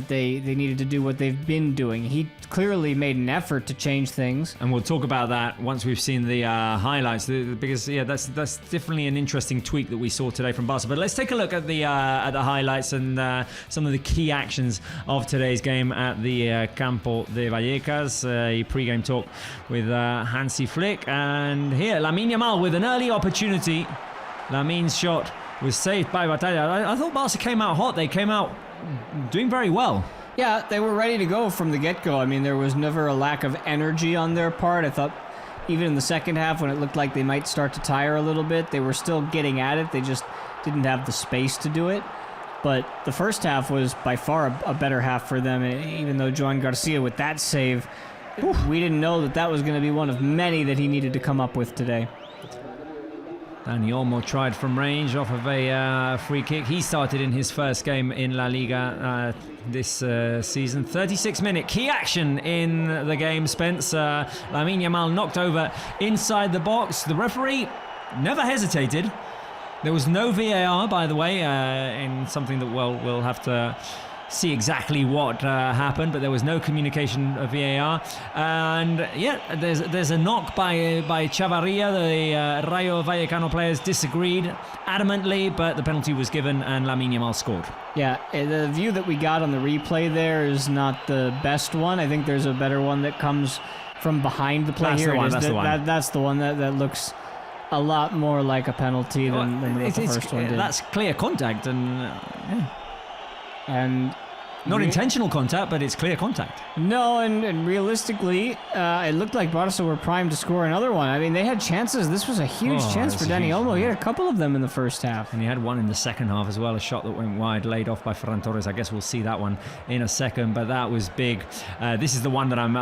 they needed to do what they've been doing. He clearly made an effort to change things. And we'll talk about that once we've seen the highlights, because that's definitely an interesting tweak that we saw today from Barca. But let's take a look at the highlights and some of the key actions of today's game at the Campo de Vallecas. A pre-game talk with Hansi Flick. And here, Lamine Yamal with an early opportunity. Lamine's shot was saved by Batalla. I thought Barca came out hot. They came out doing very well. Yeah, they were ready to go from the get-go. I mean, there was never a lack of energy on their part. I thought even in the second half when it looked like they might start to tire a little bit, they were still getting at it. They just didn't have the space to do it. But the first half was by far a better half for them, even though Joan Garcia with that save, we didn't know that was going to be one of many that he needed to come up with today. Dani Olmo tried from range off of a free kick. He started in his first game in La Liga this season. 36-minute key action in the game, Spence. Lamine Yamal knocked over inside the box. The referee never hesitated. There was no VAR, by the way, in something that, well, we'll have to see exactly what happened, but there was no communication of VAR. And yeah, there's a knock by Chavarria. The Rayo Vallecano players disagreed adamantly, but the penalty was given and Lamine Yamal scored. Yeah, the view that we got on the replay there is not the best one. I think there's a better one that comes from behind the play. That's the one that looks a lot more like a penalty than the first one did. That's clear contact and And not intentional contact, but it's clear contact. No, and realistically, it looked like Barça were primed to score another one. I mean, they had chances. This was a huge chance for Dani Olmo. He had a couple of them in the first half. And he had one in the second half as well, a shot that went wide, laid off by Ferran Torres. I guess we'll see that one in a second, but that was big. This is the one that I'm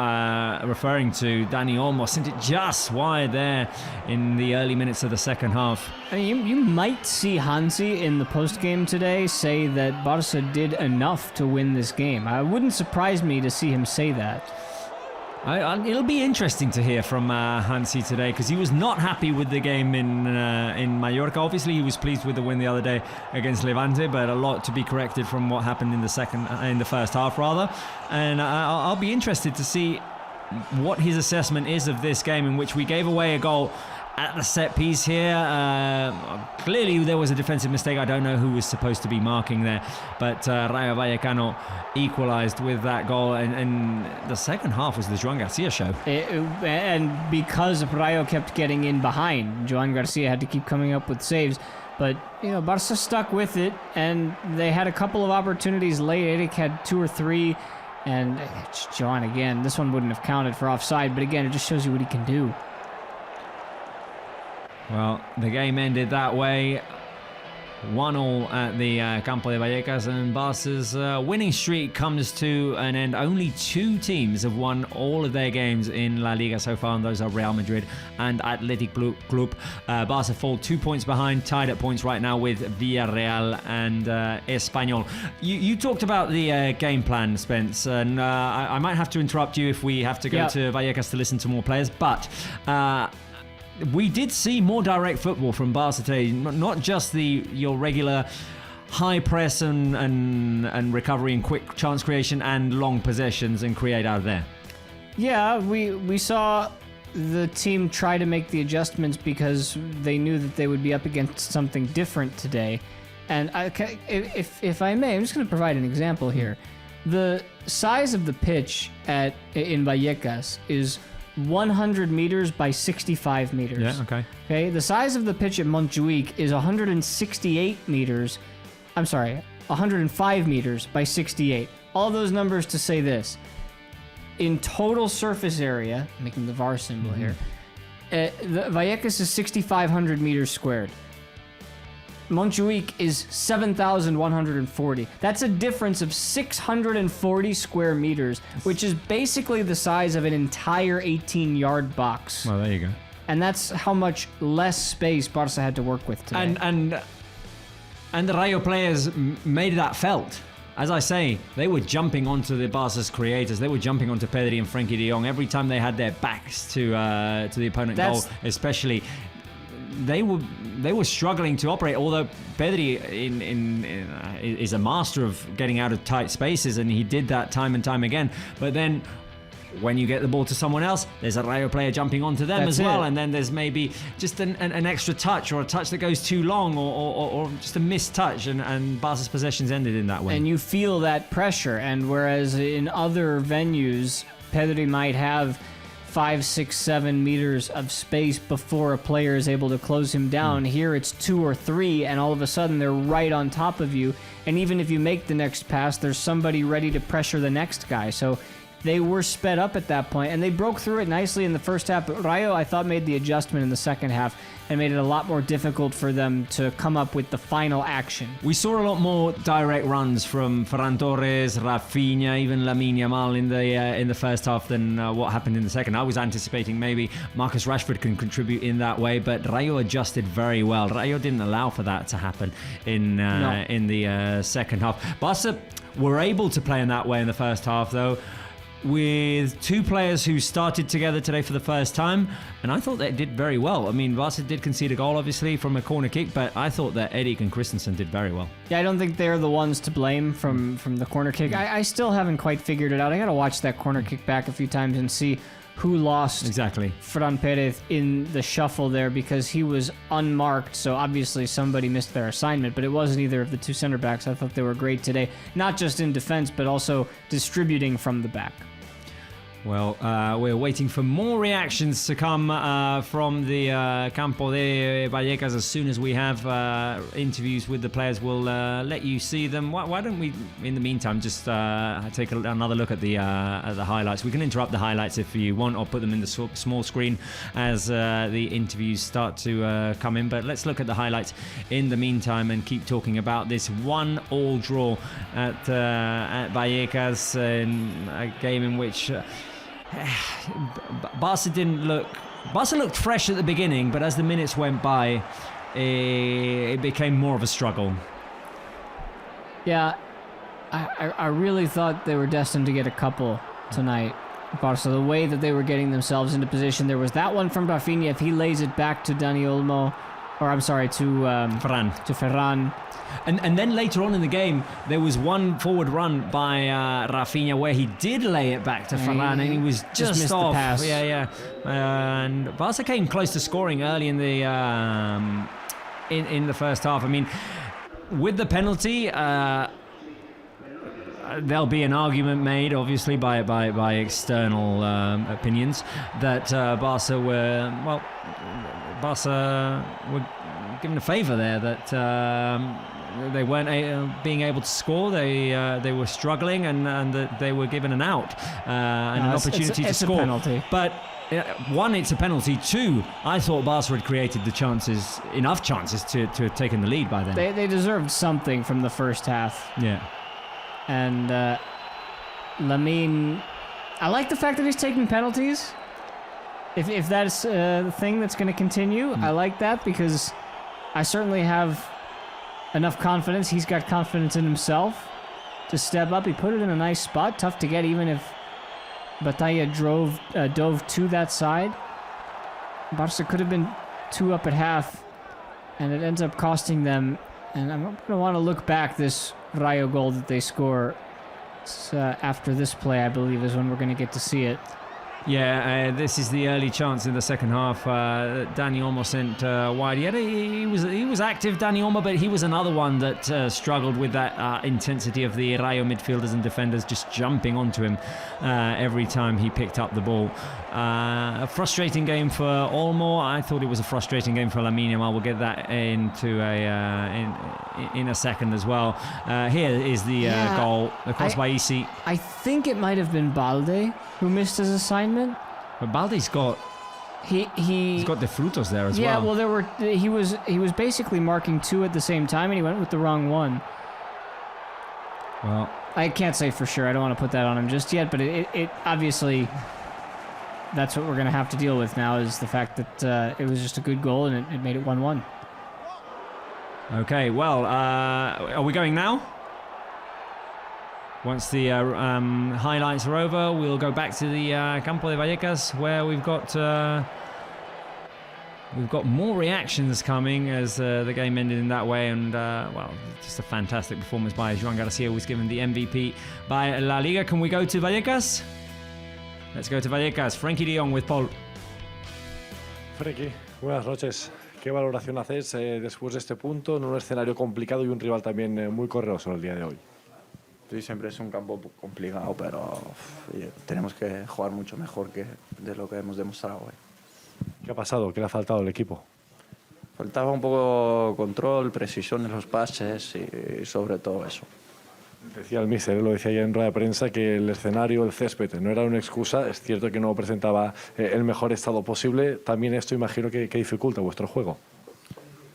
referring to. Dani Olmo sent it just wide there in the early minutes of the second half. I mean, you might see Hansi in the post-game today say that Barça did enough to win this game. It wouldn't surprise me to see him say that. It'll be interesting to hear from Hansi today, because he was not happy with the game in Mallorca. Obviously, he was pleased with the win the other day against Levante, but a lot to be corrected from what happened in the first half, rather. And I'll be interested to see what his assessment is of this game, in which we gave away a goal at the set piece here. Clearly there was a defensive mistake. I don't know who was supposed to be marking there, but Rayo Vallecano equalized with that goal, and the second half was the Joan Garcia show. And because Rayo kept getting in behind, Joan Garcia had to keep coming up with saves. But, Barca stuck with it, and they had a couple of opportunities late. Eric had 2 or 3, and Joan again. This one wouldn't have counted for offside, but again, it just shows you what he can do. Well, the game ended that way. 1-1 at the Campo de Vallecas, and Barca's winning streak comes to an end. Only 2 teams have won all of their games in La Liga so far, and those are Real Madrid and Athletic Club. Barca fall 2 points behind, tied at points right now with Villarreal and Espanyol. You talked about the game plan, Spence, and I might have to interrupt you if we have to go to Vallecas to listen to more players, but we did see more direct football from Barca today, not just your regular high press and recovery and quick chance creation and long possessions and create out of there. Yeah, we saw the team try to make the adjustments because they knew that they would be up against something different today. And if I may, I'm just going to provide an example here. The size of the pitch in Vallecas is 100 meters by 65 meters. Yeah, okay. Okay, the size of the pitch at Montjuic is 105 meters by 68. All those numbers to say this. In total surface area, making the VAR symbol here, the Vallecas is 6,500 meters squared. Montjuic is 7,140. That's a difference of 640 square meters, which is basically the size of an entire 18-yard box. Well, there you go. And that's how much less space Barca had to work with today. And the Rayo players made that felt. As I say, they were jumping onto the Barca's creators. They were jumping onto Pedri and Frenkie de Jong every time they had their backs to the opponent goal, especially. They were struggling to operate, although Pedri is a master of getting out of tight spaces, and he did that time and time again. But then when you get the ball to someone else, there's a Rayo player jumping onto them as well, and then there's maybe just an extra touch or a touch that goes too long or just a missed touch, and Barca's possessions ended in that way. And you feel that pressure, and whereas in other venues, Pedri might have 5, 6, 7 meters of space before a player is able to close him down. Here it's 2 or 3, and all of a sudden they're right on top of you. And even if you make the next pass, there's somebody ready to pressure the next guy. So they were sped up at that point, and they broke through it nicely in the first half. But Rayo, I thought, made the adjustment in the second half and made it a lot more difficult for them to come up with the final action. We saw a lot more direct runs from Ferran Torres, Rafinha, even Lamine Yamal in the first half than what happened in the second. I was anticipating maybe Marcus Rashford can contribute in that way, but Rayo adjusted very well. Rayo didn't allow for that to happen in the second half. Barca were able to play in that way in the first half, though, with 2 players who started together today for the first time, and I thought they did very well. I mean, Barca did concede a goal, obviously, from a corner kick, but I thought that Eric and Christensen did very well. Yeah, I don't think they're the ones to blame from the corner kick. I still haven't quite figured it out. I got to watch that corner kick back a few times and see who lost Ferran Perez in the shuffle there, because he was unmarked, so obviously somebody missed their assignment, but it wasn't either of the 2 center backs. I thought they were great today, not just in defense, but also distributing from the back. Well, we're waiting for more reactions to come from the Campo de Vallecas. As soon as we have interviews with the players, we'll let you see them. Why don't we, in the meantime, just take another look at the highlights? We can interrupt the highlights if you want, or put them in the small screen as the interviews start to come in. But let's look at the highlights in the meantime and keep talking about this 1-1 draw at Vallecas, in a game in which Barca looked fresh at the beginning, but as the minutes went by, it became more of a struggle. Yeah, I really thought they were destined to get a couple tonight, Barca. The way that they were getting themselves into position, there was that one from Rafinha. If he lays it back to Dani Olmo, or I'm sorry, to Ferran. And then later on in the game, there was one forward run by Rafinha where he did lay it back to Ferran, and he was just missed off. The pass. Yeah. And Barca came close to scoring early in the in the first half. I mean, with the penalty, there'll be an argument made, obviously, by external opinions that Barca were given a favour there, that they weren't being able to score. They were struggling, and they were given an out and an opportunity to score. A penalty. But one, it's a penalty. Two, I thought Barca had created enough chances to have taken the lead by then. They deserved something from the first half. Yeah. And Lamine, I like the fact that he's taking penalties. If that's the thing that's going to continue, I like that because I certainly have enough confidence. He's got confidence in himself to step up. He put it in a nice spot, tough to get even if Batalla dove to that side. Barca could have been 2 up at half, and it ends up costing them. And I'm going to want to look back this Rayo goal that they score. After this play, I believe, is when we're going to get to see it. Yeah, this is the early chance in the second half. Dani Olmo sent wide. He was active, Dani Olmo, but he was another one that struggled with that intensity of the Rayo midfielders and defenders just jumping onto him every time he picked up the ball. A frustrating game for Olmo. I thought it was a frustrating game for Lamine Yamal. We'll get that into in a second as well. Here is the goal, the cross by Isi. I think it might have been Balde who missed his assignment. But Balde's got he's got the frutos there as well. Yeah, well, he was basically marking 2 at the same time, and he went with the wrong one. Well, I can't say for sure. I don't want to put that on him just yet, but it obviously that's what we're going to have to deal with now is the fact that it was just a good goal and it made it 1-1. Okay, well, are we going now? Once the highlights are over, we'll go back to the Campo de Vallecas, where we've got more reactions coming as the game ended in that way, and well, just a fantastic performance by Joan Garcia, who was given the MVP by La Liga. Can we go to Vallecas? Let's go to Vallecas. Frankie de Jong with Paul. Frankie, buenas noches. ¿Qué valoración haces después de este punto en un escenario complicado y un rival también muy correoso el día de hoy? Sí, siempre es un campo complicado, pero tenemos que jugar mucho mejor de lo que hemos demostrado hoy. ¿Qué ha pasado? ¿Qué le ha faltado al equipo? Faltaba un poco control, precisión en los pases y sobre todo eso. Decía el míster, lo decía ayer en rueda de prensa, que el escenario, el césped, no era una excusa. Es cierto que no presentaba el mejor estado posible. También esto imagino que dificulta vuestro juego.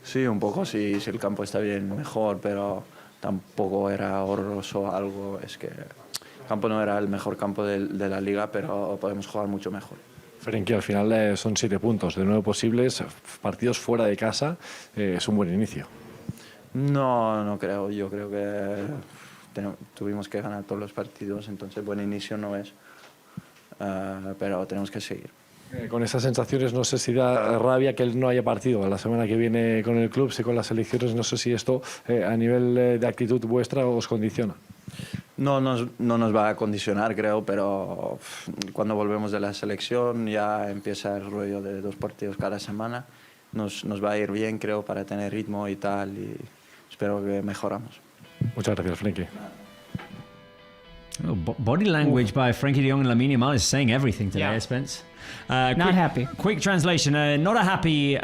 Sí, un poco, si el campo está bien, mejor, pero tampoco era horroroso algo. Es que el campo no era el mejor campo de la Liga, pero podemos jugar mucho mejor. Frenkie, al final son 7 puntos de 9 posibles, partidos fuera de casa, es un buen inicio. No creo, yo creo que tuvimos que ganar todos los partidos, entonces buen inicio no es, pero tenemos que seguir. Con esas sensaciones no sé si da rabia que él no haya partido la semana que viene con el club, si con las selecciones, no sé si esto a nivel de actitud vuestra os condiciona. No nos va a condicionar, creo, pero cuando volvemos de la selección ya empieza el rollo de 2 partidos cada semana. Nos va a ir bien, creo, para tener ritmo y tal, y espero que mejoramos. Muchas gracias, Frankie. Oh, body language by Frankie de Jong and Lamine Yamal is saying everything today, Spence. Not happy. Quick translation. Not a happy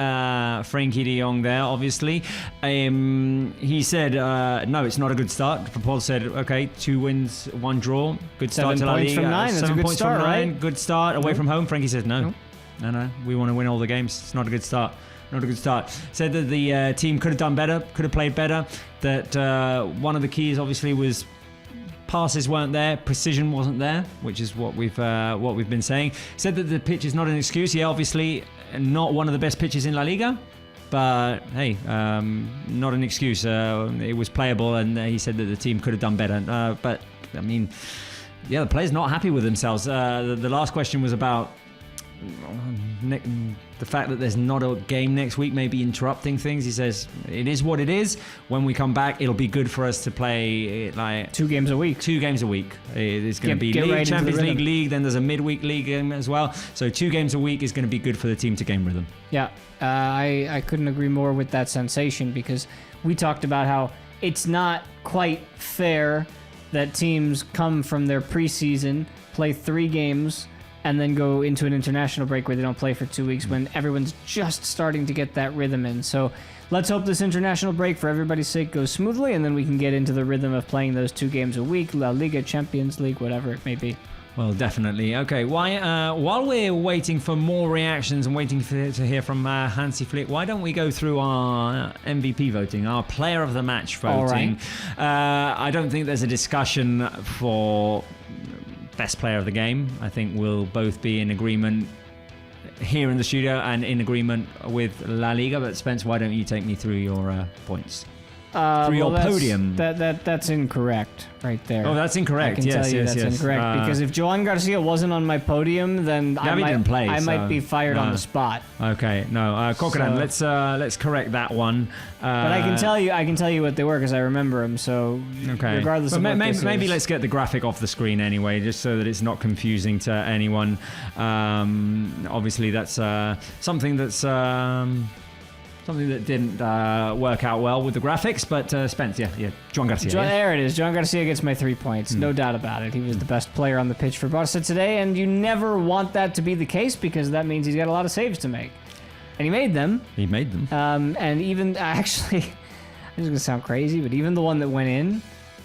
Frankie de Jong there, obviously. He said, no, it's not a good start. Paul said, okay, 2 wins, 1 draw. Good start 7 to La points Liga. from 9. That's 7 a good points start, from 9. right? Good start away from home. Frankie said, no. We want to win all the games. It's not a good start. Not a good start. Said that the team could have done better, could have played better. That one of the keys, obviously, was passes weren't there, precision wasn't there, which is what we've been saying. Said that the pitch is not an excuse. Yeah, obviously, not one of the best pitches in La Liga, but hey, not an excuse. It was playable, and he said that the team could have done better. But I mean, yeah, the players not happy with themselves. The last question was about the fact that there's not a game next week may be interrupting things. He says it is what it is. When we come back, it'll be good for us to play like 2 games a week. 2 games a week. It's going to be League, right Champions League, then there's a midweek league game as well. So 2 games a week is going to be good for the team to gain rhythm. Yeah, I couldn't agree more with that sensation, because we talked about how it's not quite fair that teams come from their preseason, play 3 games, and then go into an international break where they don't play for 2 weeks when everyone's just starting to get that rhythm in. So let's hope this international break, for everybody's sake, goes smoothly, and then we can get into the rhythm of playing those 2 games a week, La Liga, Champions League, whatever it may be. Well, definitely. Okay, while we're waiting for more reactions and waiting to hear from Hansi Flick, why don't we go through our MVP voting, our player of the match voting? I don't think there's a discussion for best player of the game. I think we'll both be in agreement here in the studio and in agreement with La Liga. But Spence, why don't you take me through your points? Through your podium. That's incorrect right there. Oh, that's incorrect. I can tell you that's incorrect because if Joan Garcia wasn't on my podium, then I might be fired on the spot. Okay, no, Kokoran, let's correct that one. But I can tell you what they were because I remember them. So regardless of what maybe let's get the graphic off the screen anyway, just so that it's not confusing to anyone. Obviously, that's something that didn't work out well with the graphics, but Spence, yeah, Joan Garcia. There it is. Joan Garcia gets my 3 points. No doubt about it. He was the best player on the pitch for Barça today, and you never want that to be the case because that means he's got a lot of saves to make. And he made them. And even, actually, this is going to sound crazy, but even the one that went in,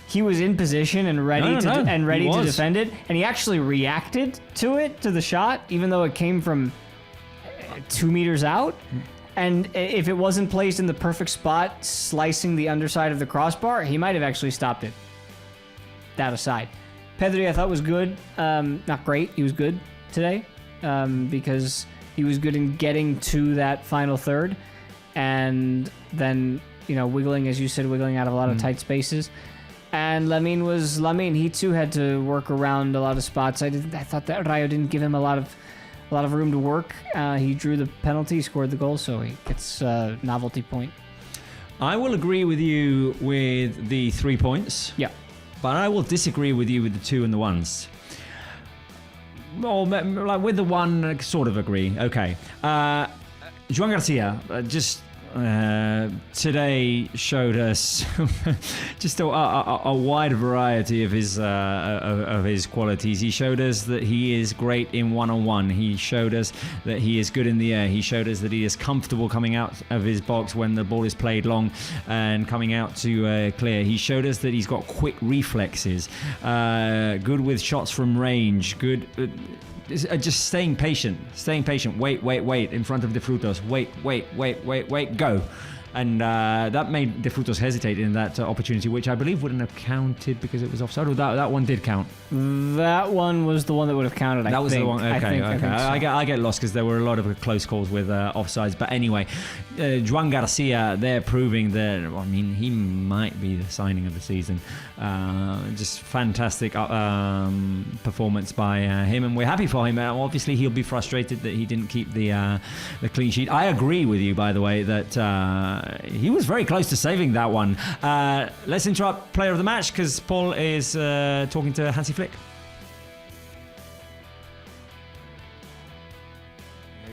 he was in position and ready to defend it, and he actually reacted to the shot, even though it came from 2 meters out. And if it wasn't placed in the perfect spot, slicing the underside of the crossbar, he might have actually stopped it. That aside. Pedri, I thought, was good. Not great. He was good today because he was good in getting to that final third. And then, wiggling, as you said, wiggling out of a lot of tight spaces. And Lamine was Lamine. He, too, had to work around a lot of spots. I thought that Rayo didn't give him a lot of room to work. He drew the penalty, scored the goal, so he gets a novelty point. I will agree with you with the 3 points. Yeah. But I will disagree with you with the 2 and the 1s. Well, like with the 1, I sort of agree. Okay. Joan Garcia, today showed us just a wide variety of his qualities. He showed us that he is great in one-on-one. He showed us that he is good in the air. He showed us that he is comfortable coming out of his box when the ball is played long and coming out to clear. He showed us that he's got quick reflexes, good with shots from range, good. Just staying patient. Wait in front of De Frutos. Wait, go. And that made De Frutos hesitate in that opportunity, which I believe wouldn't have counted because it was offside. Or that one did count. That one was the one that would have counted. That was the one. Okay. I think so. I get lost because there were a lot of close calls with offsides. But anyway, Joan Garcia, they're proving that. I mean, he might be the signing of the season. Just fantastic performance by him, and we're happy for him. Obviously, he'll be frustrated that he didn't keep the clean sheet. I agree with you, by the way, that he was very close to saving that one. Let's interrupt player of the match because Paul is talking to Hansi Flick.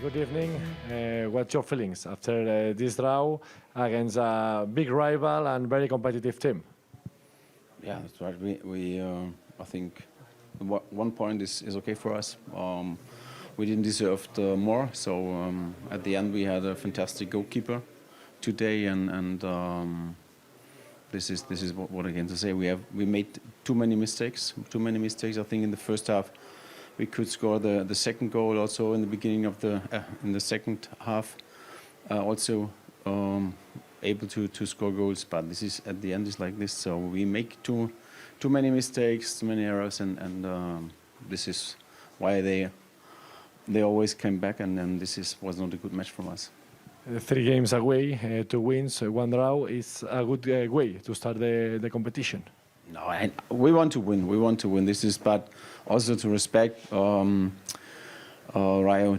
Good evening. What's your feelings after this draw against a big rival and very competitive team? Yeah, that's right. We I think 1 point is okay for us. We didn't deserve more, so at the end we had a fantastic goalkeeper today, and this is what again to say. We made too many mistakes. I think in the first half we could score the second goal. Also in the beginning of in the second half, also able to score goals. But this is at the end is like this. So we make too many mistakes, too many errors, and this is why they always came back, and then was not a good match from us. 3 games away, 2 wins, 1 draw is a good way to start the competition. No, and we want to win. We want to win. This is, but also to respect. Rayo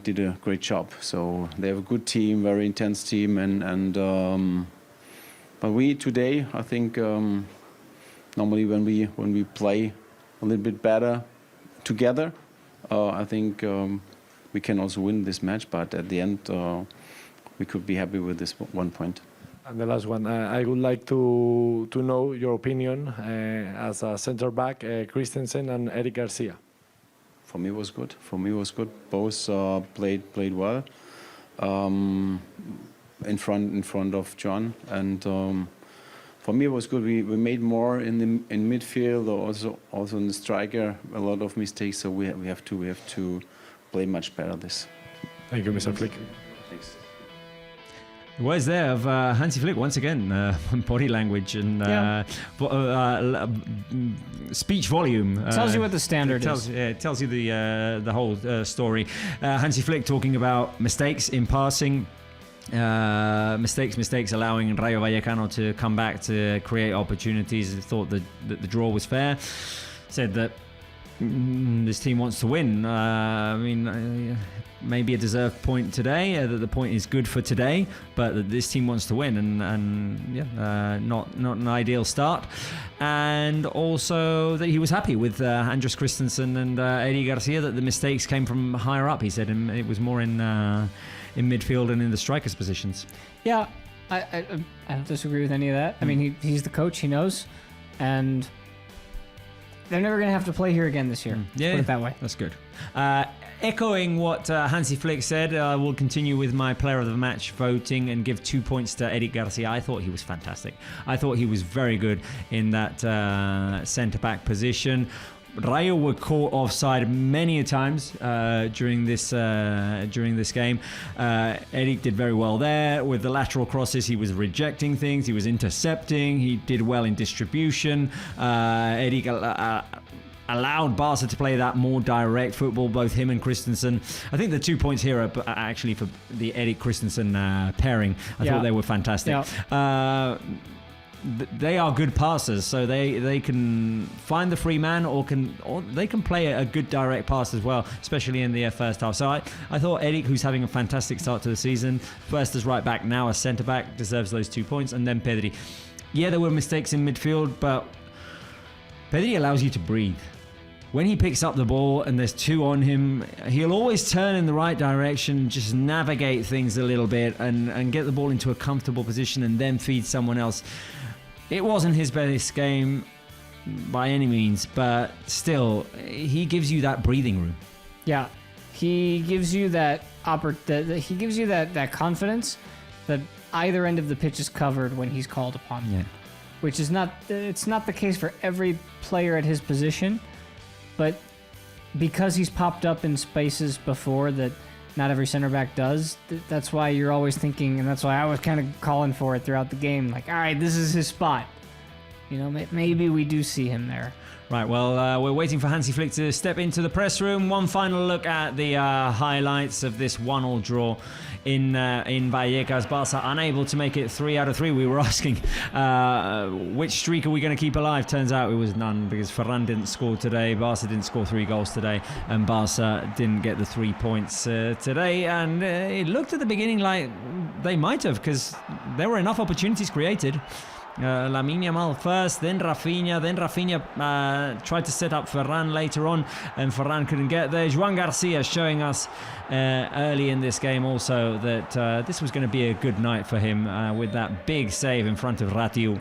did a great job. So they have a good team, very intense team, and but we today, I think, normally when we play a little bit better together, I think we can also win this match. But at the end, we could be happy with this 1 point. And the last one, I would like to know your opinion as a centre back, Christensen and Eric Garcia. for me it was good. Both played well in front of John, and for me it was good. We made more in midfield, also in the striker, a lot of mistakes. So we have to play much better this. Thank you, Mr. Flick. Thanks. The words there of Hansi Flick once again, body language and speech volume. Tells you what the standard is. Yeah, it tells you the whole story. Hansi Flick talking about mistakes in passing. Mistakes, allowing Rayo Vallecano to come back to create opportunities. Thought that the draw was fair. Said that this team wants to win. Maybe a deserved point today. That the point is good for today, but that this team wants to win, not an ideal start. And also that he was happy with Andres Christensen and Eddie Garcia. That the mistakes came from higher up. He said, and it was more in midfield and in the strikers' positions. Yeah, I don't disagree with any of that. I mean, he's the coach. He knows, and they're never going to have to play here again this year. Yeah, put it that way. That's good. Echoing what Hansi Flick said, I will continue with my player of the match voting and give 2 points to Eric Garcia. I thought he was fantastic. I thought he was very good in that centre-back position. Rayo were caught offside many a times during this game. Eric did very well there with the lateral crosses. He was rejecting things. He was intercepting. He did well in distribution. Eric allowed Barca to play that more direct football, both him and Christensen. I think the 2 points here are actually for the Eric Christensen pairing. I thought they were fantastic. Yeah. They are good passers, so they can find the free man or they can play a good direct pass as well, especially in the first half. So I thought Eric, who's having a fantastic start to the season, first as right back, now as centre back, deserves those 2 points. And then Pedri. Yeah, there were mistakes in midfield, but Pedri allows you to breathe. When he picks up the ball and there's two on him, he'll always turn in the right direction, just navigate things a little bit and get the ball into a comfortable position and then feed someone else. It wasn't his best game by any means, but still, he gives you that breathing room. Yeah, he gives you that he gives you that confidence that either end of the pitch is covered when he's called upon. Yeah. Which is not the case for every player at his position. But because he's popped up in spaces before that not every center back does, that's why you're always thinking, and that's why I was kind of calling for it throughout the game. Like, all right, this is his spot. You know, maybe we do see him there. Right, well, we're waiting for Hansi Flick to step into the press room. One final look at the highlights of this 1-1 draw in Vallecas. Barça unable to make it 3 out of 3. We were asking which streak are we going to keep alive. Turns out it was none, because Ferran didn't score today, Barça didn't score 3 goals today, and Barça didn't get the 3 points today. And it looked at the beginning like they might have, because there were enough opportunities created. Lamine Yamal first, then Rafinha tried to set up Ferran later on, and Ferran couldn't get there. Joan Garcia showing us early in this game also that this was going to be a good night for him with that big save in front of Ratiu.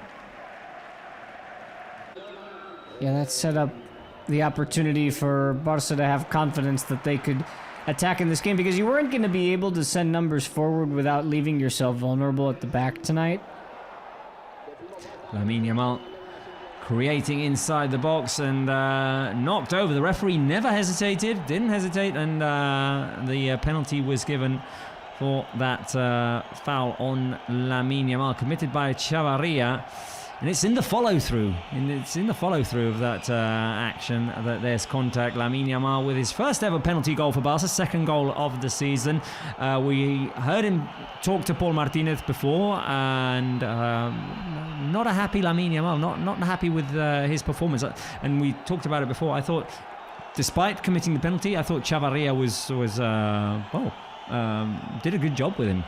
Yeah, that set up the opportunity for Barca to have confidence that they could attack in this game, because you weren't going to be able to send numbers forward without leaving yourself vulnerable at the back tonight. Lamine Yamal creating inside the box and knocked over. The referee didn't hesitate, and the penalty was given for that foul on Lamine Yamal committed by Chavarria. And it's in the follow-through. Of that action that there's contact. Lamine Yamal with his first ever penalty goal for Barca, second goal of the season. We heard him talk to Paul Martinez before, and not a happy Lamine Yamal, not happy with his performance. And we talked about it before. I thought, despite committing the penalty, I thought Chavarria did a good job with him.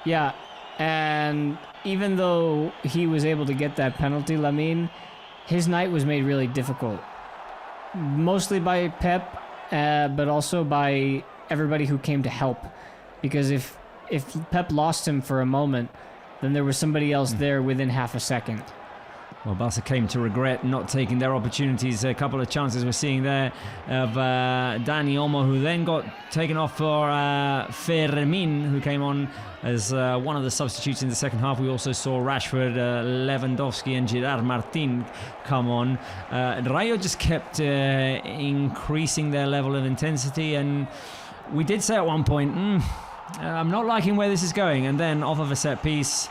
Yeah, and even though he was able to get that penalty, Lamine, his night was made really difficult. Mostly by Pep, but also by everybody who came to help. Because if Pep lost him for a moment, then there was somebody else there within half a second. Well, Barca came to regret not taking their opportunities. A couple of chances we're seeing there of Dani Olmo, who then got taken off for Fermin, who came on as one of the substitutes in the second half. We also saw Rashford, Lewandowski and Gerard Martin come on. Rayo just kept increasing their level of intensity, and we did say at one point, I'm not liking where this is going. And then off of a set piece,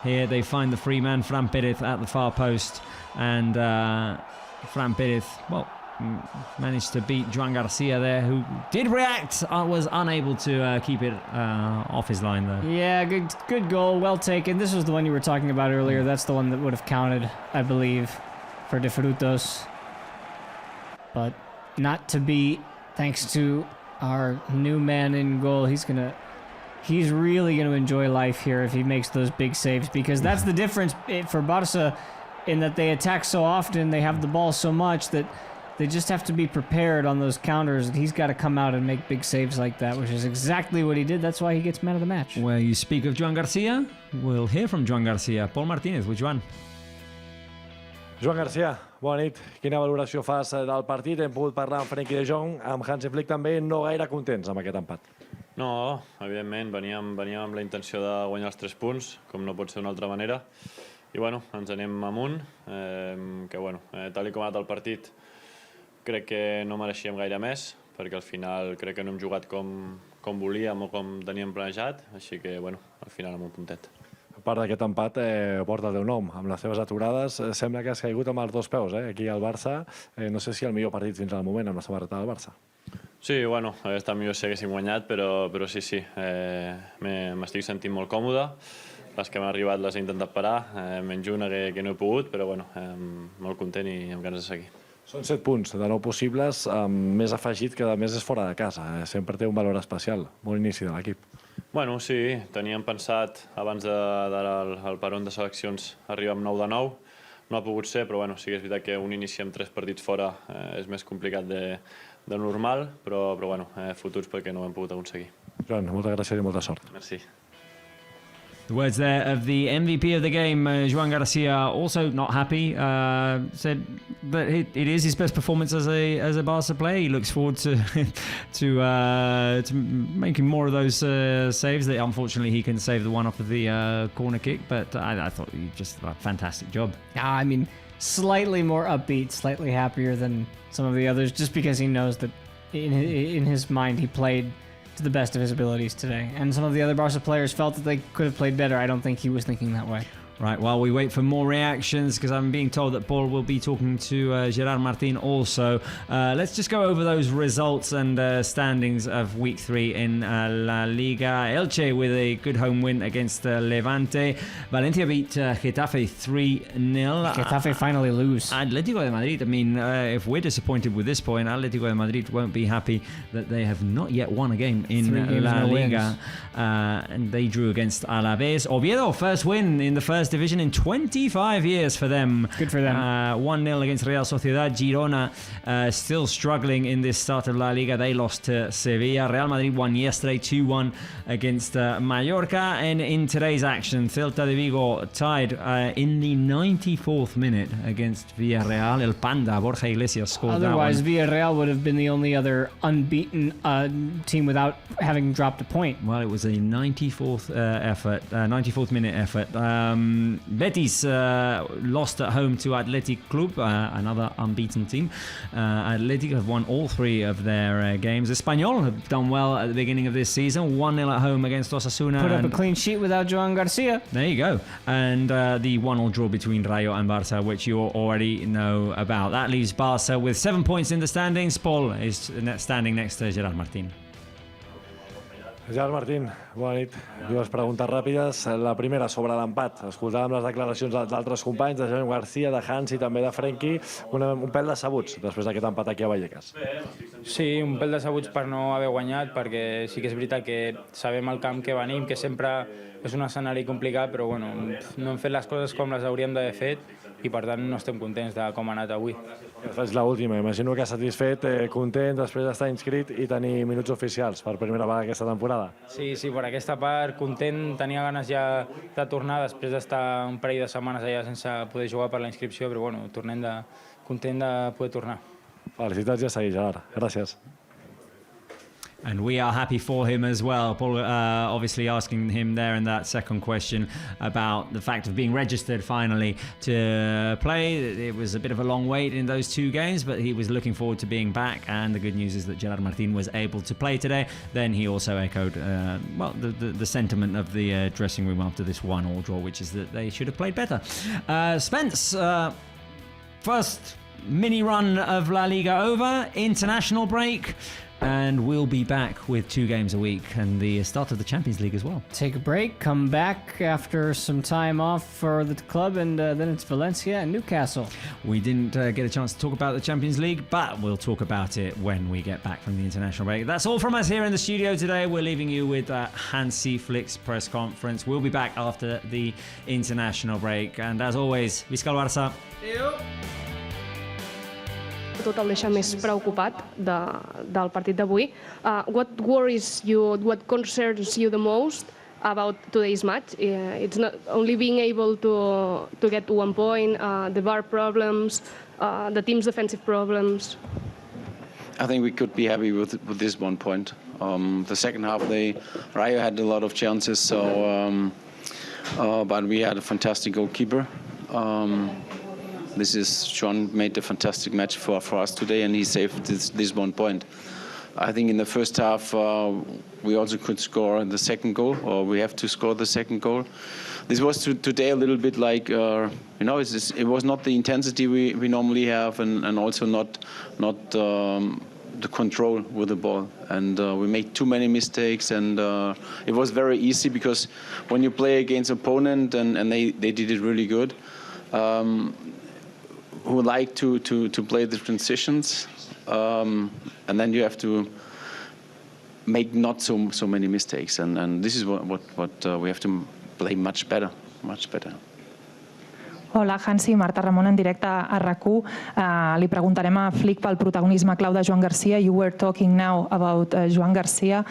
here they find the free man, Fran Perez, at the far post. And Fran Perez, well, managed to beat Joan Garcia there, who did react, was unable to keep it off his line though. Yeah, good goal, well taken. This was the one you were talking about earlier. That's the one that would have counted, I believe, for De Frutos. But not to be, thanks to our new man in goal. He's really going to enjoy life here if he makes those big saves, because that's the difference for Barça, in that they attack so often, they have the ball so much that they just have to be prepared on those counters. He's got to come out and make big saves like that, which is exactly what he did. That's why he gets man of the match. Where you speak of Joan Garcia, we'll hear from Joan Garcia. Paul Martínez with Joan. Joan Garcia, bona nit. Quina valoració fas del partit? Hem pogut parlar amb Frenkie de Jong, amb Hansi Flick també, no gaire contents amb aquest empat. No, evidentment, veníem amb la intenció de guanyar els 3 punts, com no pot ser d'una altra manera. I bueno, ens anem amunt, que bueno, tal com ha anat el partit, crec que no mereixíem gaire més, perquè al final crec que no hem jugat com volíem o com teníem planejat, així que bueno, al final amb un puntet. A part d'aquest empat, porta el teu nom. Amb les seves aturades, sembla que has caigut amb els 2 peus, aquí al Barça. No sé si el millor partit fins al moment amb la samarreta del Barça. Sí, bueno, hauria estat millor si haguéssim guanyat, però sí, m'estic sentint molt còmode. Les que m'han arribat les he intentat parar, menys una que no he pogut, però bueno, molt content i amb ganes de seguir. Són 7 punts de 9 possibles, amb més afegit que a més és fora de casa. Sempre té un valor especial, bon inici de l'equip. Bueno, sí, teníem pensat abans del peron de seleccions arribar amb 9 de 9. No ha pogut ser, però bueno, sí que és veritat que un inici amb 3 partits fora és més complicat de normal, però bueno, futurs perquè no ho hem pogut aconseguir. Joan, moltes gràcies i molta sort. Merci. The words there of the MVP of the game, Joan Garcia, also not happy. Said that it is his best performance as a Barca player. He looks forward to making more of those saves. That unfortunately he can save the one off of the corner kick, but I thought he just did a fantastic job. I mean, slightly more upbeat, slightly happier than some of the others, just because he knows that in his mind he played to the best of his abilities today. And some of the other Barca players felt that they could have played better. I don't think he was thinking that way. Right, while we wait for more reactions, because I'm being told that Paul will be talking to Gerard Martin also, let's just go over those results and standings of Week 3 in La Liga. Elche with a good home win against Levante. Valencia beat Getafe 3-0. Getafe finally lose. Atletico de Madrid, I mean, if we're disappointed with this point, Atletico de Madrid won't be happy that they have not yet won a game in La Liga. And they drew against Alaves. Oviedo, first win in the first division in 25 years for them. Good for them. 1-0 against Real Sociedad. Girona still struggling in this start of La Liga. They lost to Sevilla. Real Madrid won yesterday 2-1 against Mallorca. And in today's action, Celta de Vigo tied in the 94th minute against Villarreal. El Panda, Borja Iglesias scored Otherwise, that one. Villarreal would have been the only other unbeaten team without having dropped a point. Well, it was a 94th minute effort. Betis lost at home to Athletic Club, another unbeaten team. Athletic have won all 3 of their games. Espanyol have done well at the beginning of this season. 1-0 at home against Osasuna. Put up a clean sheet without Joan Garcia. There you go. And the 1-1 draw between Rayo and Barça, which you already know about. That leaves Barça with 7 points in the standings. Paul is standing next to Gerard Martin. Gerard Martín, bona nit. 2 preguntes ràpides. La primera sobre l'empat. Escoltàvem les declaracions d'altres companys, de Joan Garcia, de Hansi, també de Frenkie. Un pèl decebuts després d'aquest empat aquí a Vallecas. Sí, un pèl decebuts per no haver guanyat, perquè sí que és veritat que sabem el camp que venim, que sempre és un escenari complicat, però bueno, no hem fet les coses com les hauríem d'haver fet i per tant no estem contents de com ha anat avui. És l'última. Imagino que satisfet, content després d'estar inscrit i tenir minuts oficials per primera vegada aquesta temporada. Sí, per aquesta part content, tenia ganes ja de tornar després d'estar un parell de setmanes allà sense poder jugar per la inscripció, però bueno, content de poder tornar. Felicitats i a seguir, Gerard. Gràcies. And we are happy for him as well. Paul obviously asking him there in that second question about the fact of being registered finally to play. It was a bit of a long wait in those 2 games, but he was looking forward to being back. And the good news is that Gerard Martin was able to play today. Then he also echoed the sentiment of the dressing room after this 1-1 draw, which is that they should have played better. Spence, first mini run of La Liga over, international break. And we'll be back with 2 games a week and the start of the Champions League as well. Take a break, come back after some time off for the club, and then it's Valencia and Newcastle. We didn't get a chance to talk about the Champions League, but we'll talk about it when we get back from the international break. That's all from us here in the studio today. We're leaving you with Hansi Flick's press conference. We'll be back after the international break. And as always, visca el Barça. Tot el deixa més preocupat del partit d'avui. What worries you, what concerns you the most about today's match? It's not only being able to get 1 point, the VAR problems, the team's defensive problems. I think we could be happy with this 1 point. The second half, Rayo had a lot of chances, but we had a fantastic goalkeeper. John made a fantastic match for us today, and he saved this 1 point. I think in the first half we also could score the second goal, or we have to score the second goal. This was today a little bit like, it was not the intensity we normally have, and also not the control with the ball. And we made too many mistakes, and it was very easy because when you play against opponent and they did it really good, who like to play the transitions, and then you have to make not so many mistakes, and this is what we have to play much better. Hola, Hansi, Marta Ramon en directe a RAC1. Li preguntarem a Flick pel protagonisme clau de Joan Garcia. You were talking now about Joan Garcia.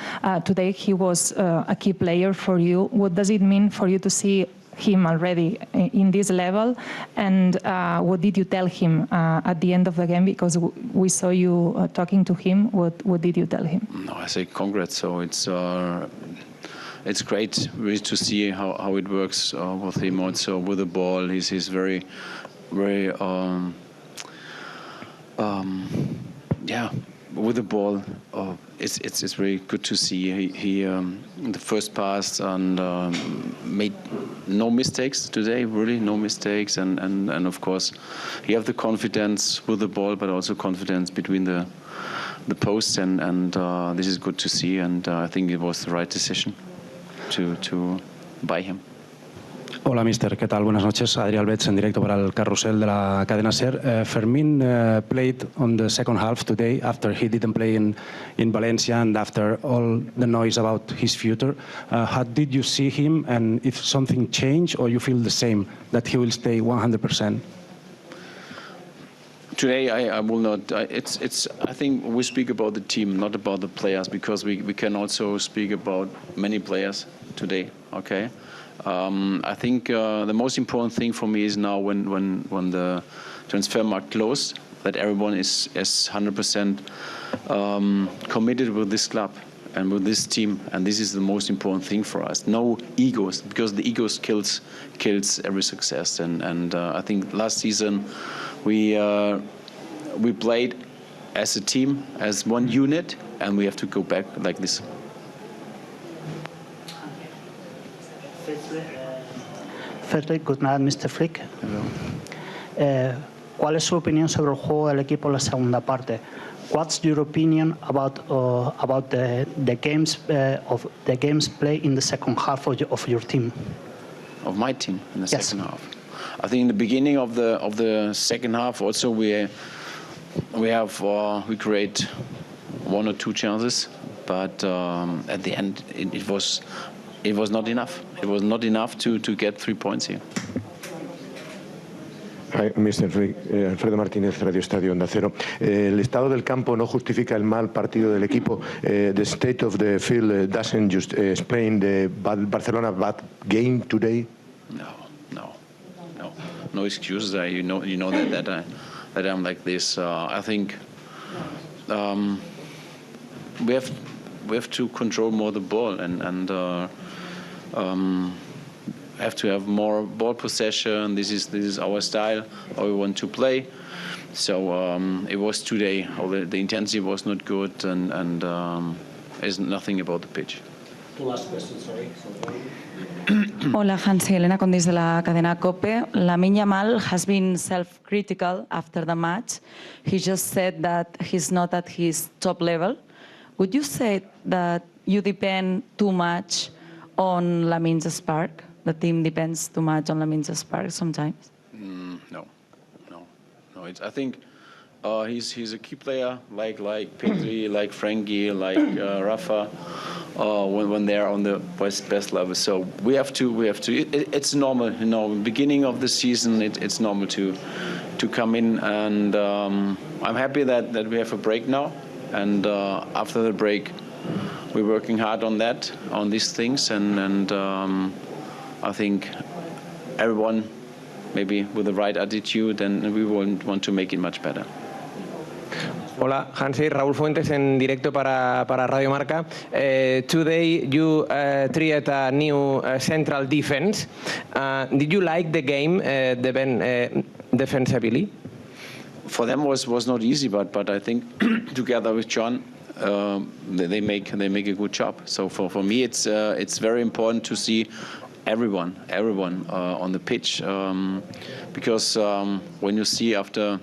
Today he was a key player for you. What does it mean for you to see him already in this level, and what did you tell him at the end of the game, because we saw you talking to him? What did you tell him? No, I say congrats. So it's great really to see how it works with him also with the ball. He's very with the ball. It's very good to see. He the first pass and made no mistakes today, really no mistakes, and of course he have the confidence with the ball, but also confidence between the posts, and this is good to see, and I think it was the right decision to buy him. Hola, mister. ¿Qué tal? Buenas noches. Adrián Betts en directo para el carrusel de la cadena SER. Fermín played on the second half today after he didn't play in Valencia and after all the noise about his future. How did you see him, and if something changed, or you feel the same, that he will stay 100%? Today, I will not. I think we speak about the team, not about the players, because we can also speak about many players today. Okay. I think the most important thing for me is now when the transfer market closed, that everyone is 100% committed with this club and with this team, and this is the most important thing for us. No egos, because the egos kills every success. And I think last season we played as a team, as one unit, and we have to go back like this. Firstly, good night, Mr. Flick. ¿Cuál es su opinión sobre el juego del equipo en la segunda parte? What's your opinion about the games play in the second half of your team? Of my team in the second half. I think in the beginning of the second half also we create 1 or 2 chances, but at the end it was not enough. It was not enough to get 3 points here. Hi, Mr. Flick. Alfredo Martínez, Radio Estadio Onda Cero. El estado del campo no justifica el mal partido del equipo. The state of the field doesn't just explain the Barcelona bad game today. No excuses. You know that I'm like this. I think we have to control more the ball and have to have more ball possession. This is our style, how we want to play. So it was today. The intensity was not good, and it's nothing about the pitch. Two last questions, sorry. Hola, Hansi, Elena Condis de la cadena COPE. Lamine Yamal has been self-critical after the match. He just said that he's not at his top level. Would you say that you depend too much on Lamine's spark? The team depends too much on Lamine's spark sometimes? No. I think he's a key player, like Pedri, like Frankie, like Rafa, when they're on the best level. So we have to. It's normal, beginning of the season, it's normal to come in, and I'm happy that we have a break now, and after the break, we're working hard on these things, and I think everyone, maybe with the right attitude, and we want to make it much better. Hola, Hansi, Raúl Fuentes en directo para Radio Marca. Today you tried a new central defense. Did you like the game defensively? For them was not easy, but I think together with John, they make a good job. So for me, it's very important to see everyone on the pitch, because when you see after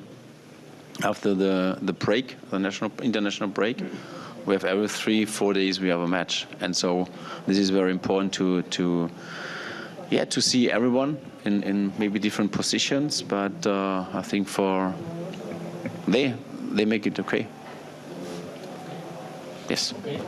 the break, the international break, we have every 3-4 days we have a match, and so this is very important to see everyone in maybe different positions, but I think they make it okay. Yes. Okay.